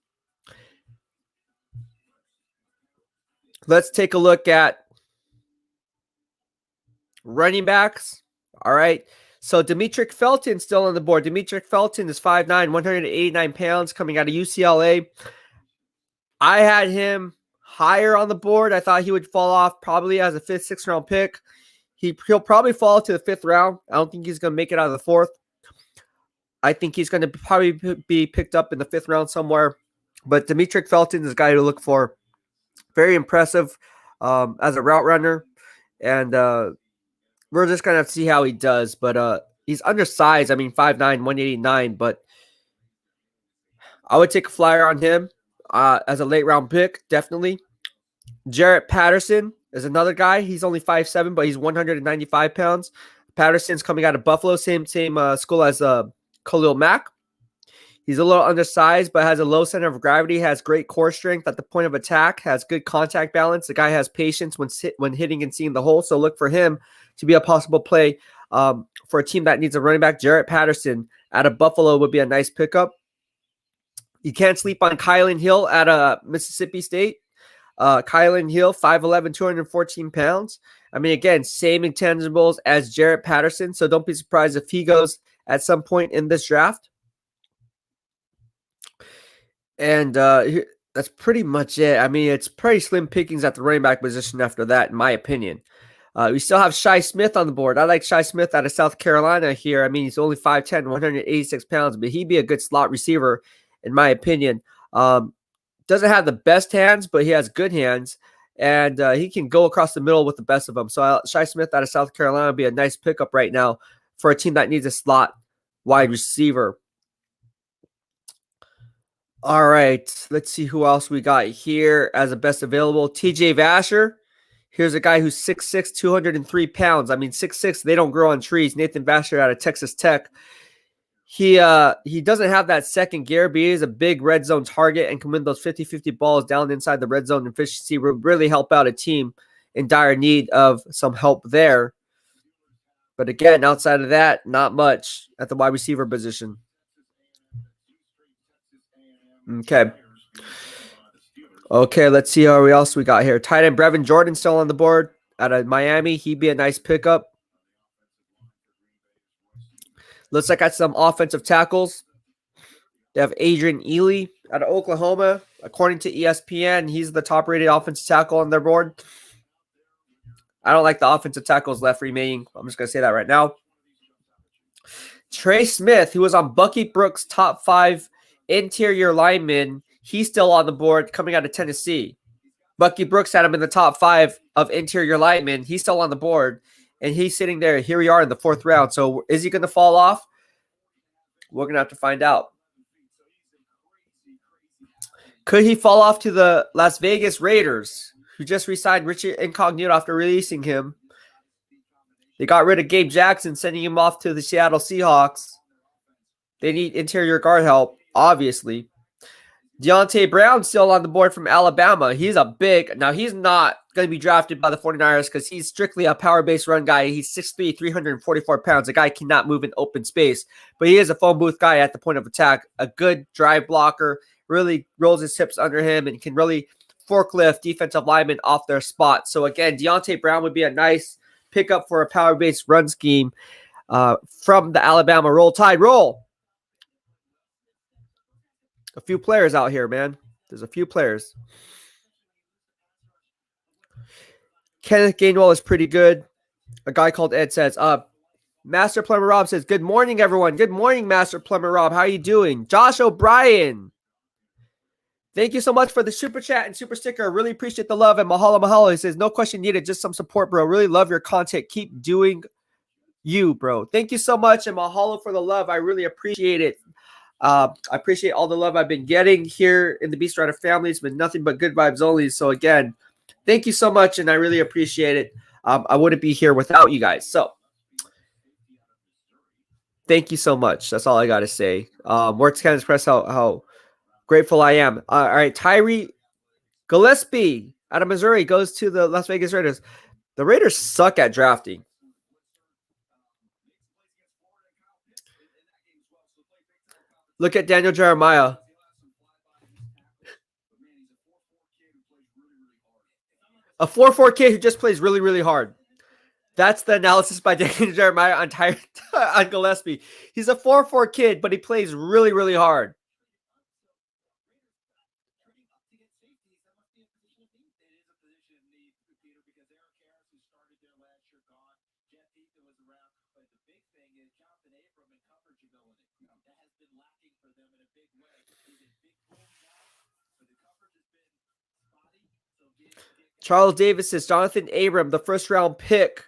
Let's take a look at running backs. All right. So Demetric Felton still on the board. Demetric Felton is 5'9", 189 pounds, coming out of UCLA. I had him higher on the board. I thought he would fall off probably as a 5th, 6th round pick. He'll probably fall to the 5th round. I don't think he's going to make it out of the 4th. I think he's going to probably be picked up in the 5th round somewhere. But Demetric Felton is a guy to look for. Very impressive as a route runner. And we're just going to have to see how he does. But he's undersized. I mean, 5'9", 189. But I would take a flyer on him as a late round pick, definitely. Jarrett Patterson is another guy. He's only 5'7", but he's 195 pounds. Patterson's coming out of Buffalo, same school as Khalil Mack. He's a little undersized, but has a low center of gravity, has great core strength at the point of attack, has good contact balance. The guy has patience when hitting and seeing the hole, so look for him to be a possible play for a team that needs a running back. Jarrett Patterson out of Buffalo would be a nice pickup. You can't sleep on Kylan Hill at Mississippi State. Kylan Hill, 5'11", 214 pounds. I mean, again, same intangibles as Jarrett Patterson, so don't be surprised if he goes at some point in this draft. And that's pretty much it. I mean, it's pretty slim pickings at the running back position after that, in my opinion. We still have Shi Smith on the board. I like Shi Smith out of South Carolina here. I mean, he's only 5'10", 186 pounds, but he'd be a good slot receiver, in my opinion. Doesn't have the best hands, but he has good hands, and he can go across the middle with the best of them. So Shi Smith out of South Carolina would be a nice pickup right now for a team that needs a slot wide receiver. All right, let's see who else we got here as a best available. TJ Vasher. Here's a guy who's 6'6", 203 pounds. I mean, 6'6", they don't grow on trees. Nathan Vasher out of Texas Tech. He doesn't have that second gear, but he is a big red zone target and can win those 50-50 balls down inside the red zone. Efficiency will really help out a team in dire need of some help there. But again, outside of that, not much at the wide receiver position. Okay, let's see who else we got here. Tight end Brevin Jordan still on the board out of Miami. He'd be a nice pickup. Looks like I got some offensive tackles. They have Adrian Ely out of Oklahoma. According to ESPN, he's the top-rated offensive tackle on their board. I don't like the offensive tackles left remaining. I'm just going to say that right now. Trey Smith, who was on Bucky Brooks' top 5 interior lineman, he's still on the board coming out of Tennessee. Bucky Brooks had him in the top 5 of interior linemen. He's still on the board, and he's sitting there. Here we are in the 4th round. So is he going to fall off? We're going to have to find out. Could he fall off to the Las Vegas Raiders, who just re-signed Richard Incognito after releasing him? They got rid of Gabe Jackson, sending him off to the Seattle Seahawks. They need interior guard help, obviously. Deontay Brown still on the board from Alabama. He's a big – now, he's not going to be drafted by the 49ers because he's strictly a power-based run guy. He's 6'3", 344 pounds. A guy cannot move in open space. But he is a phone booth guy at the point of attack, a good drive blocker, really rolls his hips under him and can really forklift defensive linemen off their spot. So, again, Deontay Brown would be a nice pickup for a power-based run scheme from the Alabama Roll Tide. Roll! A few players out here, man. There's a few players. Kenneth Gainwell is pretty good. A guy called Ed says, Master Plumber Rob says, good morning, everyone. Good morning, Master Plumber Rob. How are you doing? Josh O'Brien. Thank you so much for the super chat and super sticker. Really appreciate the love. And Mahalo. He says, no question needed, just some support, bro. Really love your content. Keep doing you, bro. Thank you so much. And Mahalo for the love. I really appreciate it. I appreciate all the love I've been getting here in the BEASTwriter family. It's been nothing but good vibes only. So again, thank you so much, and I really appreciate it. I wouldn't be here without you guys. So thank you so much. That's all I got to say. Words can't express how grateful I am. All right, Tyree Gillespie out of Missouri goes to the Las Vegas Raiders. The Raiders suck at drafting. Look at Daniel Jeremiah. A 4'4" kid who just plays really, really hard. That's the analysis by Daniel Jeremiah on Gillespie. He's a 4'4" kid, but he plays really, really hard. Charles Davis says Jonathan Abram, the first-round pick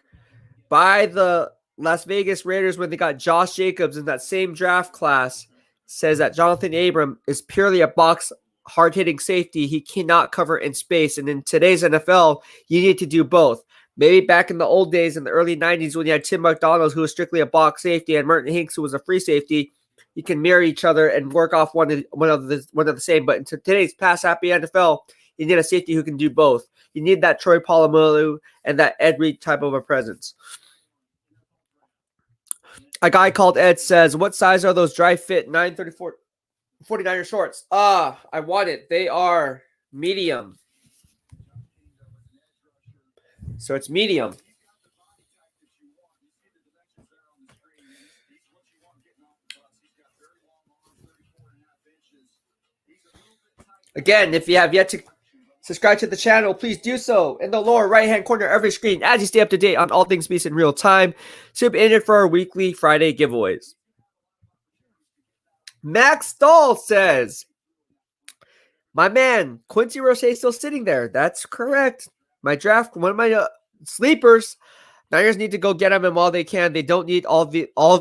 by the Las Vegas Raiders when they got Josh Jacobs in that same draft class, says that Jonathan Abram is purely a box hard-hitting safety. He cannot cover in space. And in today's NFL, you need to do both. Maybe back in the old days in the early 90s when you had Tim McDonald, who was strictly a box safety, and Merton Hinks, who was a free safety, you can mirror each other and work off one of the same. But in today's pass-happy NFL, you need a safety who can do both. You need that Troy Polamalu and that Ed Reed type of a presence. A guy called Ed says, what size are those dry fit 934 49er shorts? I want it. They are medium. So it's medium. Again, if you have yet to subscribe to the channel, please do so in the lower right-hand corner of every screen as you stay up to date on all things Beast in real time. So be in it for our weekly Friday giveaways. Max Stahl says, my man, Quincy Roche is still sitting there. That's correct. My draft, one of my sleepers. Niners need to go get him while they can. They don't need all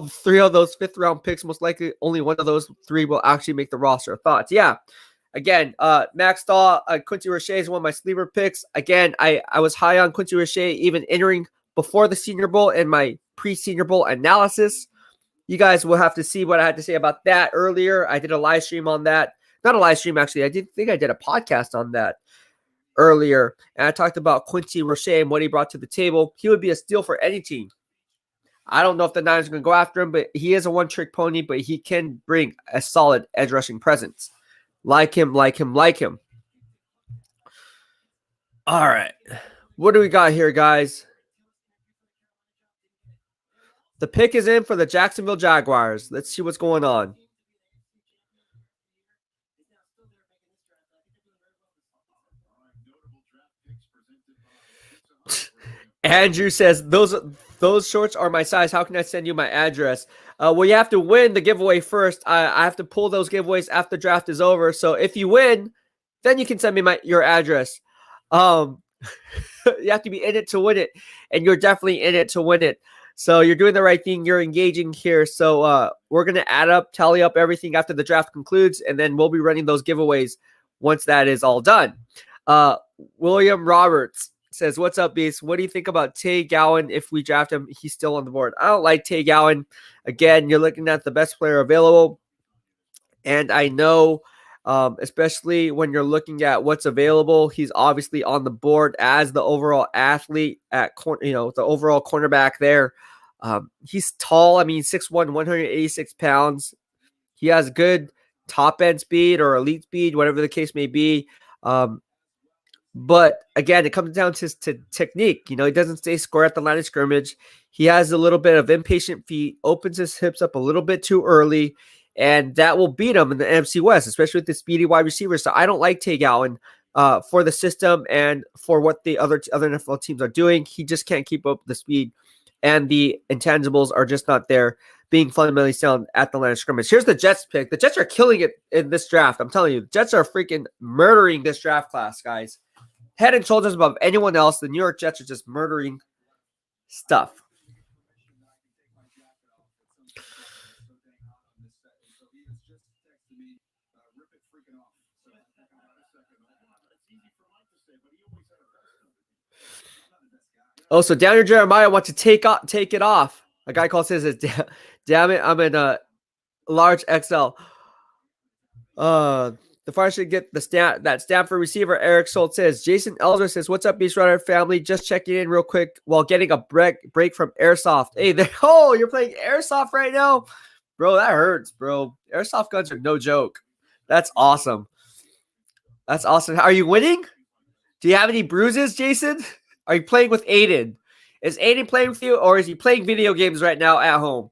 three of those fifth-round picks. Most likely, only one of those three will actually make the roster. Thoughts? Yeah. Again, Max Stahl, Quincy Roche is one of my sleeper picks. Again, I was high on Quincy Roche even entering before the Senior Bowl in my pre-Senior Bowl analysis. You guys will have to see what I had to say about that earlier. I did a live stream on that. Not a live stream, actually. I think I did a podcast on that earlier. And I talked about Quincy Roche and what he brought to the table. He would be a steal for any team. I don't know if the Niners are going to go after him, but he is a one-trick pony, but he can bring a solid edge rushing presence. Like him. All right. What do we got here, guys? The pick is in for the Jacksonville Jaguars. Let's see what's going on. Andrew says, those shorts are my size. How can I send you my address? Well, you have to win the giveaway first. I have to pull those giveaways after the draft is over. So if you win, then you can send me your address. You have to be in it to win it, and you're definitely in it to win it. So you're doing the right thing. You're engaging here. So we're going to tally up everything after the draft concludes, and then we'll be running those giveaways once that is all done. William Roberts says, what's up, Beast? What do you think about Tay Gowan if we draft him? He's still on the board. I don't like Tay Gowan. Again, you're looking at the best player available. And I know, especially when you're looking at what's available, he's obviously on the board as the overall athlete at the overall cornerback there. He's tall. I mean, 6'1", 186 pounds. He has good top end speed or elite speed, whatever the case may be. But again, it comes down to technique. He doesn't stay square at the line of scrimmage. He has a little bit of impatient feet, opens his hips up a little bit too early, and that will beat him in the NFC West, especially with the speedy wide receivers. So I don't like Tay Gowan for the system and for what the other NFL teams are doing. He just can't keep up the speed, and the intangibles are just not there, being fundamentally sound at the line of scrimmage. Here's the Jets pick. The Jets are killing it in this draft. I'm telling you, the Jets are freaking murdering this draft class, guys. Head and shoulders above anyone else. The New York Jets are just murdering stuff. Oh, so Daniel Jeremiah wants to take it off. A guy calls his, damn it, I'm in a large XL. The Fire should get that Stanford receiver. Eric Schultz says, Jason Elzer says, what's up, BEASTwriter family? Just checking in real quick while getting a break from Airsoft. Hey, you're playing Airsoft right now? Bro, that hurts, bro. Airsoft guns are no joke. That's awesome. That's awesome. Are you winning? Do you have any bruises, Jason? Are you playing with Aiden? Is Aiden playing with you, or is he playing video games right now at home?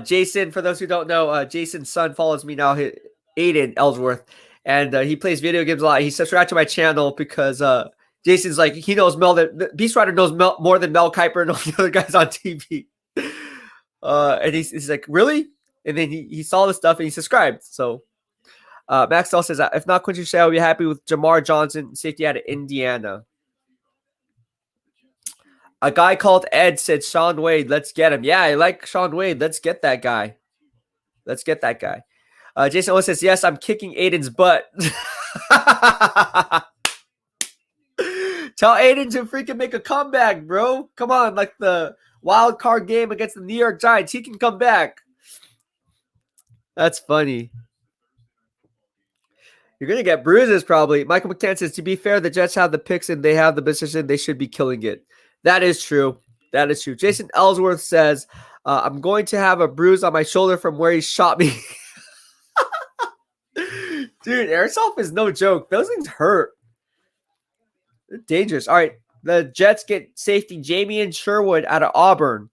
Jason, for those who don't know, Jason's son follows me now, Aiden Ellsworth, and he plays video games a lot. He subscribed to my channel because Jason's like, he knows BEASTwriter knows more than Mel Kiper and all the other guys on TV. And he's like, really? And then he saw the stuff and he subscribed. So Max Dahl says, if not Quincy Roche, I'll be happy with Jamar Johnson, safety out of Indiana. A guy called Ed said, Sean Wade, let's get him. Yeah, I like Sean Wade. Let's get that guy. Jason Owens says, yes, I'm kicking Aiden's butt. Tell Aiden to freaking make a comeback, bro. Come on, like the wild card game against the New York Giants. He can come back. That's funny. You're going to get bruises probably. Michael McCann says, to be fair, the Jets have the picks and they have the position. They should be killing it. That is true. Jason Ellsworth says, I'm going to have a bruise on my shoulder from where he shot me. Dude, airsoft is no joke. Those things hurt. Dangerous. All right. The Jets get safety Jamie Sherwood out of Auburn.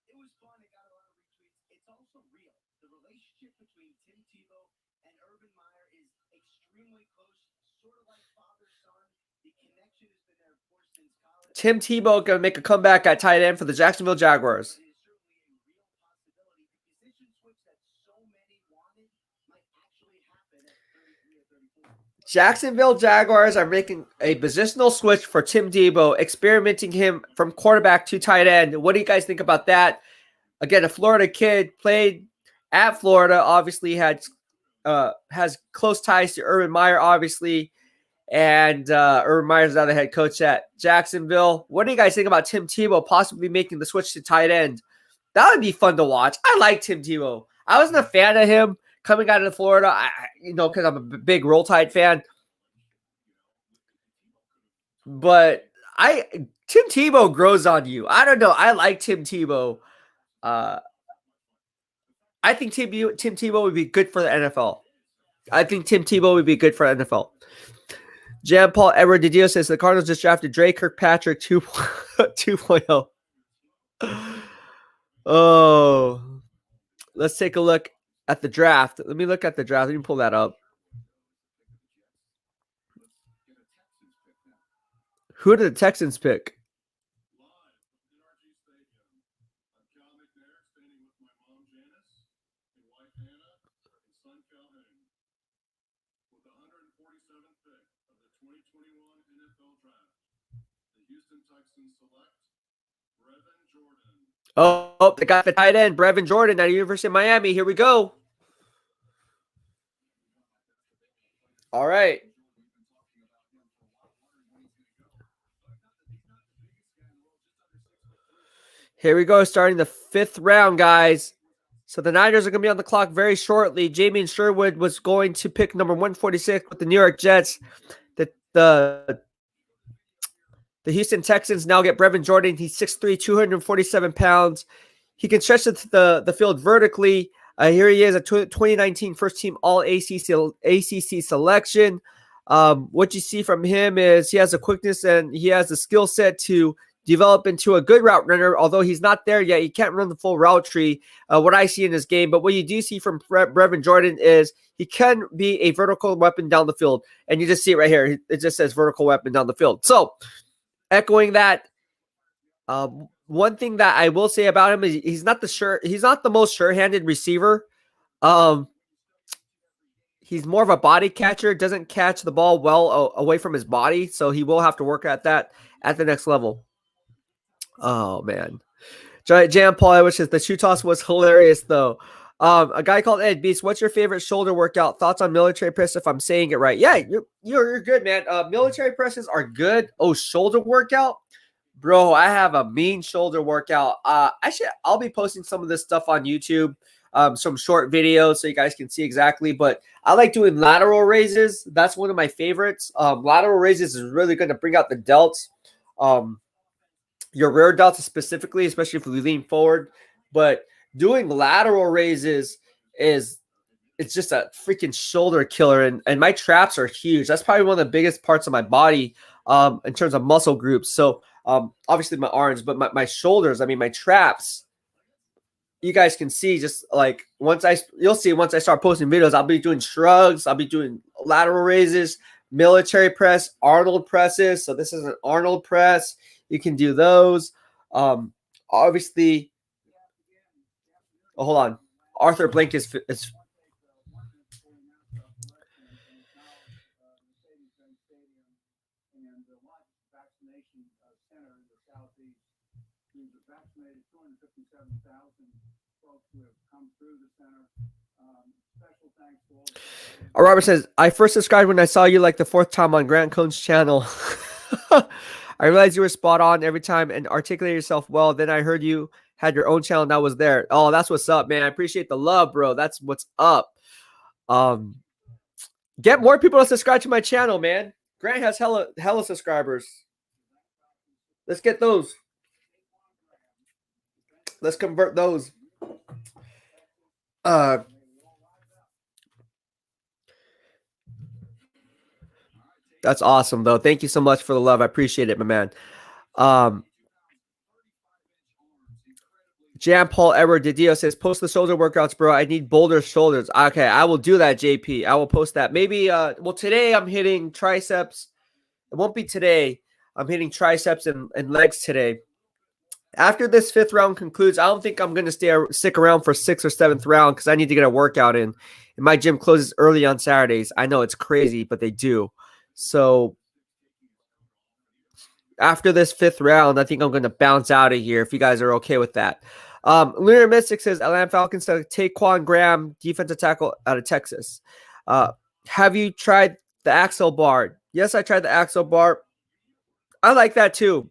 It was fun. It got a lot of retweets. It's also real. The relationship between Tim Tebow and Urban Meyer is extremely close, sort of like father-son. The connection has been there, of course, since college. Tim Tebow going to make a comeback at tight end for the Jacksonville Jaguars. It is certainly a real possibility. The position switch that so many wanted might actually happen at 33 or 34. Jacksonville Jaguars are making a positional switch for Tim Tebow, experimenting him from quarterback to tight end. What do you guys think about that? Again, a Florida kid, played at Florida, obviously has close ties to Urban Meyer, obviously, and Urban Meyer's now the head coach at Jacksonville. What do you guys think about Tim Tebow possibly making the switch to tight end? That would be fun to watch. I like Tim Tebow. I wasn't a fan of him coming out of Florida, because I'm a big Roll Tide fan. But Tim Tebow grows on you. I don't know. I like Tim Tebow. I think Tim Tebow would be good for the NFL. I think Tim Tebow would be good for the NFL. Jan Paul Edward DiDio says the Cardinals just drafted Dre Kirkpatrick 2.0. Oh, let's take a look at the draft. Let me look at the draft. Let me pull that up. Who did the Texans pick? Oh, they got the tight end, Brevin Jordan at the University of Miami. Here we go. All right. Here we go, starting the 5th round, guys. So the Niners are going to be on the clock very shortly. Jamie Sherwood was going to pick number 146 with the New York Jets. The Houston Texans now get Brevin Jordan. He's 6'3", 247 pounds. He can stretch the field vertically. Here he is, a 2019 first-team All-ACC selection. What you see from him is he has the quickness and he has the skill set to develop into a good route runner, although he's not there yet. He can't run the full route tree, what I see in his game. But what you do see from Brevin Jordan is he can be a vertical weapon down the field. And you just see it right here. It just says vertical weapon down the field. So, echoing that, one thing that I will say about him is he's not the most sure-handed receiver. He's more of a body catcher, doesn't catch the ball well away from his body, so he will have to work at that at the next level. Oh, man. Jan Paul, which is the shoe toss was hilarious, though. A guy called Ed Beast, what's your favorite shoulder workout? Thoughts on military press, if I'm saying it right? Yeah, you're good, man. Military presses are good. Oh, shoulder workout? Bro, I have a mean shoulder workout. I'll be posting some of this stuff on YouTube, some short videos so you guys can see exactly. But I like doing lateral raises. That's one of my favorites. Lateral raises is really going to bring out the delts. Your rear delts specifically, especially if you lean forward. But doing lateral raises it's just a freaking shoulder killer. And my traps are huge. That's probably one of the biggest parts of my body in terms of muscle groups. So obviously my arms, but my shoulders, my traps, you guys can see just like you'll see once I start posting videos, I'll be doing shrugs. I'll be doing lateral raises, military press, Arnold presses. So this is an Arnold press. You can do those. Obviously, hold on. Arthur Blank is Robert says, I first subscribed when I saw you like the 4th time on Grant Cohn's channel. I realized you were spot on every time and articulated yourself well. Then I heard you had your own channel and that was there. Oh, that's what's up, man. I appreciate the love, bro. That's what's up. Get more people to subscribe to my channel, man. Grant has hella subscribers. Let's get those. Let's convert those. That's awesome, though. Thank you so much for the love. I appreciate it, my man. Jan Paul Edward Didio says, post the shoulder workouts, bro. I need bolder shoulders. Okay, I will do that, JP. I will post that. Maybe, well, today I'm hitting triceps. It won't be today. I'm hitting triceps and legs today. After this 5th round concludes, I don't think I'm going to stick around for 6th or 7th round because I need to get a workout in. And my gym closes early on Saturdays. I know it's crazy, but they do. So after this 5th round, I think I'm going to bounce out of here if you guys are okay with that. Lunar Mystic says, Atlanta Falcons to Taquan Graham, defensive tackle out of Texas. Have you tried the axle bar? Yes, I tried the axle bar. I like that too.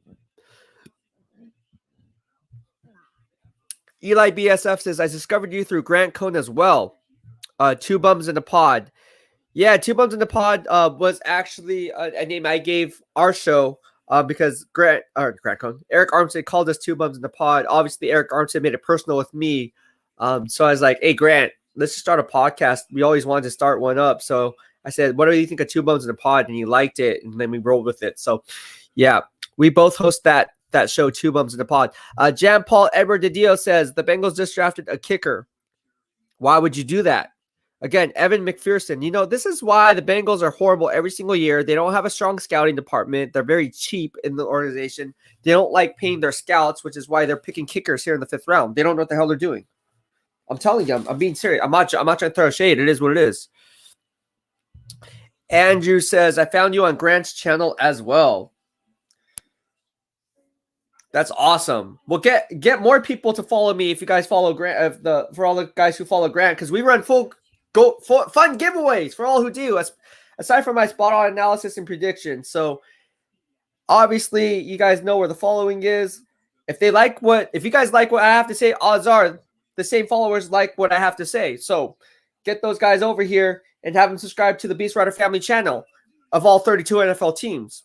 Eli BSF says, I discovered you through Grant Cohn as well. 2 Bums in the Pod. Yeah, 2 Bums in the Pod was actually a name I gave our show because Eric Armstead called us 2 Bums in the Pod. Obviously, Eric Armstead made it personal with me. So I was like, hey, Grant, let's just start a podcast. We always wanted to start one up. So I said, what do you think of 2 Bums in the Pod? And he liked it, and then we rolled with it. So, yeah, we both host that show, 2 Bums in the Pod. Jan Paul Edward Didio says, the Bengals just drafted a kicker. Why would you do that? Again, Evan McPherson. This is why the Bengals are horrible every single year. They don't have a strong scouting department. They're very cheap in the organization. They don't like paying their scouts, which is why they're picking kickers here in the 5th round. They don't know what the hell they're doing. I'm telling you, I'm being serious. I'm not trying to throw shade. It is what it is. Andrew says, I found you on Grant's channel as well. That's awesome. Well, get more people to follow me if you guys follow Grant. For all the guys who follow Grant, because we run fun giveaways for all who do. Aside from my spot on analysis and prediction. So obviously, you guys know where the following is. If you guys like what I have to say, odds are the same followers like what I have to say. So get those guys over here and have them subscribe to the BEASTwriter family channel of all 32 NFL teams.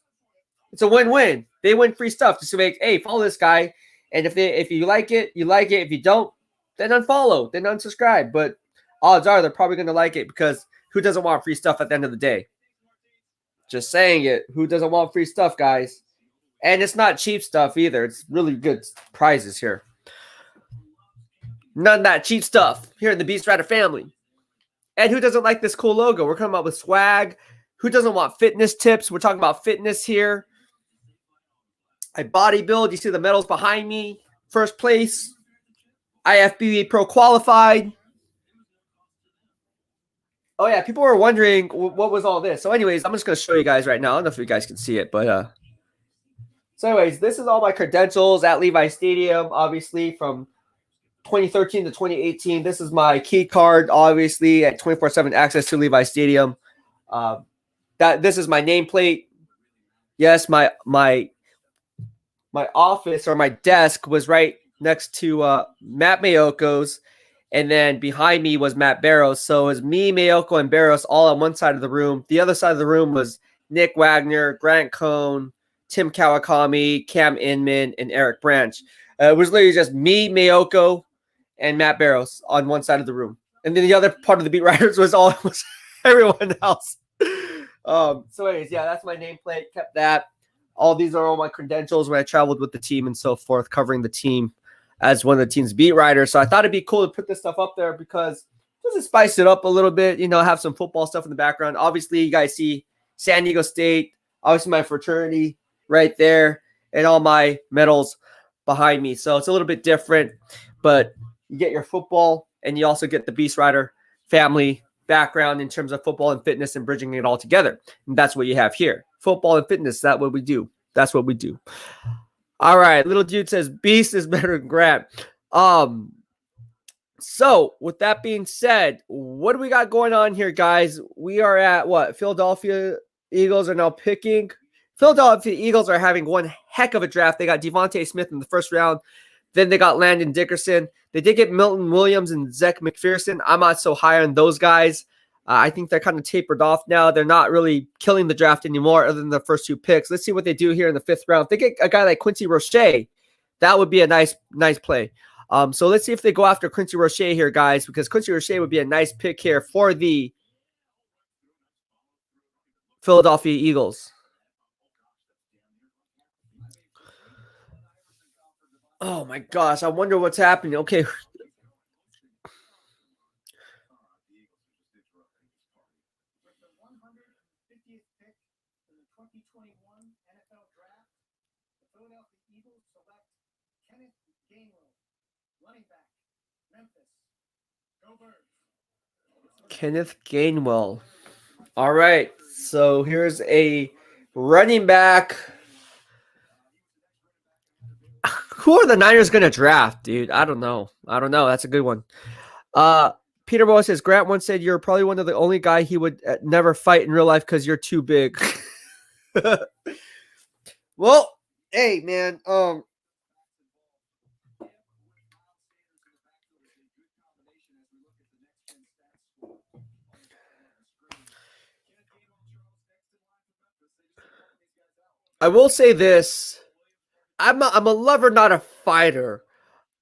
It's a win-win. They win free stuff just to make, hey, follow this guy. And if you like it, you like it. If you don't, then unfollow, then unsubscribe. But odds are they're probably going to like it because who doesn't want free stuff at the end of the day? Just saying it. Who doesn't want free stuff, guys? And it's not cheap stuff either. It's really good prizes here. None of that cheap stuff here in the BEASTwriter family. And who doesn't like this cool logo? We're coming up with swag. Who doesn't want fitness tips? We're talking about fitness here. I bodybuild. You see the medals behind me. First place. IFBB Pro qualified. Oh, yeah. People were wondering what was all this. So anyways, I'm just going to show you guys right now. I don't know if you guys can see it, but so anyways, this is all my credentials at Levi Stadium, obviously, from 2013 to 2018. This is my key card, obviously, at 24/7 access to Levi Stadium. This is my nameplate. Yes, my office or my desk was right next to Matt Mayoko's, and then behind me was Matt Barrows. So it was me, Mayoko, and Barrows all on one side of the room. The other side of the room was Nick Wagner, Grant Cohn, Tim Kawakami, Cam Inman, and Eric Branch. It was literally just me, Mayoko, and Matt Barrows on one side of the room. And then the other part of the beat writers was everyone else. So anyways, yeah, that's my nameplate. Kept that. All these are all my credentials when I traveled with the team and so forth, covering the team as one of the team's beat writers. So I thought it'd be cool to put this stuff up there because just to spice it up a little bit, have some football stuff in the background. Obviously, you guys see San Diego State, obviously my fraternity right there, and all my medals behind me. So it's a little bit different, but you get your football and you also get the BEASTwriter family background in terms of football and fitness and bridging it all together. And that's what you have here. Football and fitness, that's what we do. That's what we do. All right. Little dude says Beast is better than Grant. So with that being said, what do we got going on here, guys? We are at what? Philadelphia Eagles are now picking. Philadelphia Eagles are having one heck of a draft. They got Devontae Smith in the first round. Then they got Landon Dickerson. They did get Milton Williams and Zach McPherson. I'm not so high on those guys. I think they're kind of tapered off now. They're not really killing the draft anymore other than the first 2 picks. Let's see what they do here in the 5th round. If they get a guy like Quincy Roche, that would be a nice play. So let's see if they go after Quincy Roche here, guys, because Quincy Roche would be a nice pick here for the Philadelphia Eagles. Oh my gosh, I wonder what's happening. Okay. With the 150th pick in the 2021 NFL Draft, the Philadelphia Eagles select Kenneth Gainwell, running back, Memphis. Go Birds. Kenneth Gainwell. All right. So here's a running back. Who are the Niners going to draft, dude? I don't know. That's a good one. Peter Boy says, Grant once said you're probably one of the only guy he would never fight in real life because you're too big. Well, hey, man. I will say this. I'm a lover, not a fighter.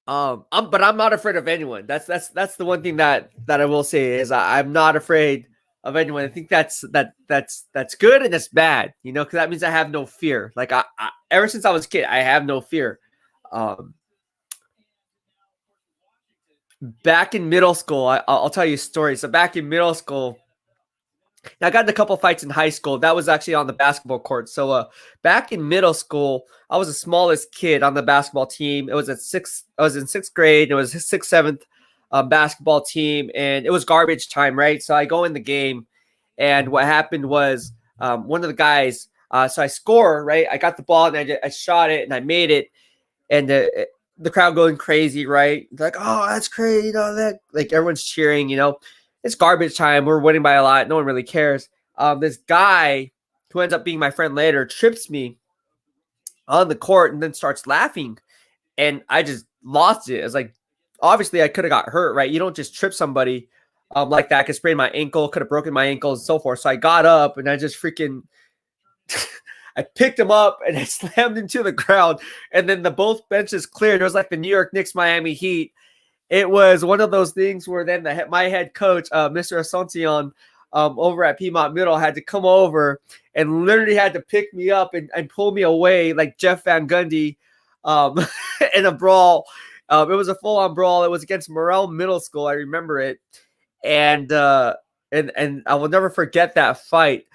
But I'm not afraid of anyone. That's the one thing that I will say is I'm not afraid of anyone. I think that's good and that's bad, because that means I have no fear. Like I ever since I was a kid, I have no fear. Back in middle school, I'll tell you a story. So back in middle school, I got in a couple fights in high school. That was actually on the basketball court. So back in middle school, I was the smallest kid on the basketball team. I was in sixth grade. It was sixth, seventh basketball team, and it was garbage time, right? So I go in the game, and what happened was one of the guys. So I score, right? I got the ball and I shot it and I made it, and the crowd going crazy, right? Like, oh, that's crazy, that like everyone's cheering, It's garbage time. We're winning by a lot. No one really cares. This guy who ends up being my friend later trips me on the court and then starts laughing. And I just lost it. It's like, obviously I could have got hurt, right? You don't just trip somebody like that. I could sprain my ankle, could have broken my ankle and so forth. So I got up and I just freaking I picked him up and I slammed into the ground. And then the both benches cleared. It was like the New York Knicks, Miami Heat. It was one of those things where then my head coach, Mr. Asuncion, over at Piedmont Middle, had to come over and literally had to pick me up and pull me away like Jeff Van Gundy in a brawl. It was a full-on brawl. It was against Morrell Middle School. I remember it. And I will never forget that fight.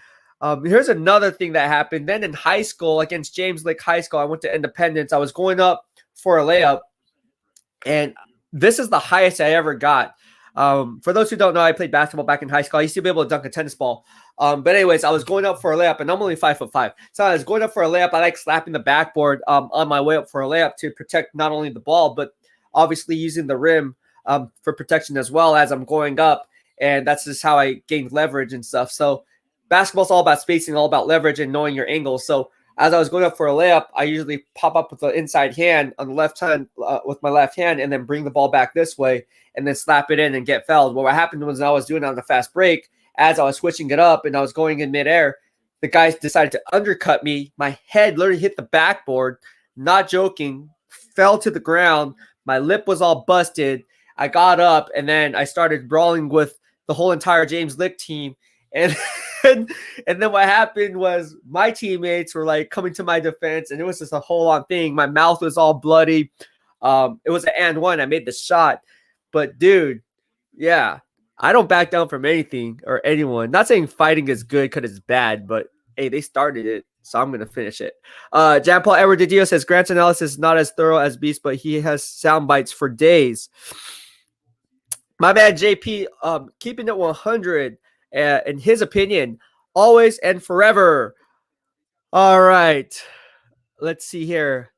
Here's another thing that happened. Then in high school, against James Lake High School, I went to Independence. I was going up for a layup, and this is the highest I ever got. For those who don't know, I played basketball back in high school. I used to be able to dunk a tennis ball. But anyways, I was going up for a layup, and I'm only 5'5". So I was going up for a layup. I like slapping the backboard on my way up for a layup to protect not only the ball, but obviously using the rim for protection as well as I'm going up. And that's just how I gained leverage and stuff. So basketball's all about spacing, all about leverage and knowing your angles. So as I was going up for a layup, I usually pop up with the inside hand on the left hand with my left hand and then bring the ball back this way and then slap it in and get fouled. Well, what happened was I was doing it on the fast break. As I was switching it up and I was going in midair, the guys decided to undercut me. My head literally hit the backboard, not joking, fell to the ground. My lip was all busted. I got up and then I started brawling with the whole entire James Lick team. And then what happened was my teammates were like coming to my defense, and it was just a whole on thing. My mouth was all bloody. It was an and one. I made the shot, but dude, yeah, I don't back down from anything or anyone. Not saying fighting is good because it's bad, but hey, they started it, so I'm gonna finish it. Jan Paul Edward Didio says Grant's analysis is not as thorough as Beast, but he has sound bites for days. My man JP, keeping it 100. In his opinion, always and forever. All right. Let's see here.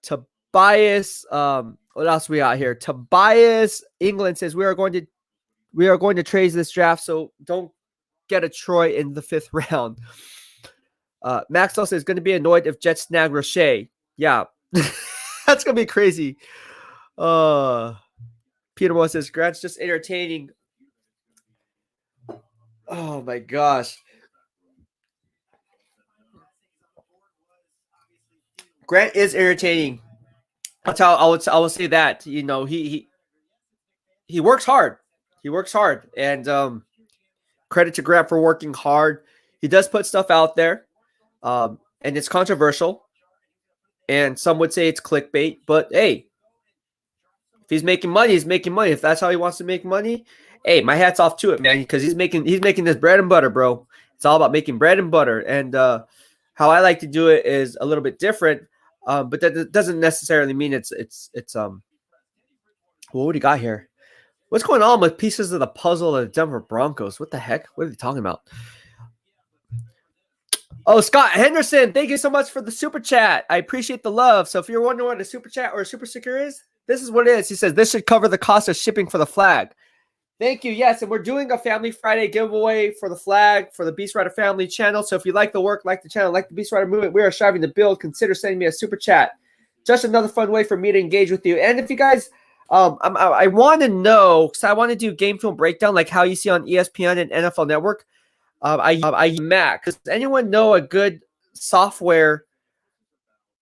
Tobias, what else we got here? Tobias England says we are going to trade this draft, so don't get a Troy in the 5th round. Maxwell says going to be annoyed if Jets snag Roche. Yeah. That's gonna be crazy. Peter Moore says Grant's just entertaining. Oh my gosh. Grant is irritating. I will say that. He works hard. He works hard. And credit to Grant for working hard. He does put stuff out there, and it's controversial. And some would say it's clickbait, but hey, if he's making money, he's making money. If that's how he wants to make money, hey, my hat's off to it, man, because he's making this bread and butter, bro. It's all about making bread and butter. And how I like to do it is a little bit different, but that doesn't necessarily mean it's well, what do you got here? What's going on with pieces of the puzzle of the Denver Broncos? What the heck? What are they talking about? Oh, Scott Henderson, thank you so much for the super chat. I appreciate the love. So if you're wondering what a super chat or a super sticker is, this is what it is. He says this should cover the cost of shipping for the flag. Thank you. Yes, and we're doing a Family Friday giveaway for the flag for the BEASTwriter family channel. So if you like the work, like the channel, like the BEASTwriter movement, we are striving to build. Consider sending me a super chat. Just another fun way for me to engage with you. And if you guys, I want to know, because I want to do game film breakdown like how you see on ESPN and NFL Network. I use Mac. Does anyone know a good software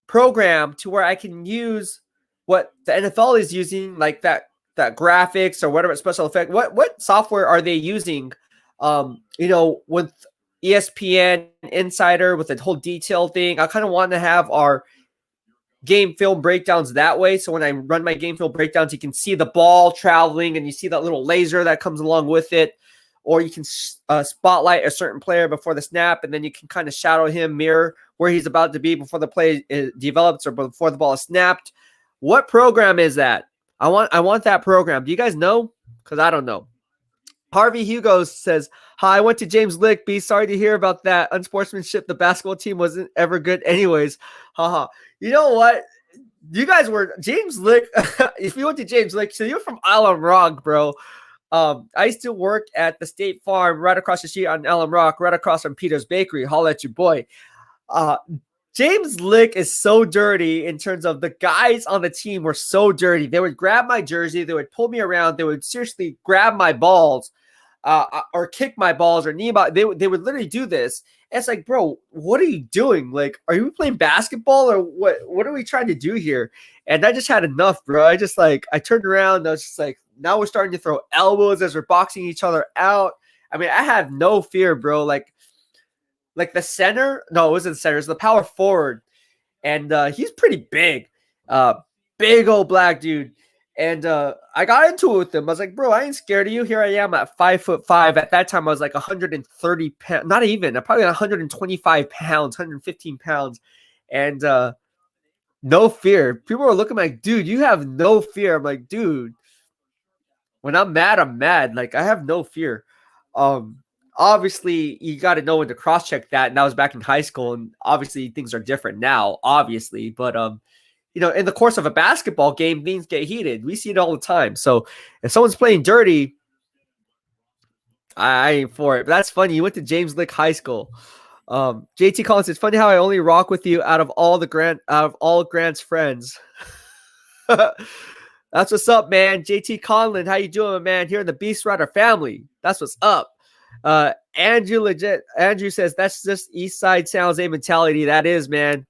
program to where I can use what the NFL is using, like that graphics or whatever special effect? What software are they using? With ESPN Insider with the whole detail thing. I kind of want to have our game film breakdowns that way. So when I run my game film breakdowns, you can see the ball traveling and you see that little laser that comes along with it. Or you can spotlight a certain player before the snap, and then you can kind of shadow him, mirror where he's about to be before the play develops or before the ball is snapped. What program is that? I want that program. Do you guys know? Because I don't know. Harvey Hugo says, hi, I went to James Lick. Be sorry to hear about that unsportsmanship. The basketball team wasn't ever good anyways. Haha. You know what? You guys were James Lick. If you went to James Lick, so you're from Alum Rock, bro. I used to work at the State Farm right across the street on Elm Rock, right across from Peter's Bakery. Holla at your boy. James Lick is so dirty in terms of the guys on the team were so dirty. They would grab my jersey. They would pull me around. They would seriously grab my balls or kick my balls or knee ball. They would literally do this. And it's like, bro, what are you doing? Like, are you playing basketball or what? What are we trying to do here? And I just had enough, bro. I turned around. And I was just like, now we're starting to throw elbows as we're boxing each other out. I mean, I had no fear, bro. Like the center. No, it wasn't the center. It was the power forward. And he's pretty big. Big old black dude. And I got into it with him. I was like, bro, I ain't scared of you. Here I am at 5'5". At that time, I was like 130 pounds. Not even. I'm probably 125 pounds, 115 pounds. And no fear. People were looking like, dude, you have no fear. I'm like, dude, when I'm mad, I'm mad. Like, I have no fear. Obviously, you got to know when to cross-check that. And that was back in high school. And obviously, things are different now, obviously. But, in the course of a basketball game, things get heated. We see it all the time. So if someone's playing dirty, I ain't for it. But that's funny. You went to James Lick High School. JT Collins, it's funny how I only rock with you out of all Grant's friends. That's what's up, man. JT Conlon, how you doing, man? Here in the BEASTwriter family. That's what's up. Andrew says that's just East Side San Jose mentality. That is, man.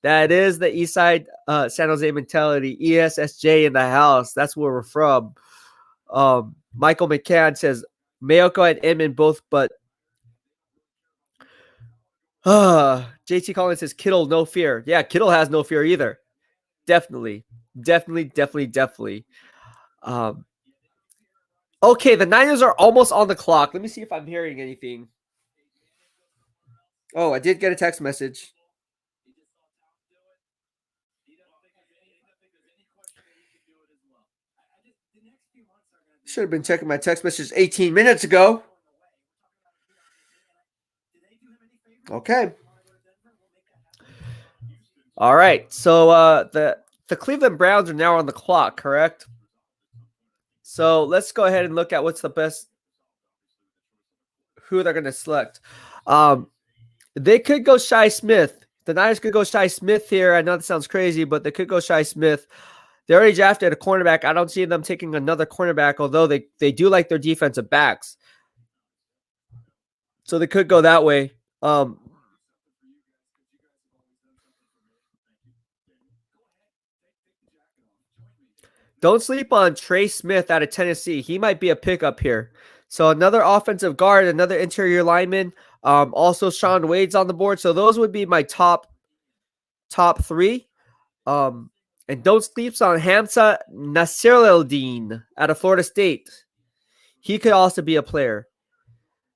That is the East Side San Jose mentality. ESSJ in the house. That's where we're from. Michael McCann says Mayoko and Inman both, but JT Collins says Kittle, no fear. Yeah, Kittle has no fear either. Definitely. Okay, the Niners are almost on the clock. Let me see if I'm hearing anything. Oh, I did get a text message. Should have been checking my text message 18 minutes ago. Okay. All right. So the Cleveland Browns are now on the clock, correct? So let's go ahead and look at what's the best, who they're going to select. They could go Shi Smith. The Niners could go Shi Smith here. I know that sounds crazy, but they could go Shi Smith. They already drafted a cornerback. I don't see them taking another cornerback, although they do like their defensive backs. So they could go that way. Don't sleep on Trey Smith out of Tennessee. He might be a pickup here. So another offensive guard, another interior lineman. Also Sean Wade's on the board. So those would be my top three. And don't sleep on Hamza Nasiruddin out of Florida State. He could also be a player.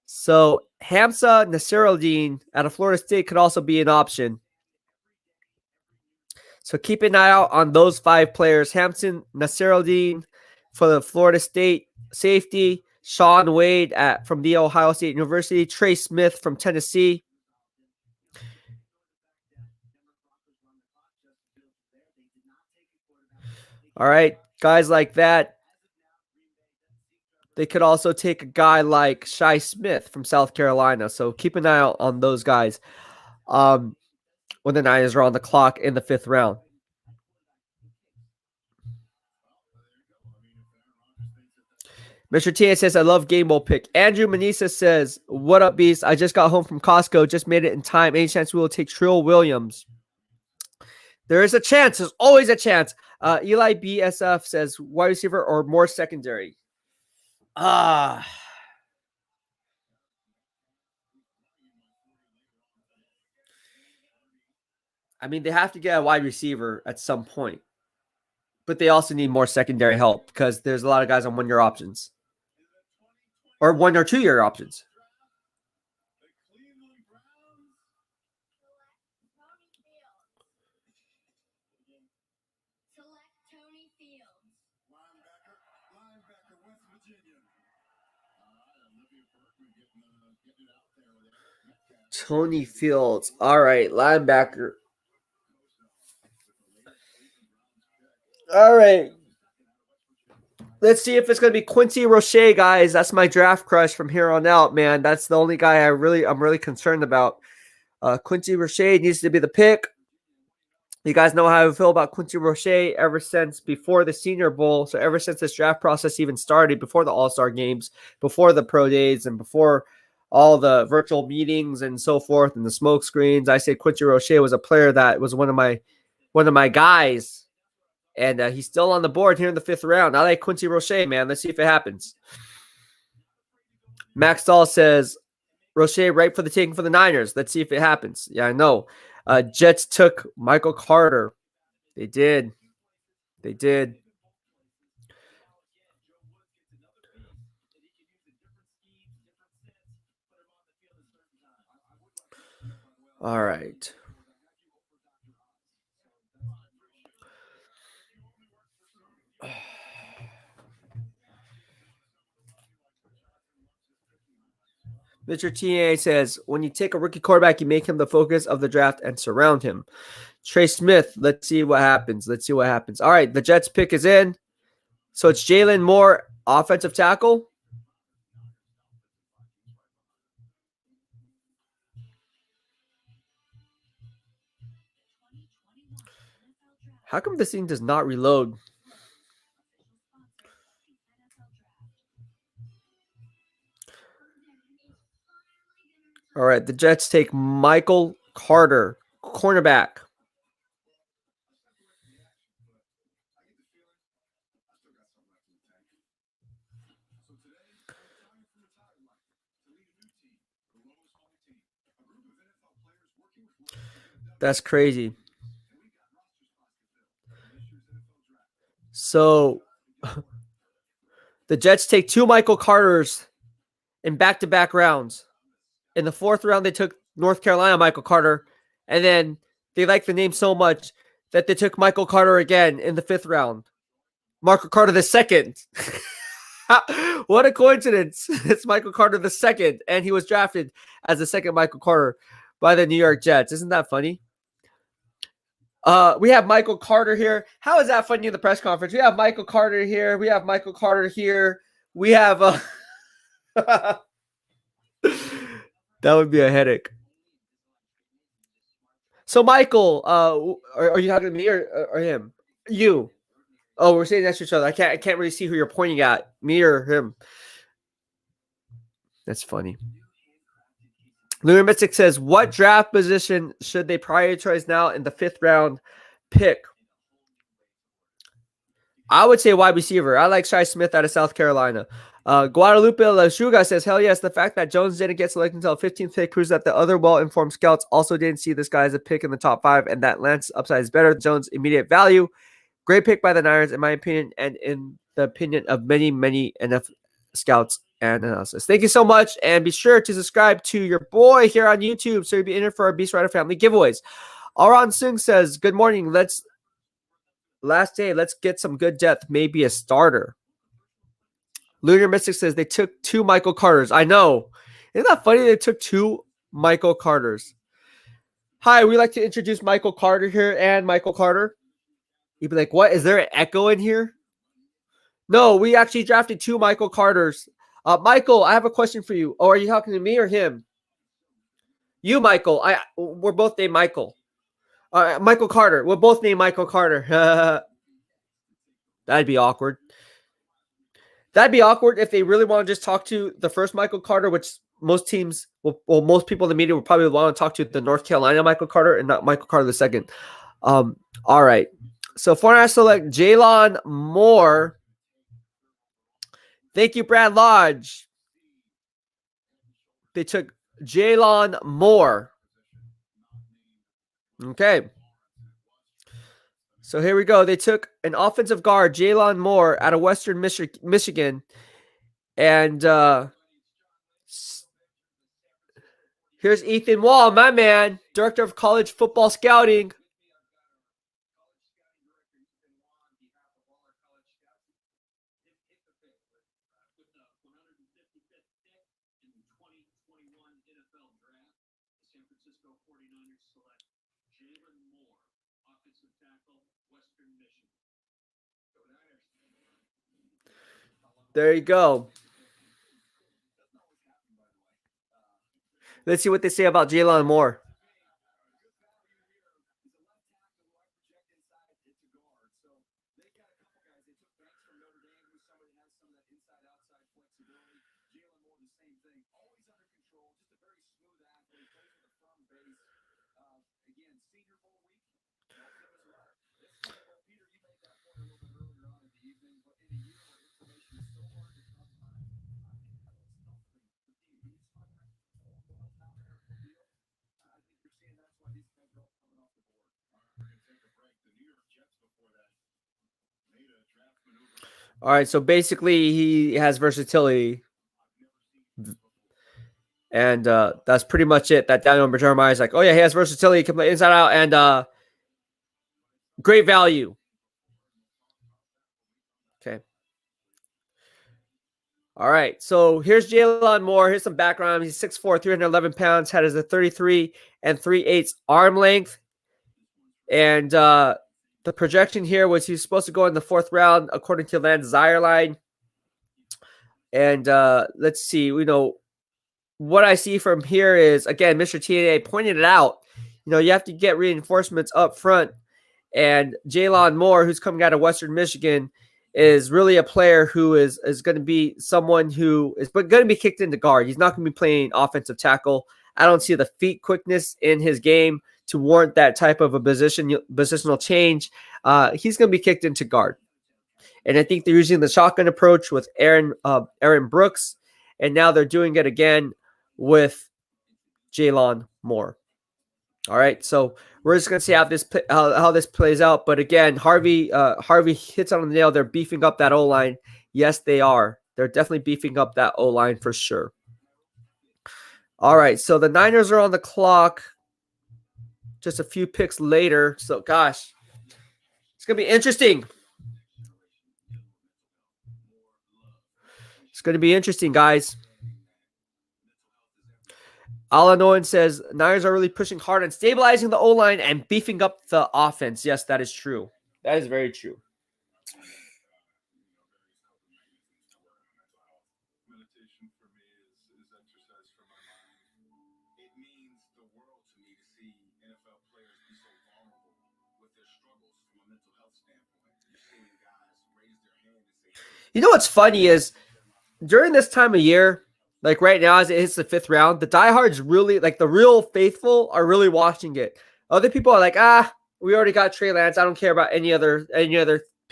So Hamza Nasiruddin out of Florida State could also be an option. So keep an eye out on those 5 players. Hamza Nasiruddin for the Florida State safety. Sean Wade from the Ohio State University. Trey Smith from Tennessee. All right, guys like that. They could also take a guy like Shi Smith from South Carolina. So keep an eye out on those guys when the Niners are on the clock in the 5th round. Mr. Tia says, I love Game Bowl pick. Andrew Manisa says, what up, Beast? I just got home from Costco. Just made it in time. Any chance we will take Trill Williams? There is a chance. There's always a chance. Eli BSF says, wide receiver or more secondary? I mean, they have to get a wide receiver at some point. But they also need more secondary help because there's a lot of guys on 1-year options. Or 1 or 2-year options. Tony Fields. All right, linebacker. All right. Let's see if it's going to be Quincy Roche, guys. That's my draft crush from here on out, man. That's the only guy I'm really concerned about. Quincy Roche needs to be the pick. You guys know how I feel about Quincy Roche ever since before the Senior Bowl. So ever since this draft process even started, before the All-Star games, before the pro days, and before all the virtual meetings and so forth and the smoke screens, I say Quincy Roche was a player that was one of my guys. And he's still on the board here in the 5th round. I like Quincy Roche, man. Let's see if it happens. Max Dahl says, Roche right for the taking for the Niners. Let's see if it happens. Yeah, I know. Jets took Michael Carter. They did. All right. Mr. TA says, when you take a rookie quarterback, you make him the focus of the draft and surround him. Trey Smith, let's see what happens. All right, the Jets pick is in. So it's Jalen Moore, offensive tackle. How come this thing does not reload? All right, the Jets take Michael Carter, cornerback. That's crazy. So the Jets take 2 Michael Carters in back-to-back rounds. In the 4th round, they took North Carolina Michael Carter, and then they liked the name so much that they took Michael Carter again in the 5th round. Michael Carter the second. What a coincidence. It's Michael Carter the second, and he was drafted as the second Michael Carter by the New York Jets. Isn't that funny? We have Michael Carter here. How is that funny in the press conference? We have Michael Carter here. We have that would be a headache. So Michael, are you talking to me or him? You. Oh, we're saying next to each other. I can't really see who you're pointing at. Me or him. That's funny. Lunar Mystic says, what draft position should they prioritize now in the 5th round pick? I would say wide receiver. I like Shai Smith out of South Carolina. Guadalupe Lechuga says, hell yes, the fact that Jones didn't get selected until 15th pick proves that the other well-informed scouts also didn't see this guy as a pick in the top 5, and that Lance upside is better than Jones' immediate value. Great pick by the Niners, in my opinion, and in the opinion of many, many NFL scouts and analysis. Thank you so much, and be sure to subscribe to your boy here on YouTube so you'll be in for our BEASTwriter family giveaways. Aran Singh says, good morning. Last day, let's get some good depth, maybe a starter. Lunar Mystic says they took 2 Michael Carters. I know. Isn't that funny? They took 2 Michael Carters. Hi, we'd like to introduce Michael Carter here and Michael Carter. You'd be like, what? Is there an echo in here? No, we actually drafted 2 Michael Carters. Michael, I have a question for you. Oh, are you talking to me or him? You, Michael. We're both named Michael. Michael Carter. We're both named Michael Carter. That'd be awkward. That'd be awkward if they really want to just talk to the first Michael Carter, which most teams, most people in the media will probably want to talk to the North Carolina Michael Carter and not Michael Carter II. All right. So for I select Jalon Moore. Thank you, Brad Lodge. They took Jalon Moore. Okay. So here we go. They took an offensive guard, Jalon Moore, out of Western Michigan. And here's Ethan Wall, my man, Director of College Football Scouting. There you go. Let's see what they say about Jalon Moore. All right, so basically he has versatility. And that's pretty much it. That Daniel Jeremiah is like, oh yeah, he has versatility, he can play inside out, and great value. Okay. All right, so here's Jalon Moore. Here's some background. He's 6'4", 311 pounds, had a 33 3/8 arm length. And the projection here was he's supposed to go in the 4th round, according to Lance Zierlein. And let's see, what I see from here is, again, Mr. TNA pointed it out. You have to get reinforcements up front. And Jalon Moore, who's coming out of Western Michigan, is really a player who is going to be someone who is going to be kicked into guard. He's not going to be playing offensive tackle. I don't see the feet quickness in his game to warrant that type of a positional change. He's going to be kicked into guard. And I think they're using the shotgun approach with Aaron Brooks. And now they're doing it again with Jalon Moore. All right, so we're just gonna see how this plays out. But again, Harvey hits on the nail. They're beefing up that O-line. Yes, they are. They're definitely beefing up that O-line for sure. All right, so the Niners are on the clock. Just a few picks later. So gosh, it's gonna be interesting. It's gonna be interesting, guys. Alan Owen says, Niners are really pushing hard on stabilizing the O-line and beefing up the offense. Yes, that is true. That is very true. Meditation for me is exercise for my mind. It means the world to me to see NFL players be so vulnerable with their struggles from a mental health standpoint. You're seeing guys raise their hand and say, You know what's funny is during this time of year, like right now, as it hits the 5th round, the diehards really, like the real faithful, are really watching it. Other people are like, we already got Trey Lance. I don't care about any other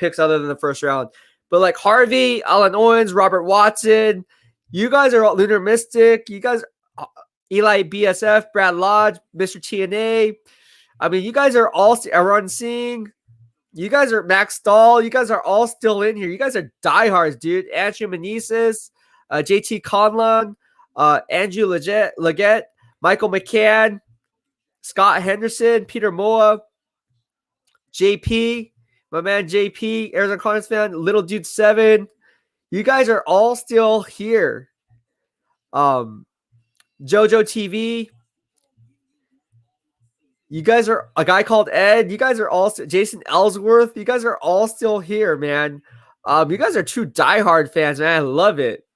picks other than the first round. But like Harvey, Alan Owens, Robert Watson, you guys are all Lunar Mystic. You guys, Eli BSF, Brad Lodge, Mr. TNA. I mean, you guys are all Aaron Singh. You guys are Max Stahl. You guys are all still in here. You guys are diehards, dude. Andrew Meneses, JT Conlon, Andrew Leggett, Michael McCann, Scott Henderson, Peter Moa, JP, my man JP, Arizona Cardinals fan, Little Dude 7. You guys are all still here. JoJo TV. You guys are a guy called Ed. You guys are all Jason Ellsworth. You guys are all still here, man. You guys are true diehard fans, man. I love it.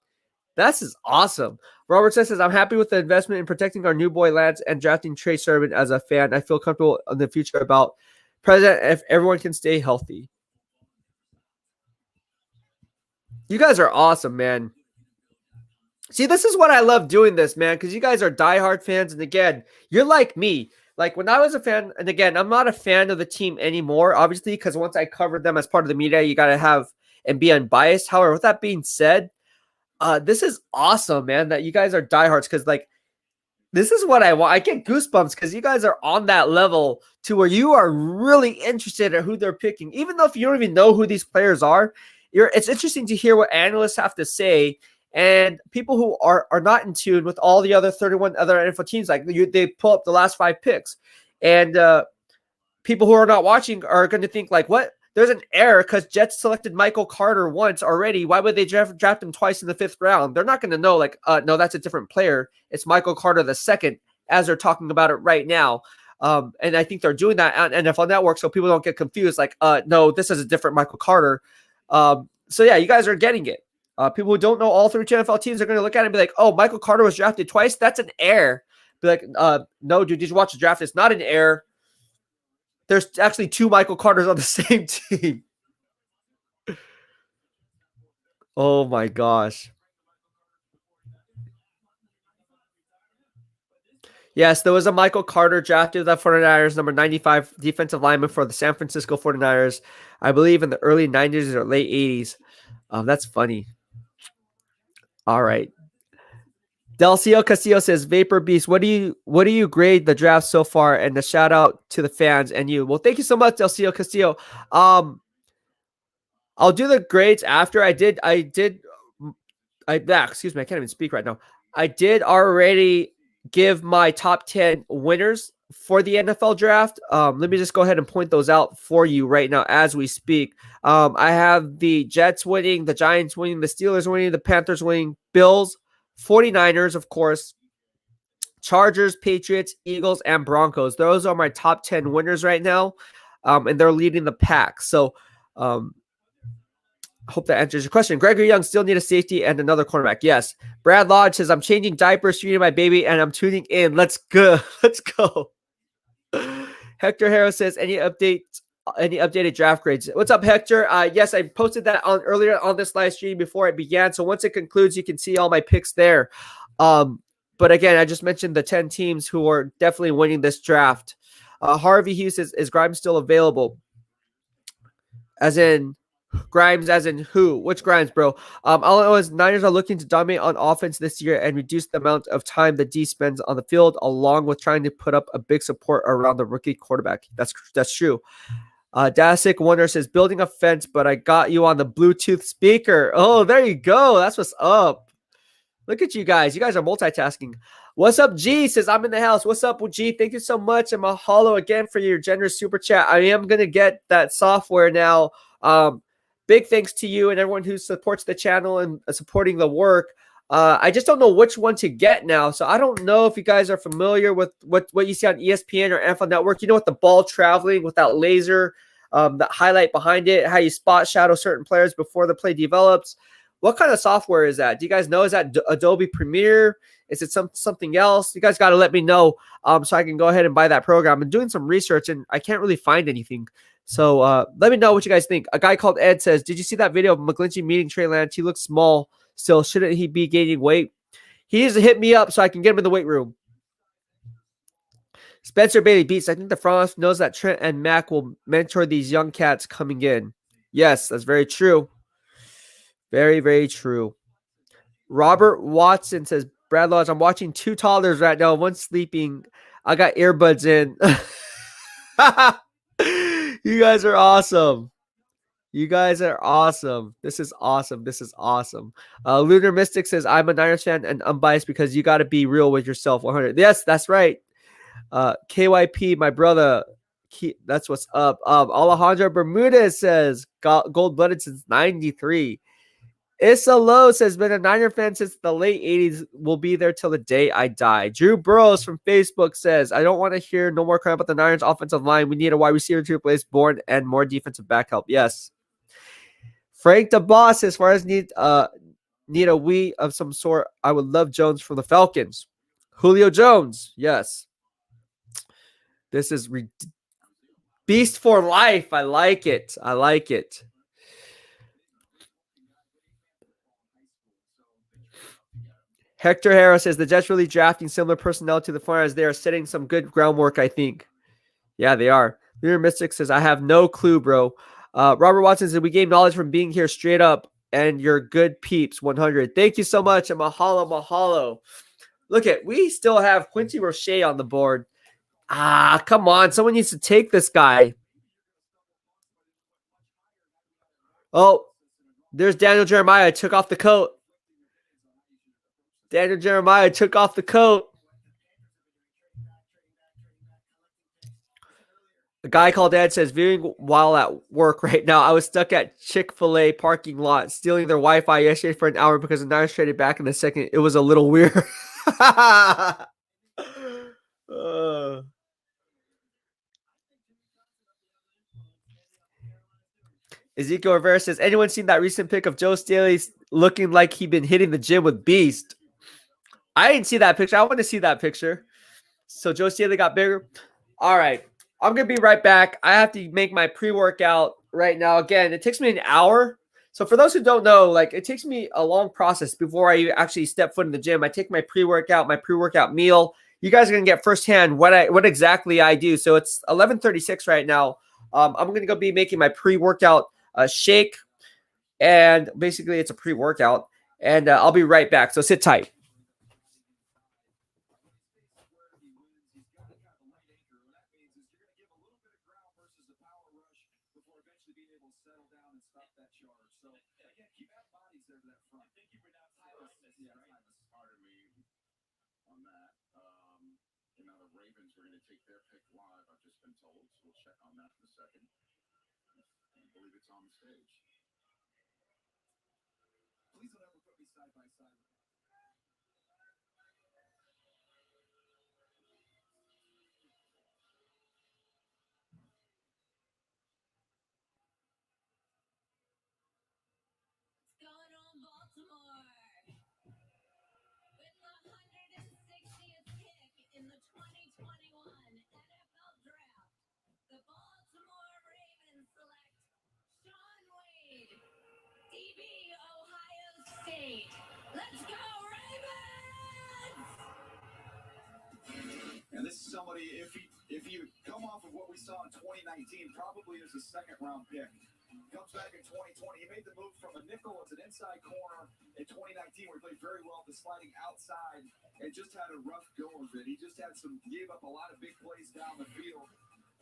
This is awesome. Robert says, I'm happy with the investment in protecting our new boy Lance and drafting Trey Sermon as a fan. I feel comfortable in the future about present if everyone can stay healthy. You guys are awesome, man. See, this is what I love doing this, man, because you guys are diehard fans. And again, you're like me. Like when I was a fan, and again, I'm not a fan of the team anymore, obviously, because once I covered them as part of the media, you got to have and be unbiased. However, with that being said, this is awesome, man, that you guys are diehards because, like, this is what I want. I get goosebumps because you guys are on that level to where you are really interested in who they're picking. Even though if you don't even know who these players are, it's interesting to hear what analysts have to say. And people who are not in tune with all the other 31 other NFL teams, like they pull up the last 5 picks. And people who are not watching are going to think like, what? There's an error because Jets selected Michael Carter once already. Why would they draft him twice in the 5th round? They're not going to know like, no, that's a different player. It's Michael Carter the second as they're talking about it right now. And I think they're doing that on NFL Network so people don't get confused. Like, no, this is a different Michael Carter. So yeah, you guys are getting it. People who don't know all 3 NFL teams are going to look at it and be like, oh, Michael Carter was drafted twice. That's an error. Be like, no, dude, did you watch the draft? It's not an error. There's actually 2 Michael Carters on the same team. Oh, my gosh. Yes, there was a Michael Carter drafted with the 49ers, number 95 defensive lineman for the San Francisco 49ers, I believe in the early 90s or late 80s. That's funny. All right. Delcio Castillo says, Vapor Beast, what do you grade the draft so far? And the shout out to the fans and you. Well, thank you so much, Delcio Castillo. I'll do the grades after. Excuse me, I can't even speak right now. I did already give my top 10 winners for the NFL draft. Let me just go ahead and point those out for you right now as we speak. I have the Jets winning, the Giants winning, the Steelers winning, the Panthers winning, Bills, 49ers, of course, Chargers, Patriots, Eagles, and Broncos. Those are my top 10 winners right now, and they're leading the pack. So hope that answers your question. Gregory Young still need a safety and another cornerback. Yes. Brad Lodge says, I'm changing diapers, feeding my baby, and I'm tuning in. Let's go. Let's go. Hector Harris says, any updated draft grades? What's up, Hector? Yes, I posted that earlier on this live stream before it began. So once it concludes, you can see all my picks there. But again, I just mentioned the 10 teams who are definitely winning this draft. Harvey Hughes says, is Grimes still available? As in Grimes, as in who? Which Grimes, bro? All I know is Niners are looking to dominate on offense this year and reduce the amount of time the D spends on the field, along with trying to put up a big support around the rookie quarterback. That's true. Dasick Wonder says, building a fence, but I got you on the Bluetooth speaker. Oh, there you go. That's what's up. Look at you guys. You guys are multitasking. What's up, G? Says, I'm in the house. What's up, G? Thank you so much. And Mahalo again for your generous super chat. I am going to get that software now. Big thanks to you and everyone who supports the channel and supporting the work. I just don't know which one to get now. So I don't know if you guys are familiar with what you see on ESPN or NFL Network. You know, with the ball traveling with that laser, that highlight behind it, how you spot shadow certain players before the play develops. What kind of software is that? Do you guys know? Is that Adobe Premiere? Is it something else? You guys got to let me know so I can go ahead and buy that program. I'm doing some research and I can't really find anything. So let me know what you guys think. A guy called Ed says, did you see that video of McGlinchey meeting Trey Lance? He looks small still. Shouldn't he be gaining weight? He needs to hit me up so I can get him in the weight room. Spencer Bailey Beats. I think the front office knows that Trent and Mac will mentor these young cats coming in. Yes, that's very true. Very, very true. Robert Watson says, Brad Lodge, I'm watching two toddlers right now. One's sleeping. I got earbuds in. You guys are awesome. You guys are awesome. This is awesome. This is awesome. Lunar Mystic says, I'm a Niners fan and unbiased because you got to be real with yourself. 100. Yes, that's right. KYP, my brother. That's what's up. Alejandro Bermudez says, gold blooded since 93. Issa Lowe says, been a Niner fan since the late 80s. Will be there till the day I die. Drew Burrows from Facebook says, I don't want to hear no more crap about the Niners offensive line. We need a wide receiver to replace Bourne and more defensive back help. Yes. Frank DeBoss, as far as need a we of some sort, I would love Jones from the Falcons. Julio Jones, yes. This is beast for life. I like it. I like it. Hector Harris says the Jets really drafting similar personnel to the Flyers. They are setting some good groundwork, I think. Yeah, they are. Lunar Mystic says, I have no clue, bro. Robert Watson said, we gain knowledge from being here straight up, and you're good peeps. 100. Thank you so much, and mahalo, mahalo. Look we still have Quincy Roche on the board. Come on. Someone needs to take this guy. Oh, there's Daniel Jeremiah. Took off the coat. Daniel Jeremiah took off the coat. A guy called Ed says, viewing while at work right now. I was stuck at Chick-fil-A parking lot stealing their Wi-Fi yesterday for an hour because the Niners traded back in the second. It was a little weird. Ezekiel Rivera says, anyone seen that recent pic of Joe Staley looking like he'd been hitting the gym with Beast? I didn't see that picture. I want to see that picture. So Joe Staley got bigger. All right. I'm going to be right back. I have to make my pre-workout right now. Again, it takes me an hour. So for those who don't know, it takes me a long process before I actually step foot in the gym. I take my pre-workout meal. You guys are going to get firsthand what exactly I do. So it's 11:36 right now. I'm going to go be making my pre-workout shake. And basically it's a pre-workout. And I'll be right back. So sit tight. Going on Baltimore with the 160th pick in the 2021 NFL Draft. The Baltimore Ravens select Sean Wade, DB, Ohio State. Let's go Ravens! And this is somebody, if you come off of what we saw in 2019, probably as a second-round pick. Comes back in 2020. He made the move from a nickel as an inside corner in 2019, where he played very well, to sliding outside and just had a rough go of it. He just gave up a lot of big plays down the field.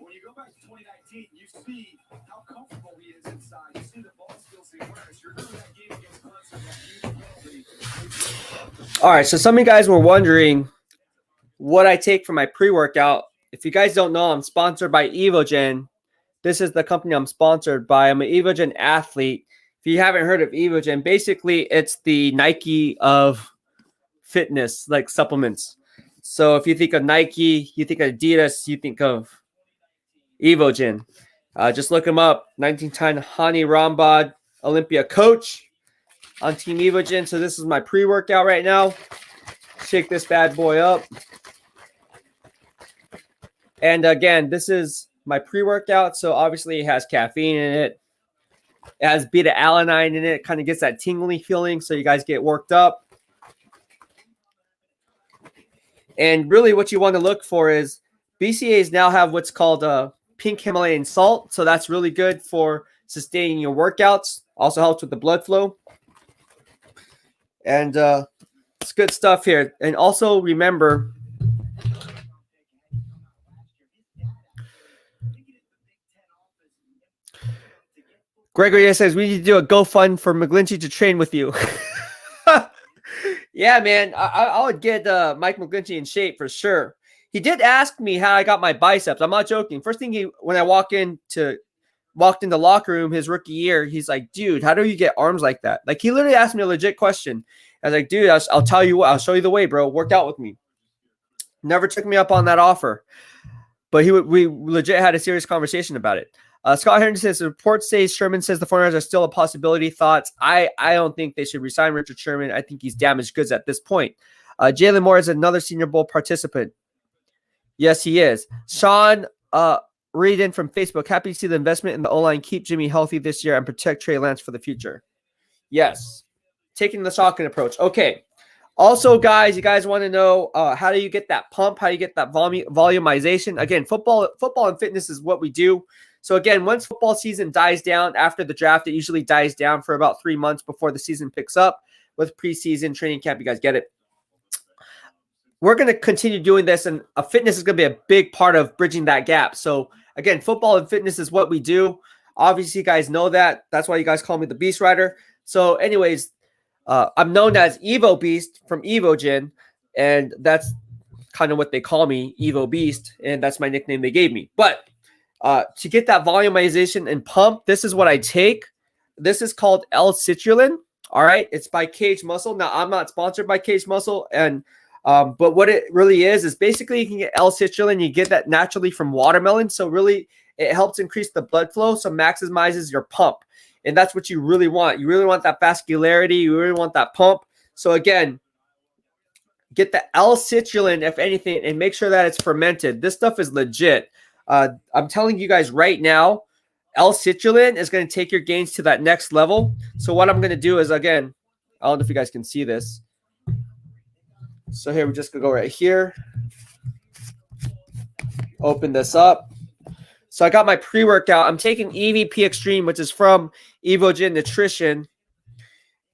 When you go back to 2019, you see how comfortable he is inside. You see the ball skills, the awareness. You remember that game against Clemson, that huge penalty. All right, so some of you guys were wondering what I take for my pre-workout. If you guys don't know, I'm sponsored by Evogen. This is the company I'm sponsored by. I'm an Evogen athlete. If you haven't heard of Evogen, basically it's the Nike of fitness, like supplements. So if you think of Nike, you think of Adidas, you think of Evogen. Just look them up. 19-time Hani Rambod Olympia coach on Team Evogen. So this is my pre-workout right now. Shake this bad boy up. And again, this is my pre-workout, so obviously it has caffeine in it. It has beta-alanine in it. Kind of gets that tingly feeling, so you guys get worked up. And really what you want to look for is BCAAs now have what's called a pink Himalayan salt, so that's really good for sustaining your workouts. Also helps with the blood flow. And it's good stuff here. And also remember, Gregory says we need to do a GoFund for McGlinchey to train with you. Yeah, man, I would get Mike McGlinchey in shape for sure. He did ask me how I got my biceps. I'm not joking. First thing when I walked in the locker room his rookie year, he's like, dude, how do you get arms like that? Like, he literally asked me a legit question. I was like, dude, I'll tell you what, I'll show you the way, bro. Work out with me. Never took me up on that offer. But we legit had a serious conversation about it. Scott Henderson says the report says Sherman says the 49ers are still a possibility. Thoughts? I don't think they should resign Richard Sherman. I think he's damaged goods at this point. Jalen Moore is another Senior Bowl participant. Yes, he is. Sean Reedon from Facebook. Happy to see the investment in the O-line. Keep Jimmy healthy this year and protect Trey Lance for the future. Yes. Taking the shotgun approach. Okay. Also, guys, you guys want to know how do you get that pump? How do you get that volumization? Again, football and fitness is what we do. So again, once football season dies down after the draft, it usually dies down for about 3 months before the season picks up with preseason training camp. You guys get it? We're going to continue doing this, and fitness is going to be a big part of bridging that gap. So again, football and fitness is what we do. Obviously, you guys know that. That's why you guys call me the BEASTwriter. So anyways, I'm known as Evo Beast from EvoGen, and that's kind of what they call me, Evo Beast, and that's my nickname they gave me. But to get that volumization and pump, this is what I take. This is called L-citrulline. All right, it's by Cage Muscle. Now, I'm not sponsored by Cage Muscle, and but what it really is basically you can get L-citrulline. You get that naturally from watermelon, so really it helps increase the blood flow, so maximizes your pump, and that's what you really want. You really want that vascularity. You really want that pump. So again, get the L-citrulline, if anything, and make sure that it's fermented. This stuff is legit. I'm telling you guys right now, L-citrulline is going to take your gains to that next level. So what I'm going to do is, again, I don't know if you guys can see this. So here, we're just going to go right here. Open this up. So I got my pre-workout. I'm taking EVP Extreme, which is from EvoGen Nutrition.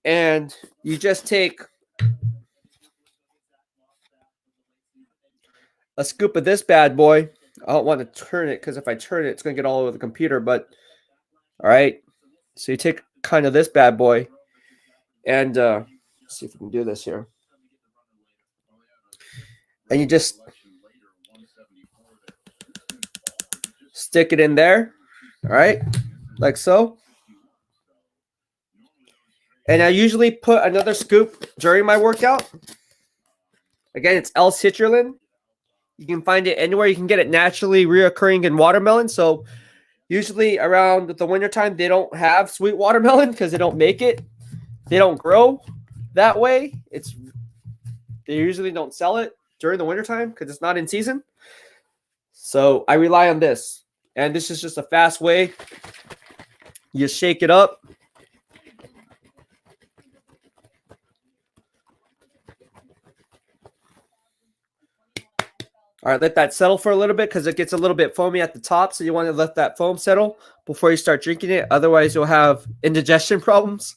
And you just take a scoop of this bad boy. I don't want to turn it because if I turn it, it's going to get all over the computer. But all right. So you take kind of this bad boy and let's see if we can do this here. And you just stick it in there. All right. Like so. And I usually put another scoop during my workout. Again, it's L-citrulline. You can find it anywhere. You can get it naturally reoccurring in watermelon. So usually around the wintertime, they don't have sweet watermelon because they don't make it. They don't grow that way. They usually don't sell it during the wintertime because it's not in season. So I rely on this. And this is just a fast way. You shake it up. All right, let that settle for a little bit because it gets a little bit foamy at the top. So you want to let that foam settle before you start drinking it. Otherwise, you'll have indigestion problems.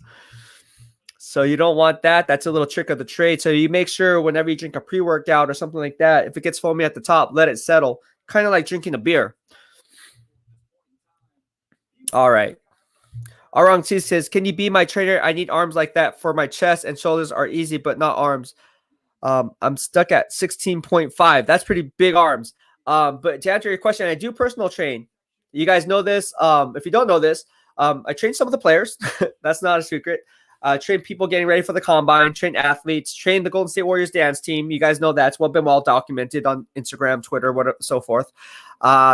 So you don't want that. That's a little trick of the trade. So you make sure whenever you drink a pre-workout or something like that, if it gets foamy at the top, let it settle. Kind of like drinking a beer. All right. Arang T says, can you be my trainer? I need arms like that for my chest and shoulders are easy, but not arms. I'm stuck at 16.5. That's pretty big arms. But to answer your question, I do personal train. You guys know this. If you don't know this, I train some of the players. That's not a secret. Train people getting ready for the combine, train athletes, train the Golden State Warriors dance team. You guys know that's been well documented on Instagram, Twitter, whatever, so forth.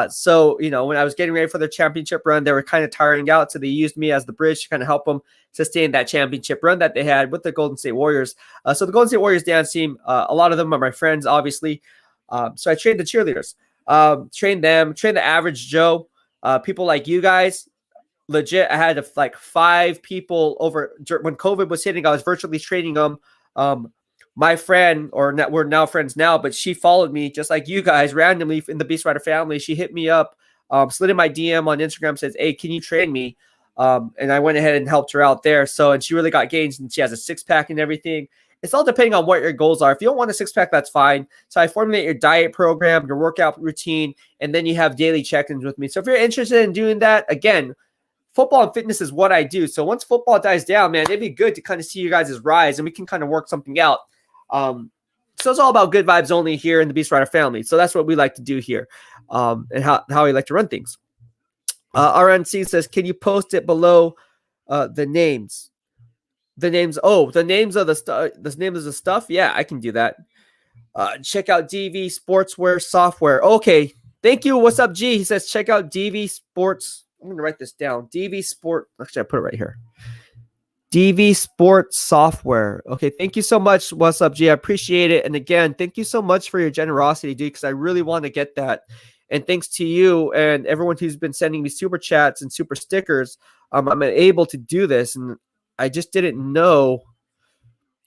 So, you know, when I was getting ready for the championship run, they were kind of tiring out. So they used me as the bridge to kind of help them sustain that championship run that they had with the Golden State Warriors. So the Golden State Warriors dance team, a lot of them are my friends, obviously. So I trained the cheerleaders, trained them, trained the average Joe, people like you guys. Legit, I had like 5 people over when COVID was hitting. I was virtually training them. My friend, we're now friends now, but she followed me just like you guys randomly in the BEASTwriter family. She hit me up, slid in my DM on Instagram, says, "Hey, can you train me?" And I went ahead and helped her out there. So, and she really got gains, and she has a 6-pack and everything. It's all depending on what your goals are. If you don't want a 6-pack, that's fine. So I formulate your diet program, your workout routine, and then you have daily check-ins with me. So if you're interested in doing that, again, football and fitness is what I do. So once football dies down, man, it'd be good to kind of see you guys' rise, and we can kind of work something out. So it's all about good vibes only here in the BEASTwriter family. So that's what we like to do here, and how we like to run things. RNC says, can you post it below the names? The names of the stuff. The names of the stuff. Yeah, I can do that. Check out DV Sportswear Software. Okay, thank you. What's up, G? He says check out DV Sports. I'm gonna write this down. DV Sport. Actually, I put it right here. DV Sports Software. Okay, thank you so much. What's up, G? I appreciate it. And again, thank you so much for your generosity, dude, because I really want to get that. And thanks to you and everyone who's been sending me super chats and super stickers, I'm able to do this. And I just didn't know.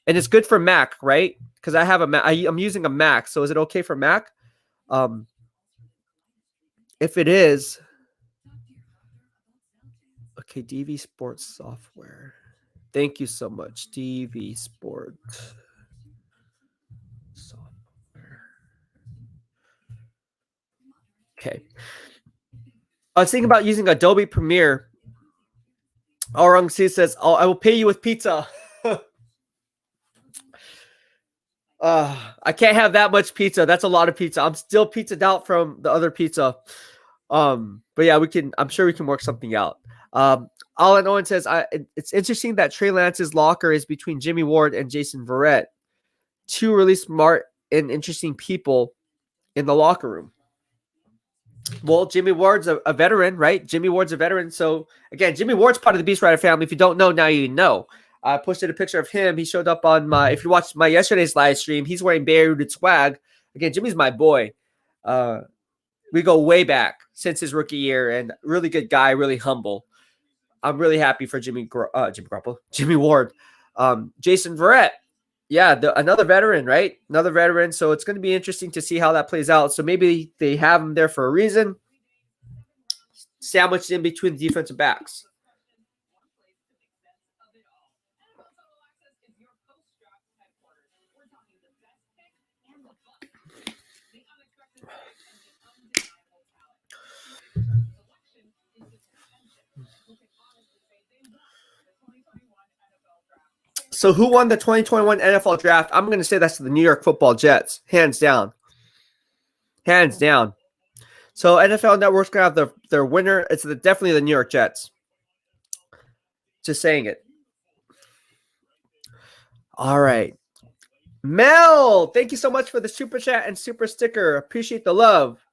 And it's good for Mac, right? Because I have a Mac. I'm using a Mac. So is it okay for Mac? If it is, okay, DV Sports Software. Thank you so much, DV Sports Software. Okay. I was thinking about using Adobe Premiere. Orang C says, "Oh, I will pay you with pizza." I can't have that much pizza. That's a lot of pizza. I'm still pizzaed out from the other pizza. But yeah, I'm sure we can work something out. Alan Owen says, it's interesting that Trey Lance's locker is between Jimmy Ward and Jason Verrett. Two really smart and interesting people in the locker room. Well, Jimmy Ward's a veteran, right? Jimmy Ward's a veteran. So again, Jimmy Ward's part of the BEASTwriter family. If you don't know, now you know. I posted a picture of him. He showed up on if you watched my yesterday's live stream, he's wearing Bay Rooted swag. Again, Jimmy's my boy. We go way back since his rookie year, and really good guy, really humble. I'm really happy for Jimmy Ward. Jason Verrett. Yeah, another veteran, right? Another veteran. So it's going to be interesting to see how that plays out. So maybe they have him there for a reason. Sandwiched in between the defensive backs. So who won the 2021 NFL draft? I'm going to say that's the New York Football Jets, hands down. Hands down. So NFL Network's going to have their winner. It's definitely the New York Jets. Just saying it. All right. Mel, thank you so much for the super chat and super sticker. Appreciate the love.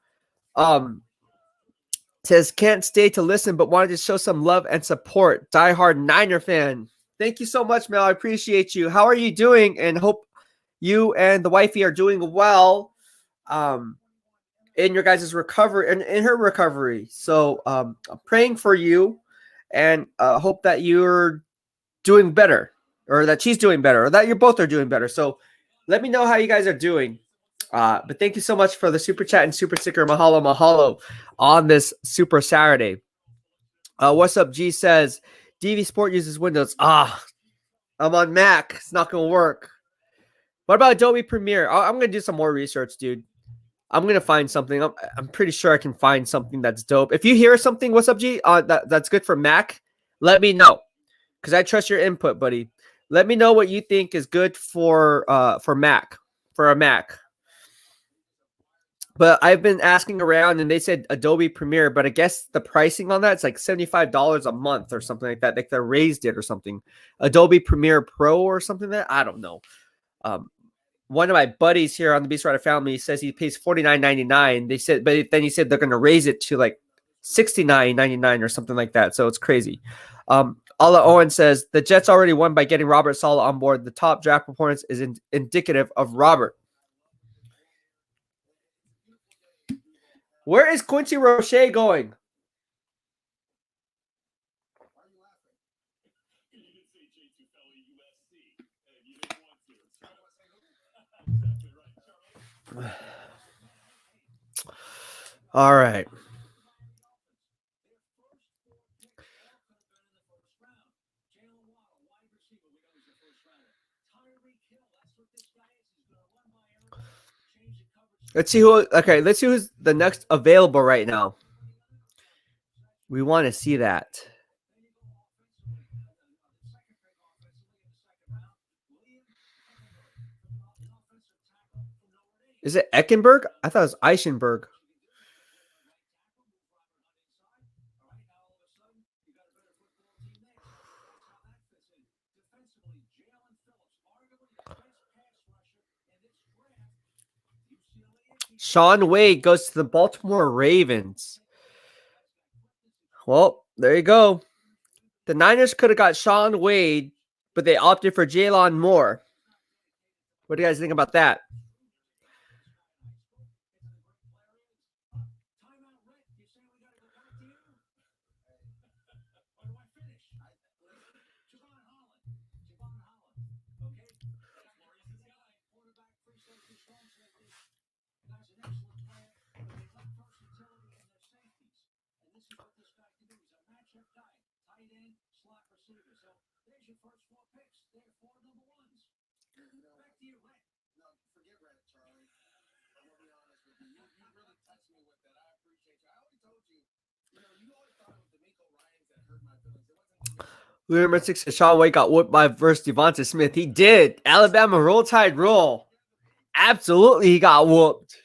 Says can't stay to listen, but wanted to show some love and support. Diehard Niner fan. Thank you so much, Mel. I appreciate you. How are you doing? And hope you and the wifey are doing well in your guys' recovery and in her recovery. So I'm praying for you and hope that you're doing better, or that she's doing better, or that you both are doing better. So let me know how you guys are doing. But thank you so much for the super chat and super sticker. Mahalo, mahalo on this super Saturday. What's up? G says DV Sport uses Windows. I'm on Mac. It's not going to work. What about Adobe Premiere? I'm going to do some more research, dude. I'm going to find something. I'm pretty sure I can find something that's dope. If you hear something, what's up, G? That's good for Mac. Let me know, because I trust your input, buddy. Let me know what you think is good for Mac, for a Mac. But I've been asking around, and they said Adobe Premiere, but I guess the pricing on that, it's like $75 a month or something like that. Like they raised it or something. Adobe Premiere Pro or something like that. I don't know. One of my buddies here on the BEASTwriter family says he pays $49.99. They said, but then he said they're going to raise it to like $69.99 or something like that. So it's crazy. Alla Owen says the Jets already won by getting Robert Saleh on board. The top draft performance is indicative of Robert. Where is Quincy Roche going? All right. Let's see who. Okay, let's see who's the next available right now. We want to see that. Is it Eckenberg? I thought it was Eichenberg. Sean Wade goes to the Baltimore Ravens. Well, there you go. The Niners could have got Sean Wade, but they opted for Jalen Moore. What do you guys think about that? Number 6, Sean Wade got whooped by versus Devonta Smith. He did. Alabama Roll Tide roll. Absolutely, he got whooped.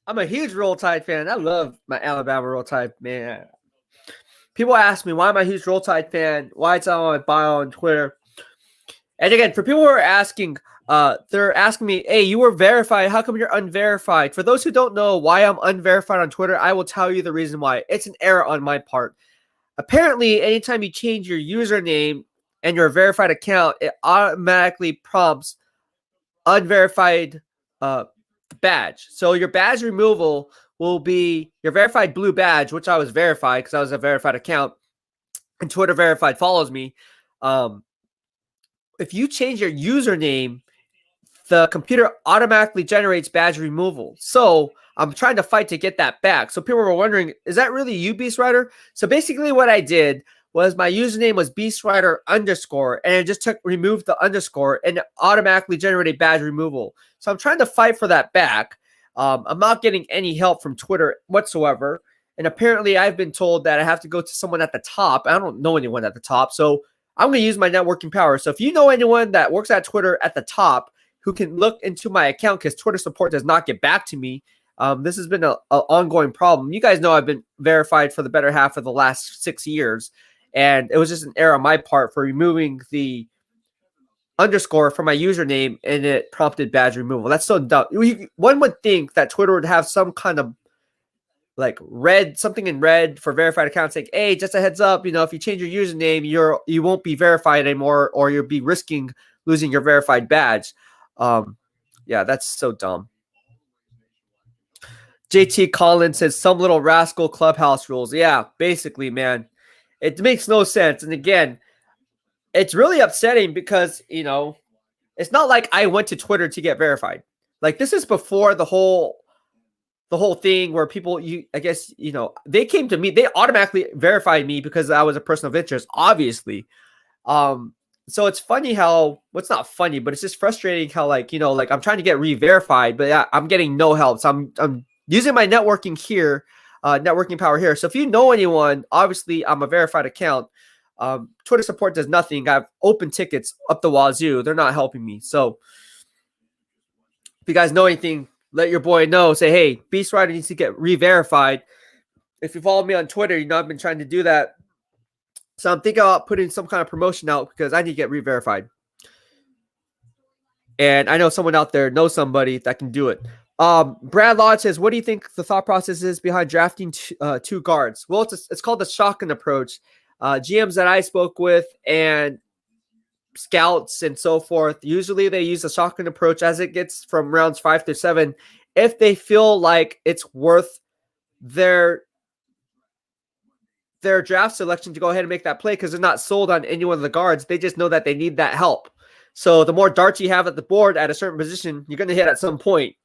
I'm a huge Roll Tide fan. I love my Alabama Roll Tide, man. People ask me, why am I a huge Roll Tide fan? Why it's on my bio on Twitter. And again, for people who are asking, they're asking me, hey, you were verified. How come you're unverified? For those who don't know why I'm unverified on Twitter, I will tell you the reason why. It's an error on my part. Apparently, anytime you change your username and your verified account, it automatically prompts unverified badge. So your badge removal will be your verified blue badge, which I was verified because I was a verified account, and Twitter verified follows me. If you change your username, the computer automatically generates badge removal. So I'm trying to fight to get that back. So people were wondering, is that really you, BEASTwriter? So basically what I did was my username was BEASTwriter _ and it just removed the underscore and it automatically generated badge removal. So I'm trying to fight for that back. I'm not getting any help from Twitter whatsoever. And apparently I've been told that I have to go to someone at the top. I don't know anyone at the top. So I'm going to use my networking power. So if you know anyone that works at Twitter at the top who can look into my account, because Twitter support does not get back to me, this has been an ongoing problem. You guys know I've been verified for the better half of the last 6 years. And it was just an error on my part for removing the underscore from my username, and it prompted badge removal. That's so dumb. One would think that Twitter would have some kind of like something in red for verified accounts, like, hey, just a heads up, if you change your username, you won't be verified anymore, or you'll be risking losing your verified badge. Yeah, that's so dumb. JT Collins says some little rascal clubhouse rules. Yeah, basically, man, it makes no sense. And again, it's really upsetting because, it's not like I went to Twitter to get verified. Like, this is before the whole thing where people, they came to me, they automatically verified me because I was a person of interest, obviously. So it's funny how, well, it's not funny, but it's just frustrating how, I'm trying to get re-verified, but I'm getting no help. So I'm using my networking here, networking power here. So if you know anyone, obviously I'm a verified account. Twitter support does nothing. I have open tickets up the wazoo. They're not helping me. So if you guys know anything, let your boy know. Say, hey, BEASTwriter needs to get re-verified. If you follow me on Twitter, I've been trying to do that. So I'm thinking about putting some kind of promotion out because I need to get re-verified. And I know someone out there knows somebody that can do it. Brad Lodge says, what do you think the thought process is behind drafting two guards? Well, it's called the shotgun approach. GMs that I spoke with and scouts and so forth, usually they use the shotgun approach as it gets from rounds 5 to 7 if they feel like it's worth their draft selection to go ahead and make that play, because they're not sold on any one of the guards. They just know that they need that help. So the more darts you have at the board at a certain position, you're going to hit at some point.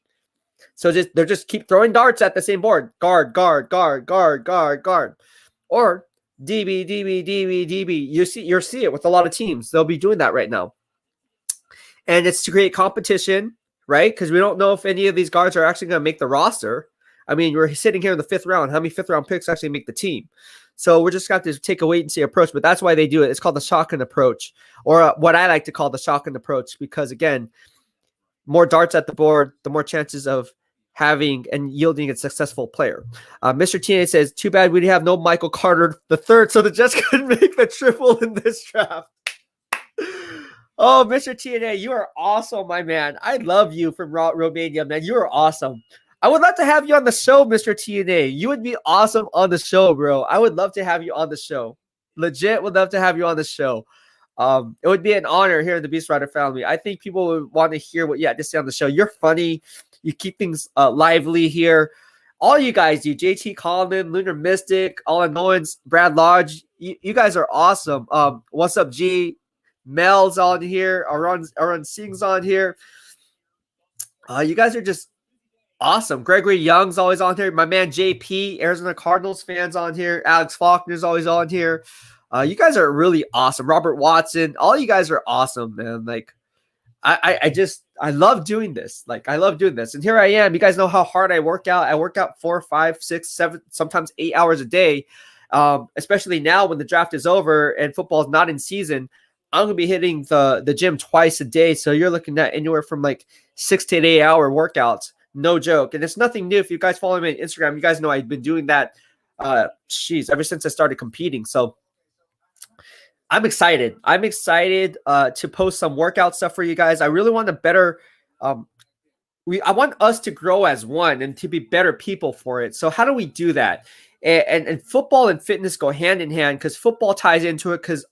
So they're just keep throwing darts at the same board. Guard, guard, guard, guard, guard, guard. Or DB. You'll see it with a lot of teams. They'll be doing that right now. And it's to create competition, right? Because we don't know if any of these guards are actually going to make the roster. I mean, we're sitting here in the 5th round. How many 5th round picks actually make the team? So we're just got to take a wait and see approach. But that's why they do it. It's called the shotgun approach, or what I like to call the shotgun approach, because again, more darts at the board, the more chances of having and yielding a successful player. Mr. TNA says, too bad we have no Michael Carter the third, so the Jets couldn't make the triple in this draft. Oh, Mr. TNA, you are awesome, my man. I love you from Romania, man. You are awesome. I would love to have you on the show, Mr. TNA. You would be awesome on the show, bro. I would love to have you on the show. Legit would love to have you on the show. It would be an honor here in the BEASTwriter family. I think people would want to hear what you had to say on the show. You're funny. You keep things lively here. All you guys do, JT Coleman, Lunar Mystic, All Annoyance, Brad Lodge, you guys are awesome. What's up, G? Mel's on here. Arun Singh's on here. You guys are just awesome. Gregory Young's always on here. My man JP, Arizona Cardinals fans on here. Alex Faulkner's always on here. You guys are really awesome. Robert Watson, all you guys are awesome, man. Like, I love doing this. Like, I love doing this. And here I am. You guys know how hard I work out. I work out 4, 5, 6, 7, sometimes 8 hours a day. Especially now when the draft is over and football is not in season. I'm going to be hitting the gym twice a day. So you're looking at anywhere from like 6 to 8 hour workouts. No joke. And it's nothing new. If you guys follow me on Instagram, you guys know I've been doing that ever since I started competing. So I'm excited. I'm excited to post some workout stuff for you guys. I really want to better I want us to grow as one and to be better people for it. So how do we do that? And football and fitness go hand in hand, because football ties into it, because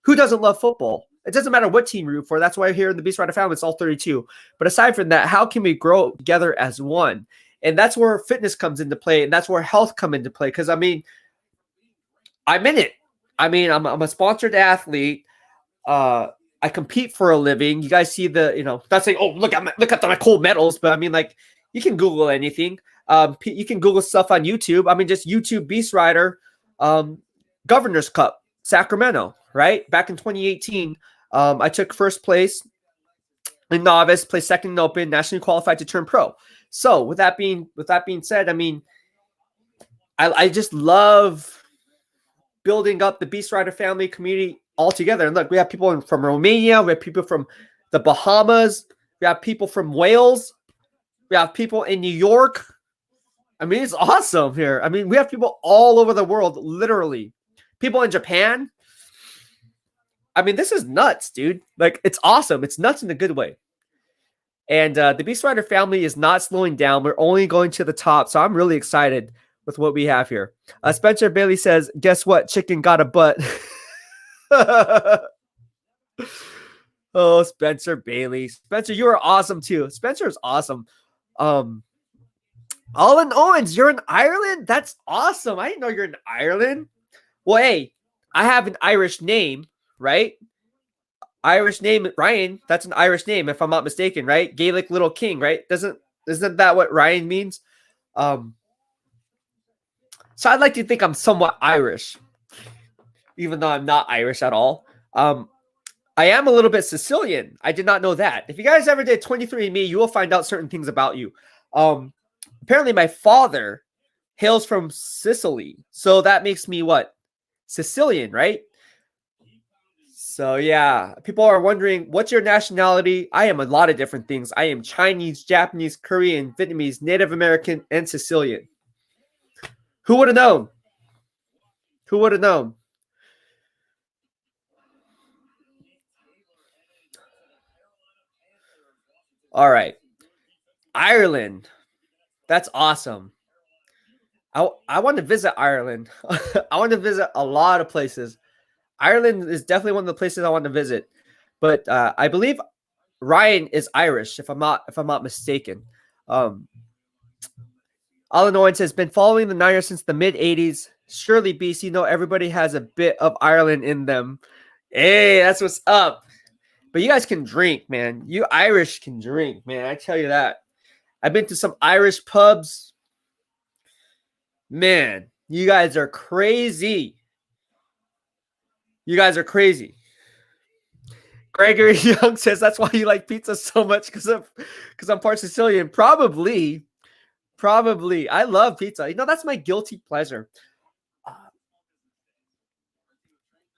who doesn't love football? It doesn't matter what team you root for. That's why here in the BEASTwriter family, it's all 32. But aside from that, how can we grow together as one? And that's where fitness comes into play, and that's where health come into play. Because, I mean, I'm in it. I mean, I'm a sponsored athlete. I compete for a living. You guys see not saying, oh, look at my cool medals, but I mean, like, you can Google anything. You can Google stuff on YouTube. I mean, just YouTube BEASTwriter, Governor's Cup, Sacramento, right? Back in 2018, I took first place in novice, placed second in open, nationally qualified to turn pro. So with that being said, I mean, I just love building up the BEASTwriter family community all together. And look, we have people from Romania, we have people from the Bahamas, we have people from Wales, we have people in New York. I mean, it's awesome here. I mean, we have people all over the world, literally. People in Japan. I mean, this is nuts, dude. Like, it's awesome. It's nuts in a good way. And the BEASTwriter family is not slowing down. We're only going to the top. So I'm really excited with what we have here. Spencer Bailey says, guess what? Chicken got a butt. Oh, Spencer Bailey. Spencer, you are awesome too. Spencer is awesome. Alan Owens, you're in Ireland? That's awesome. I didn't know you're in Ireland. Well, hey, I have an Irish name, right? Irish name, Ryan. That's an Irish name, if I'm not mistaken, right? Gaelic little king, right? Isn't that what Ryan means? So I'd like to think I'm somewhat Irish, even though I'm not Irish at all. I am a little bit Sicilian. I did not know that. If you guys ever did 23andMe, you will find out certain things about you. Apparently, my father hails from Sicily. So that makes me what? Sicilian, right? So, yeah. People are wondering, what's your nationality? I am a lot of different things. I am Chinese, Japanese, Korean, Vietnamese, Native American, and Sicilian. Who would have known? Who would have known? All right. Ireland. That's awesome. I want to visit Ireland. I want to visit a lot of places. Ireland is definitely one of the places I want to visit. But I believe Ryan is Irish, if I'm not mistaken. Illinois has been following the Niners since the mid-'80s. Surely, BC, everybody has a bit of Ireland in them. Hey, that's what's up. But you guys can drink, man. You Irish can drink, man. I tell you that. I've been to some Irish pubs. Man, you guys are crazy. You guys are crazy. Gregory Young says that's why you like pizza so much because I'm part Sicilian. Probably. I love pizza. That's my guilty pleasure.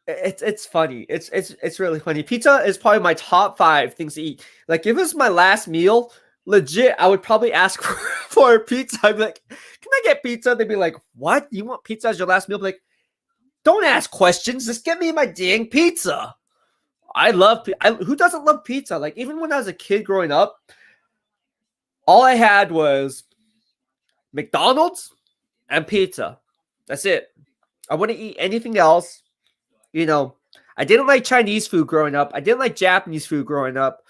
It's funny. It's really funny. Pizza is probably my top 5 things to eat. Like if it was my last meal, legit, I would probably ask for a pizza. I'd be like, "Can I get pizza?" They'd be like, "What? You want pizza as your last meal?" I'd be like, don't ask questions. Just get me my dang pizza. I love who doesn't love pizza? Like even when I was a kid growing up, all I had was McDonald's and pizza. That's it. I wouldn't eat anything else. I didn't like Chinese food growing up. I didn't like Japanese food growing up.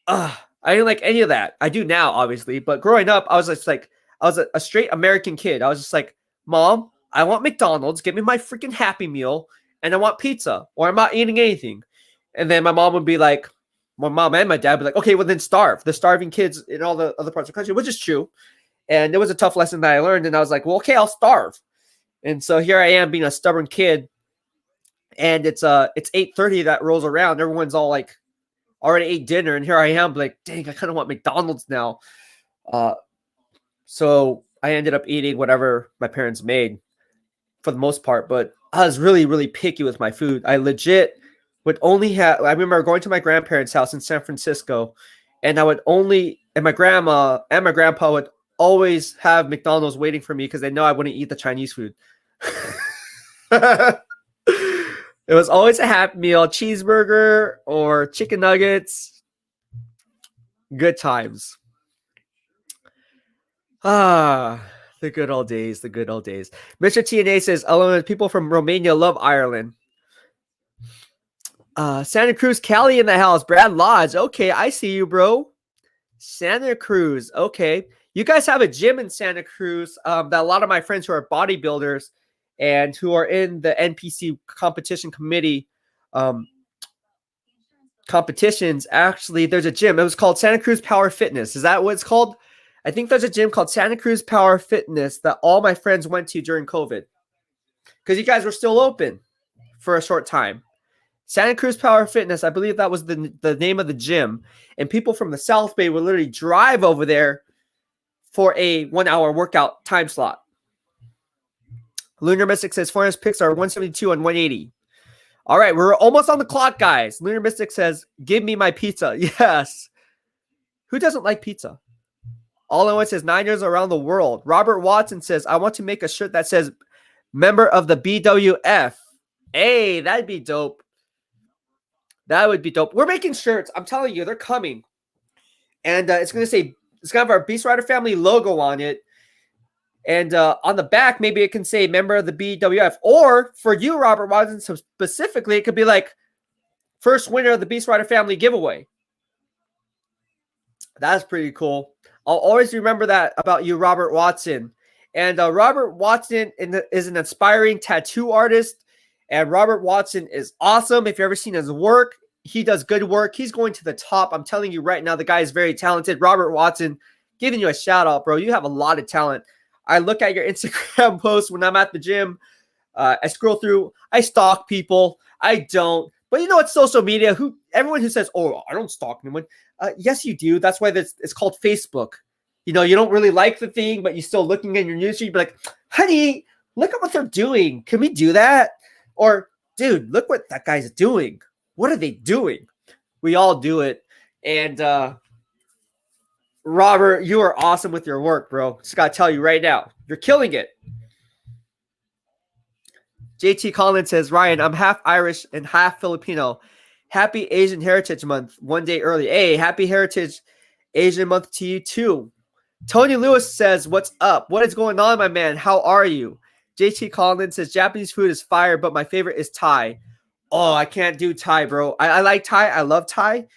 I didn't like any of that. I do now, obviously. But growing up, I was just like, I was a straight American kid. I was just like, Mom, I want McDonald's. Give me my freaking Happy Meal. And I want pizza. Or I'm not eating anything. And then my mom would be like, my mom and my dad would be like, okay, well then starve. The starving kids in all the other parts of the country, which is true. And it was a tough lesson that I learned. And I was like, well, okay, I'll starve. And so here I am being a stubborn kid. And it's 8:30 that rolls around. Everyone's all like already ate dinner, and here I am like, dang, I kind of want McDonald's now. So I ended up eating whatever my parents made for the most part, but I was really, really picky with my food. I legit would only have. I remember going to my grandparents' house in San Francisco, and and my grandma and my grandpa would always have McDonald's waiting for me because they know I wouldn't eat the Chinese food. It was always a Happy Meal, cheeseburger or chicken nuggets. Good times. The good old days, the good old days. Mr. TNA says, people from Romania love Ireland. Santa Cruz, Cali in the house. Brad Lodge. Okay, I see you, bro. Santa Cruz. Okay. You guys have a gym in Santa Cruz that a lot of my friends who are bodybuilders and who are in the NPC competition committee competitions, actually, there's a gym. It was called Santa Cruz Power Fitness. Is that what it's called? I think there's a gym called Santa Cruz Power Fitness that all my friends went to during COVID because you guys were still open for a short time. Santa Cruz Power Fitness, I believe that was the name of the gym. And people from the South Bay would literally drive over there for a 1-hour workout time slot. Lunar Mystic says 400 picks are 172 and 180. All right, we're almost on the clock, guys. Lunar Mystic says, give me my pizza. Yes. Who doesn't like pizza? All I want says Niners around the world. Robert Watson says, I want to make a shirt that says member of the BWF. Hey, that'd be dope. That would be dope. We're making shirts. I'm telling you, they're coming. And it's going to have our BEASTwriter family logo on it. And on the back, maybe it can say member of the BWF. Or for you, Robert Watson, so specifically, it could be like first winner of the BEASTwriter family giveaway. That's pretty cool. I'll always remember that about you, Robert Watson. And Robert Watson is an inspiring tattoo artist. And Robert Watson is awesome. If you've ever seen his work, he does good work. He's going to the top. I'm telling you right now, the guy is very talented. Robert Watson, giving you a shout out, bro. You have a lot of talent. I look at your Instagram posts when I'm at the gym. I scroll through. I stalk people. I don't. But you know what? Social media, everyone who says, oh, I don't stalk anyone. Yes, you do. That's why it's called Facebook. You don't really like the thing, but you're still looking at your newsfeed. You're like, honey, look at what they're doing. Can we do that? Or, dude, look what that guy's doing. What are they doing? We all do it. And Robert, you are awesome with your work, bro. Just got to tell you right now, you're killing it. JT Collins says, Ryan, I'm half Irish and half Filipino. Happy Asian Heritage Month, one day early. Hey, happy Heritage Asian Month to you too. Tony Lewis says, what's up? What is going on, my man? How are you? JT Collins says, Japanese food is fire, but my favorite is Thai. Oh, I can't do Thai, bro. I like Thai. I love Thai.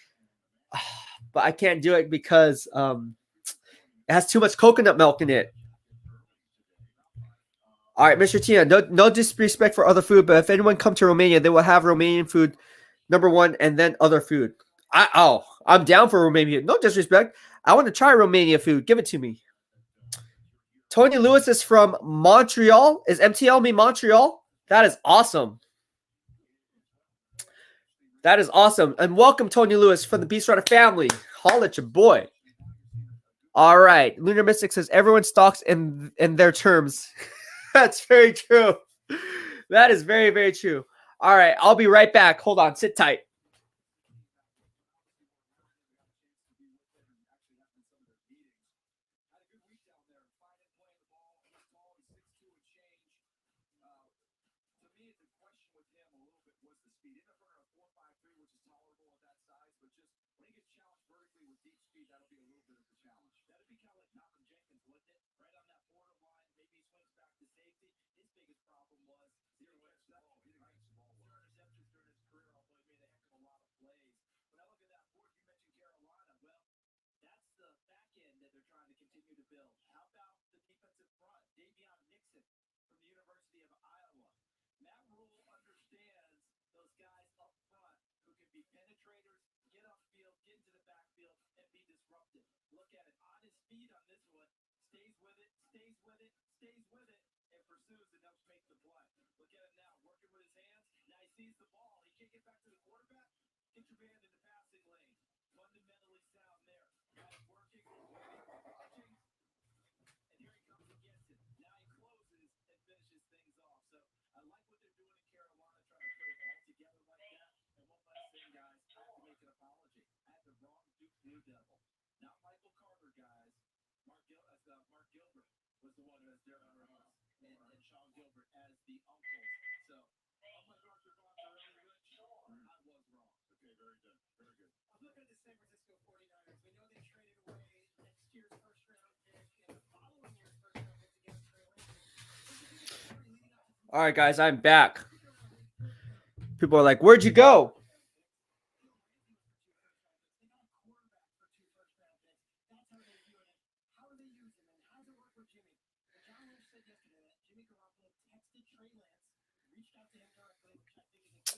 But I can't do it because it has too much coconut milk in it. All right, Mr. Tina, no disrespect for other food, but if anyone come to Romania, they will have Romanian food, number one, and then other food. I'm down for Romania. No disrespect. I want to try Romania food. Give it to me. Tony Lewis is from Montreal. Is MTL mean Montreal? That is awesome. That is awesome. And welcome, Tony Lewis from the BEASTwriter family. Holla at your boy. All right. Lunar Mystic says everyone stalks in their terms. That's very true. That is very, very true. All right. I'll be right back. Hold on. Sit tight. All right, guys, I'm back. People are like, where'd you go?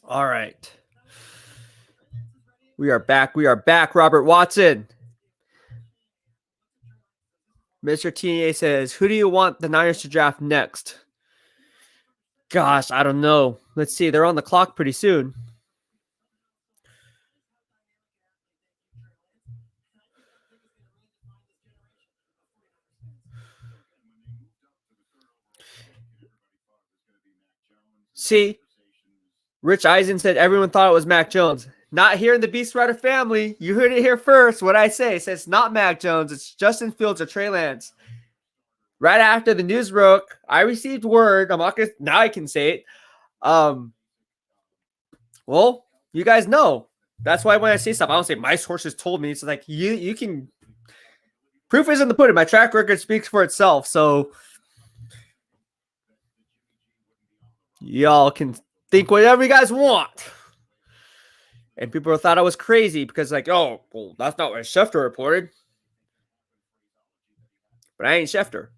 All right. We are back. We are back, Robert Watson. Mr. TNA says, who do you want the Niners to draft next? Gosh, I don't know. Let's see. They're on the clock pretty soon. See, Rich Eisen said everyone thought it was Mac Jones. Not here in the BEASTwriter family. You heard it here first. What I say, it says it's not Mac Jones. It's Justin Fields or Trey Lance. Right after the news broke, I received word. I'm not gonna, now I can say it. Well, you guys know. That's why when I say stuff, I don't say my sources told me. It's like you can. Proof is in the pudding. My track record speaks for itself. So y'all can think whatever you guys want. And people thought I was crazy because, like, oh, well, that's not what Schefter reported. But I ain't Schefter.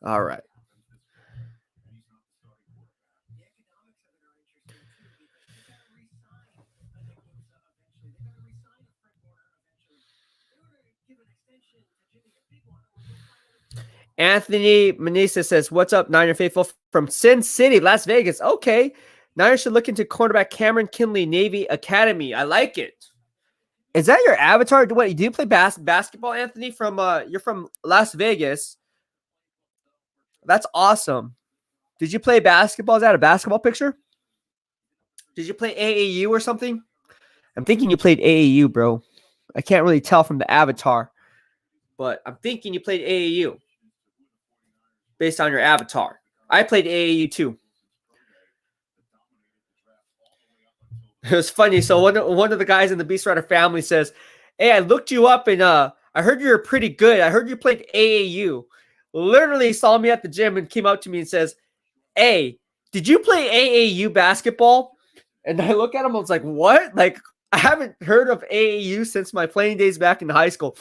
All right. Anthony Manisa says, what's up, Niner Faithful from Sin City, Las Vegas. Okay. Niners should look into quarterback Cameron Kinley, Navy Academy. I like it. Is that your avatar? What, do you play basketball, Anthony? From you're from Las Vegas. That's awesome. Did you play basketball? Is that a basketball picture? Did you play AAU or something? I'm thinking you played AAU, bro. I can't really tell from the avatar, but I'm thinking you played AAU based on your avatar. I played AAU too. It was funny. So one of the guys in the BEASTwriter family says, hey, I looked you up and I heard you were pretty good. I heard you played AAU. Literally saw me at the gym and came up to me and says, hey, did you play AAU basketball? And I look at him, I was like, what? Like, I haven't heard of AAU since my playing days back in high school.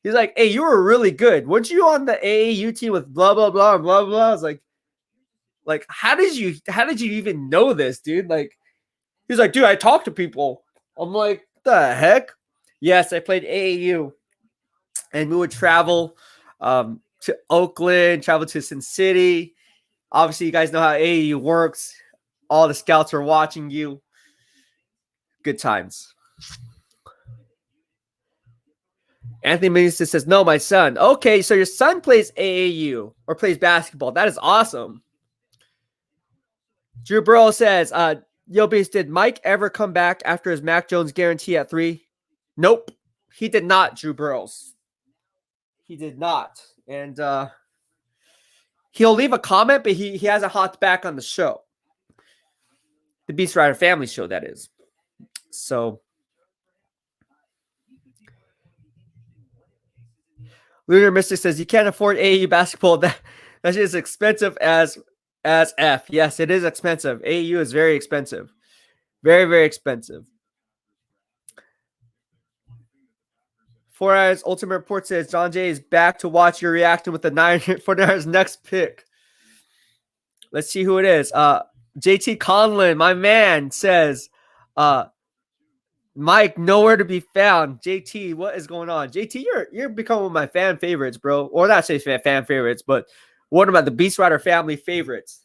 He's like, hey, you were really good. Weren't you on the AAU team with blah, blah, blah, and blah, blah? I was like, how did you even know this, dude? Like, he's like, dude, I talk to people. I'm like, the heck? Yes, I played AAU. And we would travel to Oakland, travel to Sin City. Obviously, you guys know how AAU works. All the scouts are watching you. Good times. Anthony Minister says, no, my son. Okay, so your son plays AAU or plays basketball. That is awesome. Drew Burrow says, Yo, Beast, did Mike ever come back after his Mac Jones guarantee at 3? Nope. He did not, Drew Burrows. He did not. And he'll leave a comment, but he hasn't hopped back on the show. The BEASTwriter family show, that is. So Lunar Mystic says you can't afford AAU basketball. That is expensive as F. Yes, it is expensive. AAU is very expensive. Very, very expensive. 4 Eyes Ultimate Report says John Jay is back to watch your reaction with the 49ers next pick. Let's see who it is. JT Conlon, my man, says Mike, nowhere to be found. JT, what is going on? JT, you're becoming one of my fan favorites, bro. Or not say fan favorites, but one of the BEASTwriter family favorites.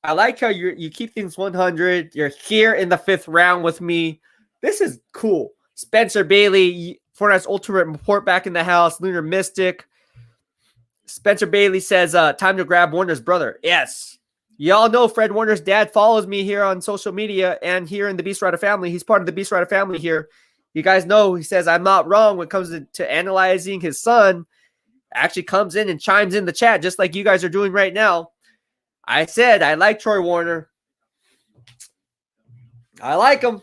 I like how you keep things 100. You're here in the 5th round with me. This is cool. Spencer Bailey, Fortnite's Ultimate Report back in the house. Lunar Mystic. Spencer Bailey says, time to grab Warner's brother. Yes. Y'all know Fred Warner's dad follows me here on social media and here in the BEASTwriter family. He's part of the BEASTwriter family here. You guys know he says I'm not wrong when it comes to analyzing his son. Actually comes in and chimes in the chat just like you guys are doing right now. I said I like Troy Warner. I like him.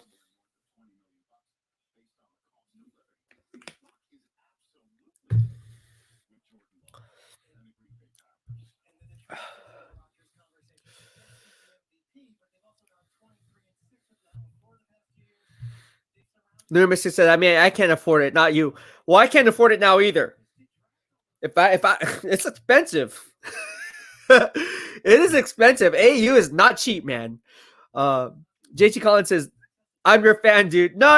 Lunar Mystic said, I mean, I can't afford it, not you. Well, I can't afford it now either. If I it's expensive. It is expensive. AU is not cheap, man. JT Collins says, I'm your fan, dude. No.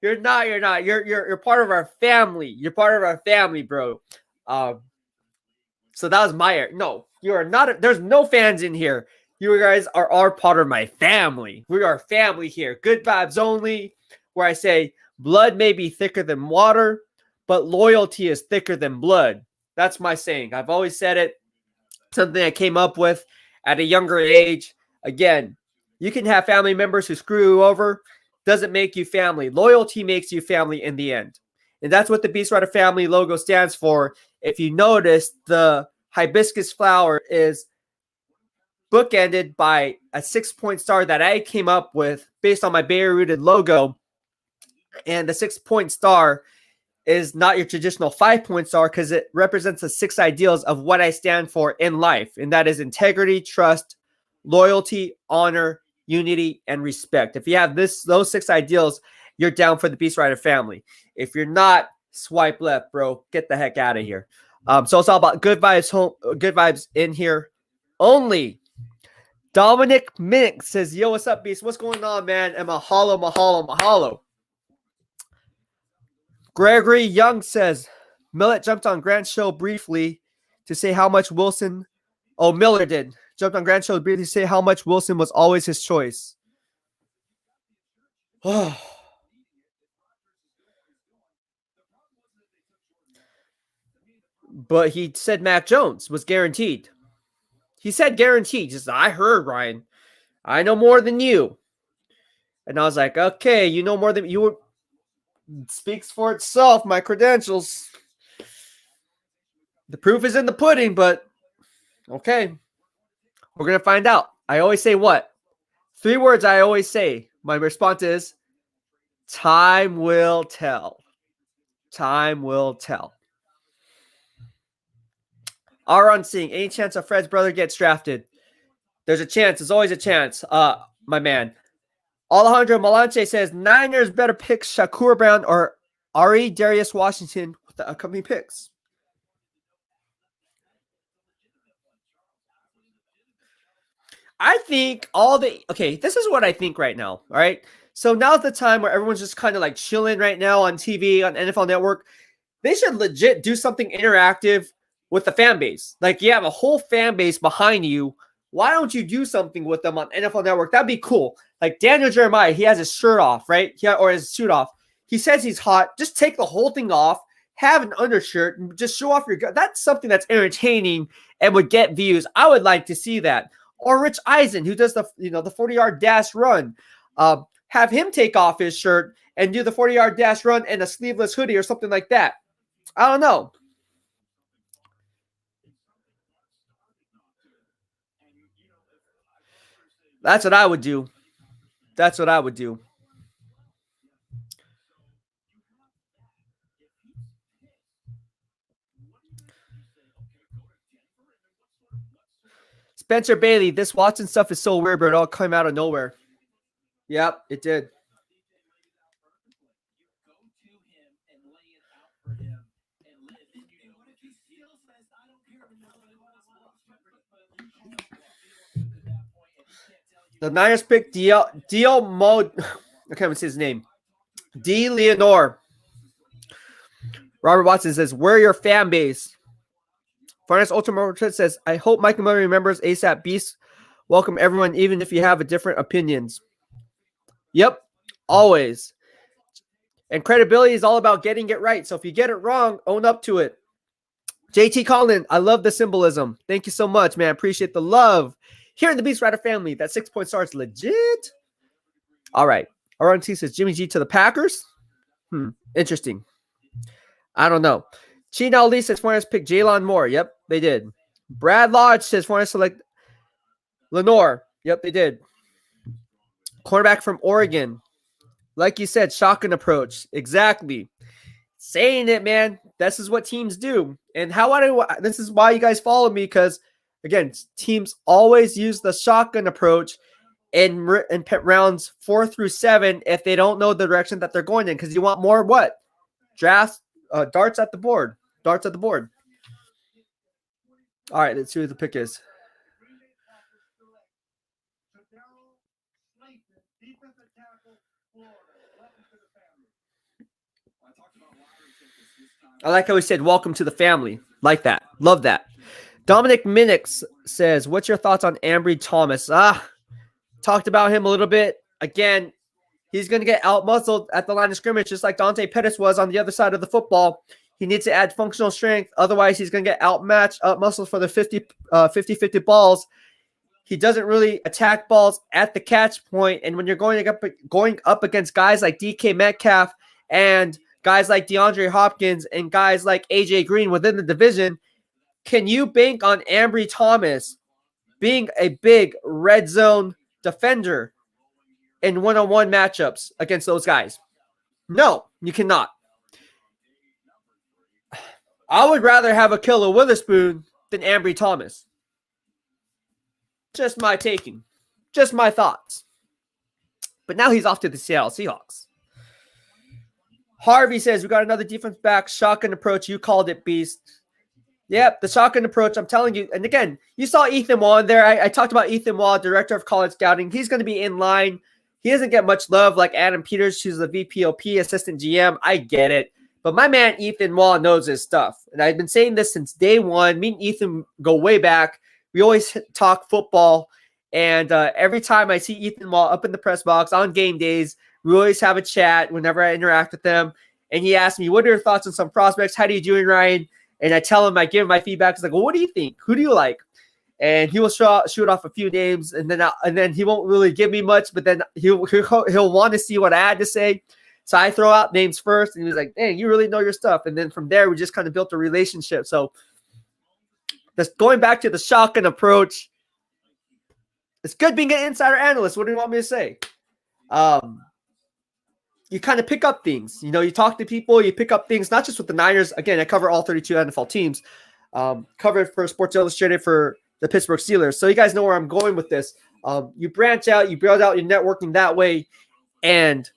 You're not. You're part of our family. You're part of our family, bro. So that was my no. You are not. There's no fans in here. You guys are part of my family. We are family here. Good vibes only. Where I say blood may be thicker than water, but loyalty is thicker than blood. That's my saying. I've always said it. Something I came up with at a younger age. Again, you can have family members who screw you over. Doesn't make you family. Loyalty makes you family in the end. And that's what the BEASTwriter family logo stands for. If you notice, the hibiscus flower is bookended by a 6-point star that I came up with based on my Bay Area-rooted logo. And the 6-point star is not your traditional 5-point star because it represents the 6 ideals of what I stand for in life. And that is integrity, trust, loyalty, honor, unity, and respect. If you have those 6 ideals, you're down for the BEASTwriter family. If you're not, swipe left, bro. Get the heck out of here. So it's all about good vibes home, good vibes in here only. Dominic Mink says, yo, what's up, Beast? What's going on, man? And mahalo. Gregory Young says, Millett jumped on Grant's show briefly to say how much Wilson... Oh, Miller did. Jumped on Grant's show briefly to say how much Wilson was always his choice. But he said Mac Jones was guaranteed. He said guaranteed. Just, I heard, Ryan. I know more than you. And I was like, okay, you know more than you. Speaks for itself, my credentials. The proof is in the pudding, but okay. We're going to find out. I always say what? 3 words I always say. My response is, time will tell. Time will tell. Aaron Singh, any chance of Fred's brother gets drafted? There's a chance. There's always a chance, my man. Alejandro Malanche says, Niners better pick Shakur Brown or Ari Darius Washington with the upcoming picks. I think this is what I think right now, all right? So now's the time where everyone's just kind of like chilling right now on TV, on NFL Network. They should legit do something interactive with the fan base. Like you have a whole fan base behind you Why don't you do something with them on NFL Network? That'd be cool. Like Daniel Jeremiah, he has his shirt off, right? Or his suit off. He says he's hot. Just take the whole thing off, have an undershirt, and just show off your gut. That's something that's entertaining and would get views. I would like to see that. Or Rich Eisen, who does the 40-yard dash run. Have him take off his shirt and do the 40-yard dash run in a sleeveless hoodie or something like that. I don't know. That's what I would do. That's what I would do. Spencer Bailey, this Watson stuff is so weird, but it all came out of nowhere. Yep, it did. The Niners picked Dio Mode. I can't even say his name. D. Leonore. Robert Watson says, "Where your fan base?" Farnes Ultramortred says, "I hope Mike Miller remembers ASAP Beast. Welcome everyone, even if you have a different opinions." Yep, always. And credibility is all about getting it right. So if you get it wrong, own up to it. JT Collin, I love the symbolism. Thank you so much, man. Appreciate the love. Here in the BEASTwriter family, that 6-point star is legit. All right. RNT says Jimmy G to the Packers. Interesting. I don't know. Chino Ali says Foreigners picked Jalen Moore. Yep, they did. Brad Lodge says Foreigners select Lenore. Yep, they did. Cornerback from Oregon. Like you said, shotgun approach. Exactly. Saying it, man. This is what teams do. And this is why you guys follow me, because, again, teams always use the shotgun approach in rounds 4 through 7 if they don't know the direction that they're going in, because you want more what? Darts at the board. Darts at the board. All right, let's see who the pick is. I like how he said, "Welcome to the family." Like that. Love that. Dominic Minix says, "What's your thoughts on Ambry Thomas?" Talked about him a little bit. Again, he's going to get out-muscled at the line of scrimmage, just like Dante Pettis was on the other side of the football. He needs to add functional strength. Otherwise, he's going to get outmatched, out-muscled for the 50-50 balls. He doesn't really attack balls at the catch point. And when you're going up against guys like DK Metcalf and guys like DeAndre Hopkins and guys like AJ Green within the division, can you bank on Ambry Thomas being a big red zone defender in one-on-one matchups against those guys? No, you cannot. I would rather have Ahkello Witherspoon than Ambry Thomas. Just my taking. Just my thoughts. But now he's off to the Seattle Seahawks. Harvey says, "We got another defense back. Shotgun approach. You called it, Beast." Yep, the shotgun approach. I'm telling you. And again, you saw Ethan Waugh in there. I talked about Ethan Waugh, director of college scouting. He's going to be in line. He doesn't get much love like Adam Peters, who's the VPOP assistant GM. I get it. But my man Ethan Waugh knows his stuff. And I've been saying this since day one. Me and Ethan go way back. We always talk football. And every time I see Ethan Waugh up in the press box on game days, we always have a chat whenever I interact with them. And he asked me, "What are your thoughts on some prospects? How do you doing, Ryan?" And I tell him, I give him my feedback. He's like, "Well, what do you think? Who do you like?" And he will shoot off a few names, and then he won't really give me much, but then he'll want to see what I had to say. So I throw out names first, and he was like, "Dang, you really know your stuff." And then from there, we just kind of built a relationship. So just going back to the shotgun approach, it's good being an insider analyst. What do you want me to say? You kind of pick up things. You talk to people, you pick up things, not just with the Niners. Again, I cover all 32 NFL teams. Covered for Sports Illustrated for the Pittsburgh Steelers. So you guys know where I'm going with this. You branch out, you build out your networking that way, and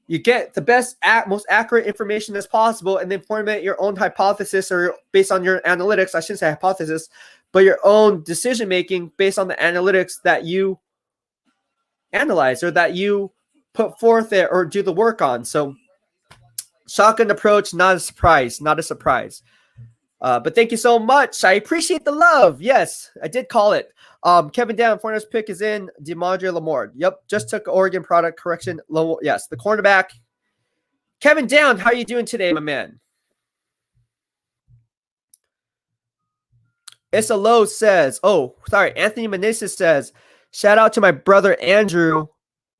you get the best, most accurate information as possible, and then formulate your own hypothesis, or based on your analytics. I shouldn't say hypothesis, but your own decision-making based on the analytics that you analyze or that you put forth there or do the work on. So shotgun approach, not a surprise. But thank you so much. I appreciate the love. Yes, I did call it. Kevin Down, Foreigners pick is in. DeMondre Lamore. Yep, just took Oregon product correction. Yes, the cornerback. Kevin Down, how are you doing today, my man? Issa Lowe says, Anthony Meneses says, shout out to my brother Andrew,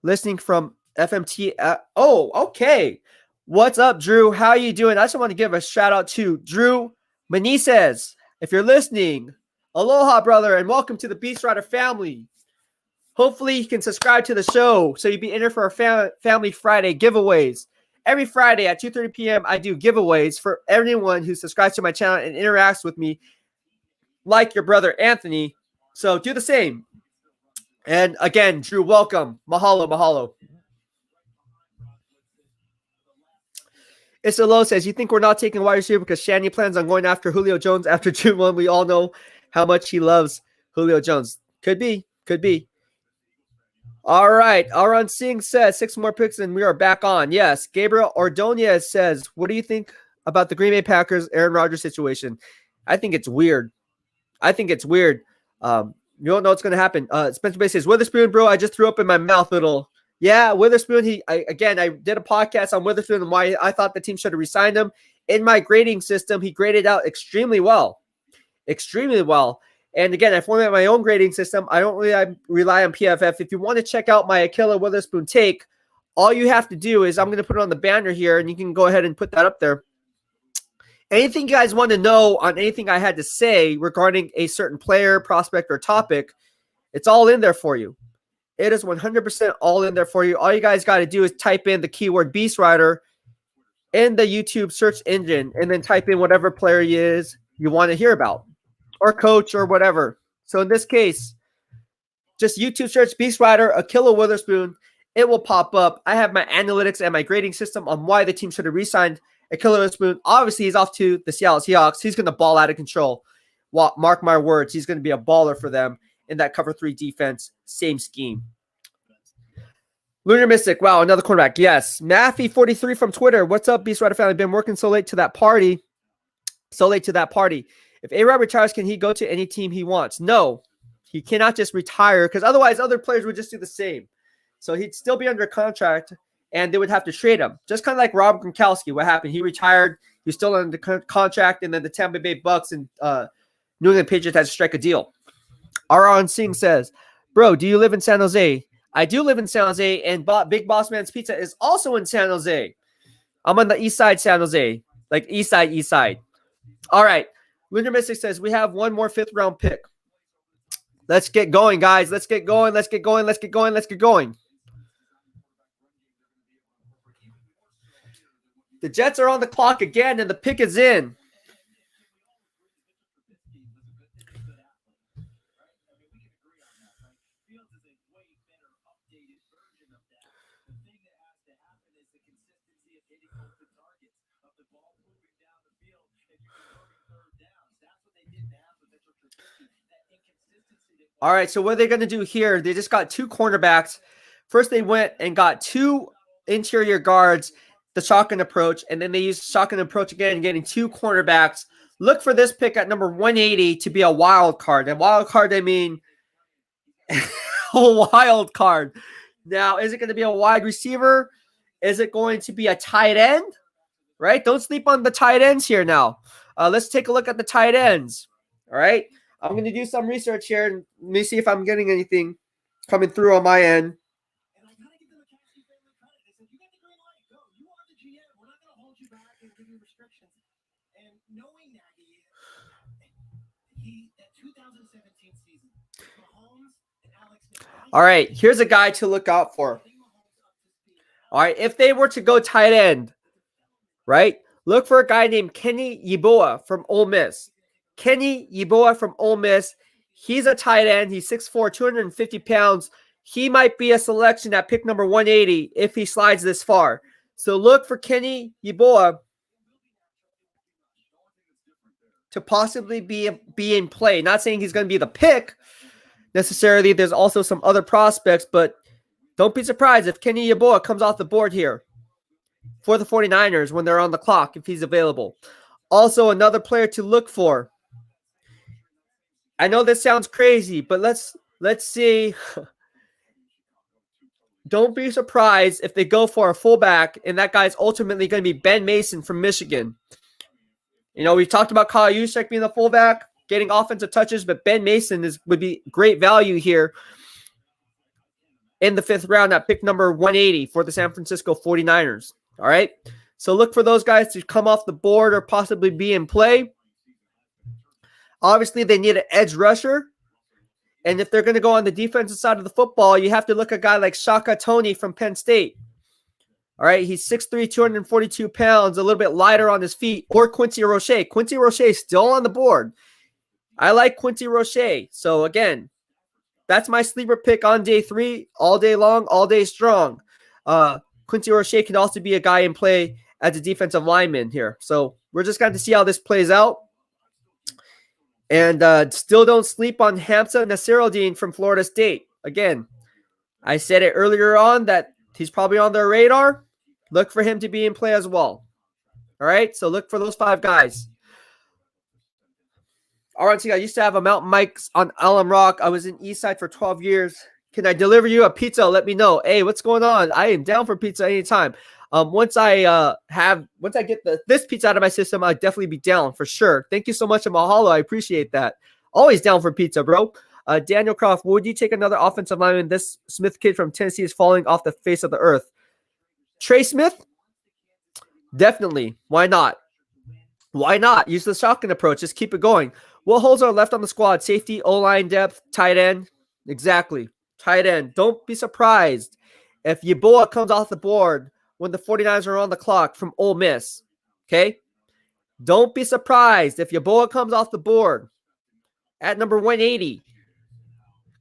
listening from FMT. Okay. What's up, Drew? How are you doing? I just want to give a shout out to Drew Meneses. If you're listening, aloha, brother, and welcome to the BEASTwriter family. Hopefully, you can subscribe to the show so you'll be entered for our Family Friday giveaways. Every Friday at 2:30 p.m., I do giveaways for everyone who subscribes to my channel and interacts with me, like your brother Anthony. So do the same. And again, Drew, welcome. Mahalo, mahalo. Issa Lowe says, you think we're not taking wide receiver because Shanny plans on going after Julio Jones after June 1? We all know how much he loves Julio Jones. Could be. All right. Aron Singh says 6 more picks and we are back on. Yes. Gabriel Ordonez says, what do you think about the Green Bay Packers Aaron Rodgers situation? I think it's weird. You don't know what's going to happen. Spencer Bay says, Witherspoon, bro, I just threw up in my mouth little. Yeah, Witherspoon, I did a podcast on Witherspoon and why I thought the team should have re-signed him. In my grading system, he graded out extremely well. And again, I format my own grading system. I don't really rely on PFF. If you want to check out my Akilla Witherspoon take, all you have to do is I'm going to put it on the banner here, and you can go ahead and put that up there. Anything you guys want to know on anything I had to say regarding a certain player, prospect, or topic, it's all in there for you. It is 100% all in there for you. All you guys got to do is type in the keyword BEASTwriter in the YouTube search engine and then type in whatever player he is you want to hear about or coach or whatever. So in this case, just YouTube search BEASTwriter, Akilla Witherspoon. It will pop up. I have my analytics and my grading system on why the team should have re-signed Akilla Witherspoon. Obviously, he's off to the Seattle Seahawks. He's going to ball out of control. Well, mark my words, he's going to be a baller for them in that cover 3 defense. Same scheme. Lunar Mystic. Wow, another cornerback. Yes. Maffey43 from Twitter. What's up, BEASTwriter family? Been working so late to that party. If A-Rod retires, can he go to any team he wants? No, he cannot just retire because otherwise other players would just do the same. So he'd still be under contract and they would have to trade him. Just kind of like Rob Gronkowski. What happened? He retired. He was still under contract, and then the Tampa Bay Bucks and New England Patriots had to strike a deal. Aron Singh says, bro, do you live in San Jose? I do live in San Jose, and Big Boss Man's Pizza is also in San Jose. I'm on the east side, San Jose. Like east side. All right. Lunar Mystic says, we have one more 5th round pick. Let's get going, guys. Let's get going. The Jets are on the clock again, and the pick is in. All right, so what are they going to do here? They just got 2 cornerbacks. First, they went and got 2 interior guards, the shotgun approach, and then they used shotgun approach again, getting 2 cornerbacks. Look for this pick at number 180 to be a wild card. And wild card, I mean a wild card. Now, is it going to be a wide receiver? Is it going to be a tight end? Right? Don't sleep on the tight ends here now. Let's take a look at the tight ends. All right? I'm going to do some research here and let me see if I'm getting anything coming through on my end. And I gotta give them a Cassie family credit. They said, you got the green light, go. You are the GM. We're not gonna hold you back and give you restrictions. And knowing that that 2017 season, Mahomes and Alex Smith. All right, here's a guy to look out for. All right, if they were to go tight end, right, look for a guy named Kenny Yeboah from Ole Miss. Kenny Yeboah from Ole Miss. He's a tight end. He's 6'4", 250 pounds. He might be a selection at pick number 180 if he slides this far. So look for Kenny Yeboah to possibly be in play. Not saying he's going to be the pick necessarily. There's also some other prospects, but don't be surprised if Kenny Yeboah comes off the board here for the 49ers when they're on the clock, if he's available. Also, another player to look for. I know this sounds crazy, but let's see. Don't be surprised if they go for a fullback, and that guy's ultimately going to be Ben Mason from Michigan. You know, we talked about Kyle Juszczyk being the fullback, getting offensive touches, but Ben Mason would be great value here in the 5th round at pick number 180 for the San Francisco 49ers. All right. So look for those guys to come off the board or possibly be in play. Obviously, they need an edge rusher. And if they're going to go on the defensive side of the football, you have to look at a guy like Shaka Toney from Penn State. All right, he's 6'3", 242 pounds, a little bit lighter on his feet. Or Quincy Roche. Quincy Roche is still on the board. I like Quincy Roche. So, again, that's my sleeper pick on day 3, all day long, all day strong. Quincy Roche can also be a guy in play as a defensive lineman here. So, we're just going to see how this plays out. And still don't sleep on Hamza Nasiruddin from Florida State. Again, I said it earlier on that he's probably on their radar. Look for him to be in play as well. All right, so look for those 5 guys. All right, so I used to have a Mountain Mike's on Alum Rock. I was in Eastside for 12 years. Can I deliver you a pizza? Let me know. Hey, what's going on? I am down for pizza anytime. Once I get this pizza out of my system, I'll definitely be down for sure. Thank you so much, Mahalo. I appreciate that. Always down for pizza, bro. Daniel Croft, would you take another offensive lineman? This Smith kid from Tennessee is falling off the face of the earth. Trey Smith? Definitely. Why not? Why not? Use the shotgun approach. Just keep it going. What holes are left on the squad? Safety, O-line depth, tight end. Exactly. Tight end. Don't be surprised if Yeboah comes off the board when the 49ers are on the clock from Ole Miss. Okay? Don't be surprised if Yeboah comes off the board at number 180.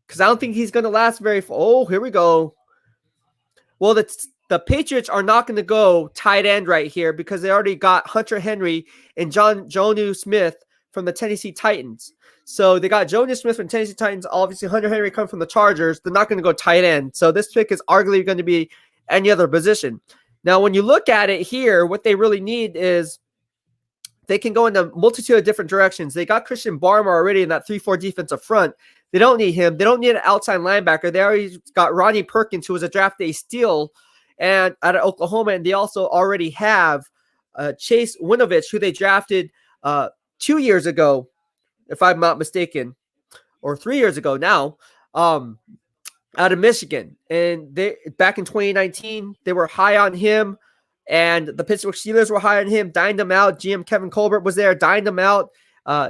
Because I don't think he's going to last very far. Oh, here we go. Well, the Patriots are not going to go tight end right here because they already got Hunter Henry and Jonnu Smith from the Tennessee Titans. So they got Jonnu Smith from Tennessee Titans. Obviously, Hunter Henry comes from the Chargers. They're not going to go tight end. So this pick is arguably going to be any other position. Now, when you look at it here, what they really need is they can go in a multitude of different directions. They got Christian Barmore already in that 3-4 defensive front. They don't need him. They don't need an outside linebacker. They already got Ronnie Perkins, who was a draft day steal and out of Oklahoma, and they also already have Chase Winovich, who they drafted 2 years ago, if I'm not mistaken, or 3 years ago now, out of Michigan. And they back in 2019, they were high on him, and the Pittsburgh Steelers were high on him, dined him out. GM Kevin Colbert was there, dined him out.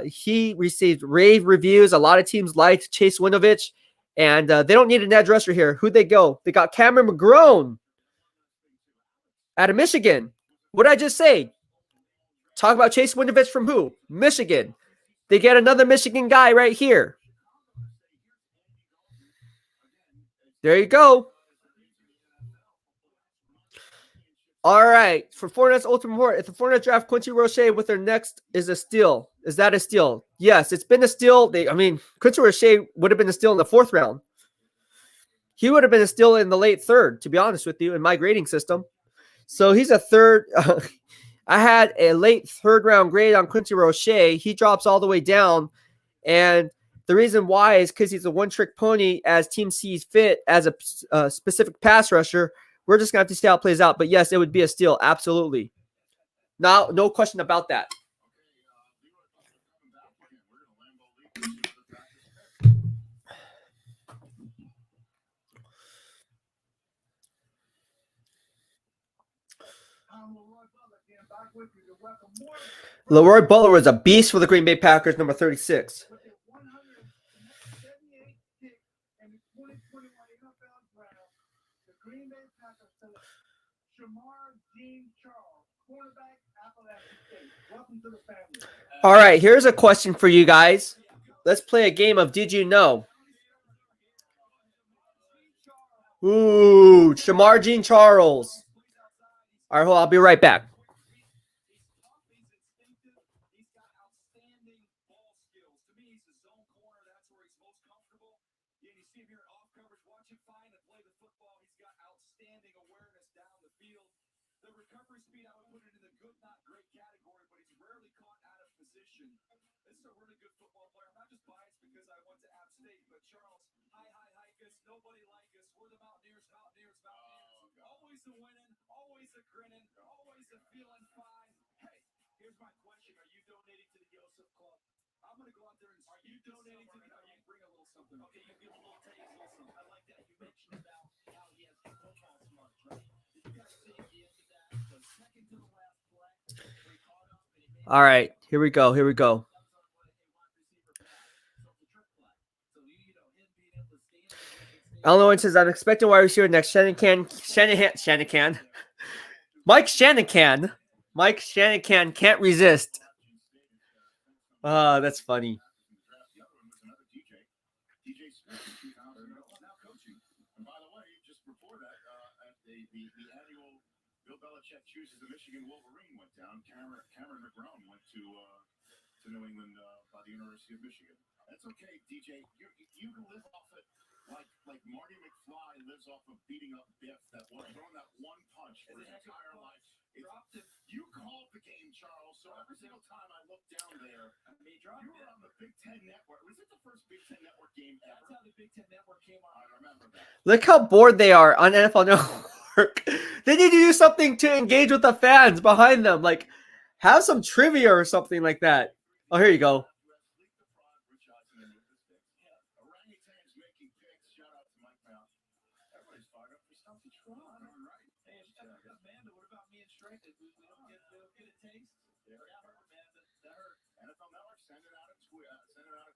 He received rave reviews. A lot of teams liked Chase Winovich, and they don't need an edge rusher here. Who'd they go? They got Cameron McGrone out of Michigan. What did I just say? Talk about Chase Winovich from who? Michigan. They get another Michigan guy right here. There you go. All right. For 49ers Ultimate Report, if the 49ers draft Quincy Roche with their next is a steal, is that a steal? Yes, it's been a steal. Quincy Roche would have been a steal in the 4th round. He would have been a steal in the late 3rd, to be honest with you, in my grading system. So he's a 3rd. I had a late 3rd round grade on Quincy Roche. He drops all the way down. And the reason why is because he's a one-trick pony as team sees fit as a specific pass rusher. We're just going to have to see how it plays out. But yes, it would be a steal. Absolutely. No question about that. Leroy Butler was a beast for the Green Bay Packers, number 36. All right, here's a question for you guys. Let's play a game of Did You Know? Ooh, Shamar Jean Charles. All right, hold on, I'll be right back. The recovery speed, I would put it in the good, not great category, but he's rarely caught out of position. This is a really good football player. I'm not just biased because I went to App State, but Charles, hi, nobody like us. We're the Mountaineers. Always a winning, always a grinning, always a feeling fine. Hey, here's my question. Are you donating to the Yosef Club? I'm going to go out there and are you donating to the you bring a little something. Okay, you give a little taste, a little something. I like that. You mentioned about how he has football smarts, right? Did you guys see at the end of that? The second to the last play, they caught up and he made All right, here we go. Eleanor says, I'm expecting wide receiver next. Shanahan. Mike Shanahan can't resist. That's funny. The other one was another DJ Smith in 2000. Now coaching. And by the way, just before that, at the annual Bill Belichick chooses the Michigan Wolverine went down. Cameron McGrone went to New England by the University of Michigan. That's okay, DJ. You can live off it like Marty McFly lives off of beating up Biff, throwing that one punch for his entire life. You called the game, Charles. So every single time I look down there, you were on the Big Ten Network. Was it the first Big Ten Network game ever? That's how the Big Ten Network came on. I remember that. Look how bored they are on NFL Network. They need to do something to engage with the fans behind them. Like, have some trivia or something like that. Oh, here you go. Orangutans making picks. Shout out to Mike Mount. Everybody's fired up for stuff to try. All right. Hey, Amanda, what about me and Shrek? We don't get a taste? That hurt, man. That hurt. NFL Network, send it out a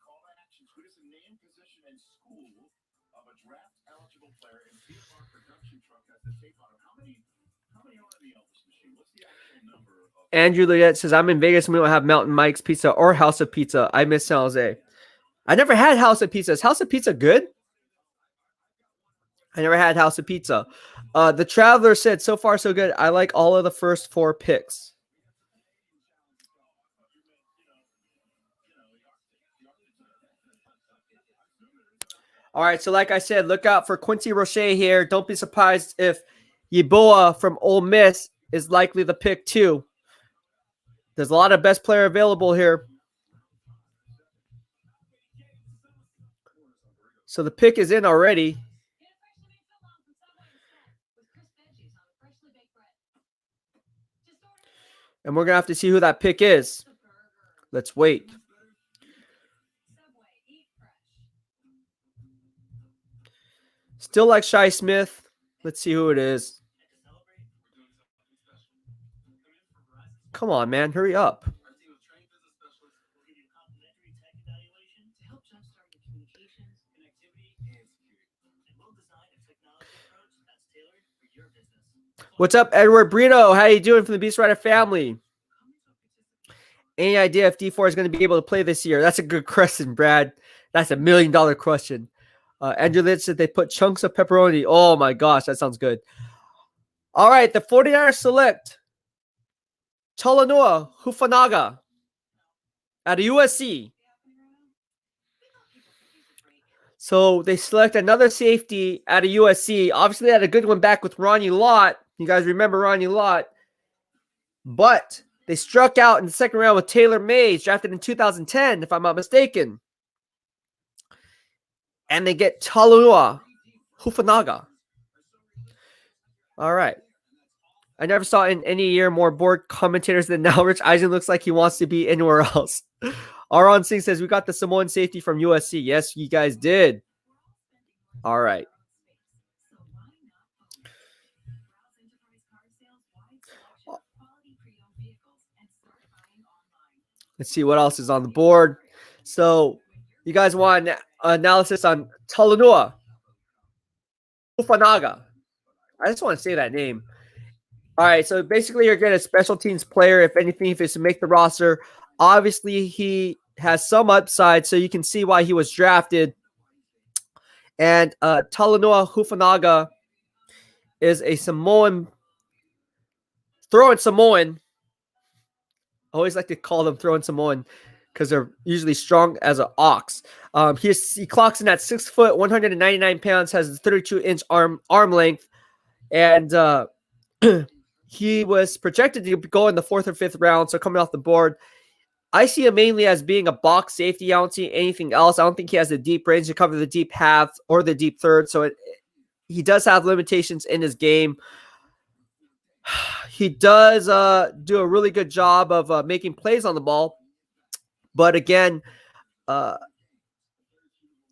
call to action. Tweet us a name, position, and school of a draft-eligible player, and see if our production truck has the tape on him. How many are in the Elvis machine? What's the actual number of... Andrew Liette says, I'm in Vegas and we don't have Mountain Mike's Pizza or House of Pizza. I miss San Jose. I never had House of Pizza. Is House of Pizza good? I never had House of Pizza. The Traveler said, so far so good. I like all of the first 4 picks. All right, so like I said, look out for Quincy Roche here. Don't be surprised if Yeboah from Ole Miss is likely the pick too. There's a lot of best player available here. So the pick is in already. And we're going to have to see who that pick is. Let's wait. Still like Shi Smith. Let's see who it is. Come on, man. Hurry up. What's up, Edward Brito? How you doing from the BEASTwriter family? Any idea if D4 is going to be able to play this year? That's a good question, Brad. That's $1 million question. Andrew Litz said they put chunks of pepperoni. Oh, my gosh. That sounds good. All right. The 49ers select Talanoa Hufanaga out of USC. So they select another safety out of USC. Obviously, they had a good one back with Ronnie Lott. You guys remember Ronnie Lott. But they struck out in the second round with Taylor Mays, drafted in 2010, if I'm not mistaken. And they get Talanoa Hufanaga. All right. I never saw in any year more bored commentators than now. Rich Eisen looks like he wants to be anywhere else. Aaron Singh says, we got the Samoan safety from USC. Yes, you guys did. All right. Let's see what else is on the board. So you guys want an analysis on Talanoa Hufanaga. I just want to say that name. All right, so basically you're getting a special teams player, if anything, if it's to make the roster. Obviously, he has some upside, so you can see why he was drafted. And Talanoa Hufanaga is a Samoan, throwing Samoan. I always like to call them throwing Samoan because they're usually strong as an ox. He clocks in at 6 foot, 199 pounds, has a 32-inch arm length, and He was projected to go in the 4th or 5th round, so coming off the board. I see him mainly as being a box safety. I don't see anything else. I don't think he has the deep range to cover the deep half or the deep third, so he does have limitations in his game. He does do a really good job of making plays on the ball, but again,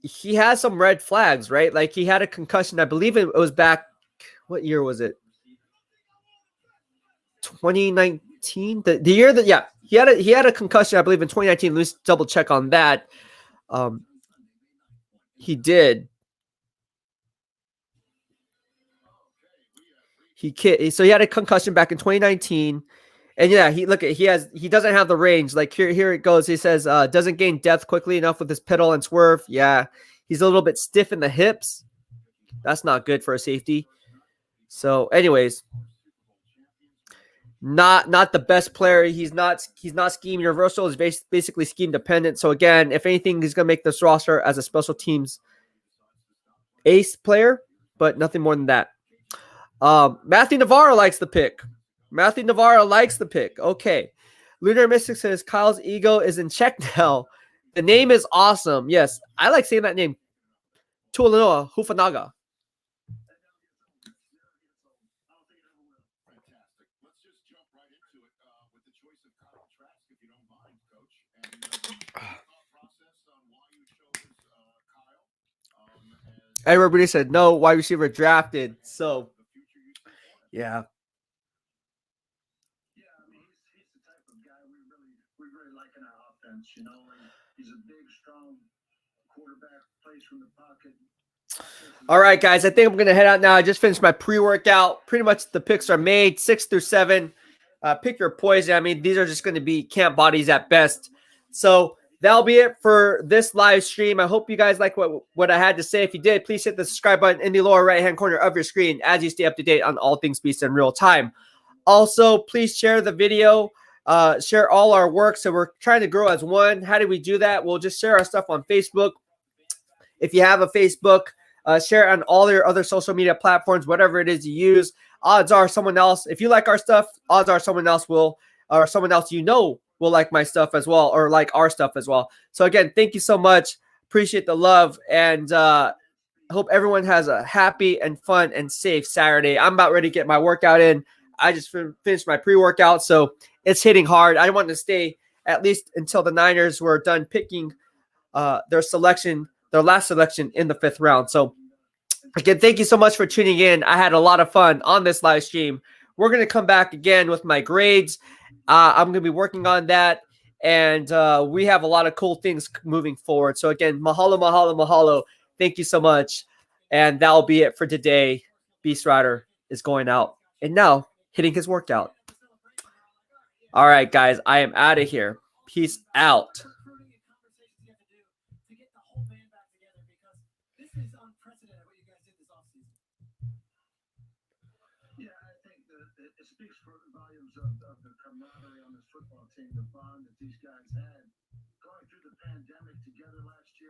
he has some red flags, right? Like he had a concussion. I believe it was back. What year was it? 2019. The year that he had a concussion. I believe in 2019. Let's double check on that. He did. So he had a concussion back in 2019. And yeah, he doesn't have the range. Like here it goes. He says doesn't gain depth quickly enough with his pedal and swerve. Yeah, he's a little bit stiff in the hips. That's not good for a safety. So, anyways, not the best player. He's not scheme universal. He's basically scheme dependent. So again, if anything, he's gonna make this roster as a special teams ace player, but nothing more than that. Matthew Navarro likes the pick. Okay. Lunar Mystic says Kyle's ego is in check now. The name is awesome. Yes, I like saying that name. Tuolanoa Hufanaga. Fantastic. Let's just jump right into it with the choice of Kyle Trask, if you don't mind, Coach. And thought process on why you chose Kyle. Everybody said no wide receiver drafted. So, yeah. Yeah, I mean, he's the type of guy we really like in our offense, you know, and he's a big, strong quarterback, plays from the pocket. All right, guys, I think I'm going to head out now. I just finished my pre-workout. Pretty much the picks are made, 6 through 7. Pick your poison. I mean, these are just going to be camp bodies at best. So that'll be it for this live stream. I hope you guys like what I had to say. If you did, please hit the subscribe button in the lower right-hand corner of your screen as you stay up to date on all things Beast in real time. Also, please share the video. Share all our work. So we're trying to grow as one. How do we do that? We'll just share our stuff on Facebook. If you have a Facebook, share it on all your other social media platforms, whatever it is you use. Odds are someone else, if you like our stuff, odds are someone else will, or someone else will like my stuff as well, or like our stuff as well. So again, thank you so much. Appreciate the love, and hope everyone has a happy and fun and safe Saturday. I'm about ready to get my workout in. I just finished my pre-workout, so it's hitting hard. I want to stay at least until the Niners were done picking their last selection in the 5th round. So again, thank you so much for tuning in. I had a lot of fun on this live stream. We're going to come back again with my grades. I'm going to be working on that. And we have a lot of cool things moving forward. So again, mahalo. Thank you so much. And that'll be it for today. BEASTwriter is going out and now hitting his workout. All right, guys, I am out of here. Peace out. Yeah, I think that it speaks for the volumes of the camaraderie on this football team, the bond that these guys had going through the pandemic together last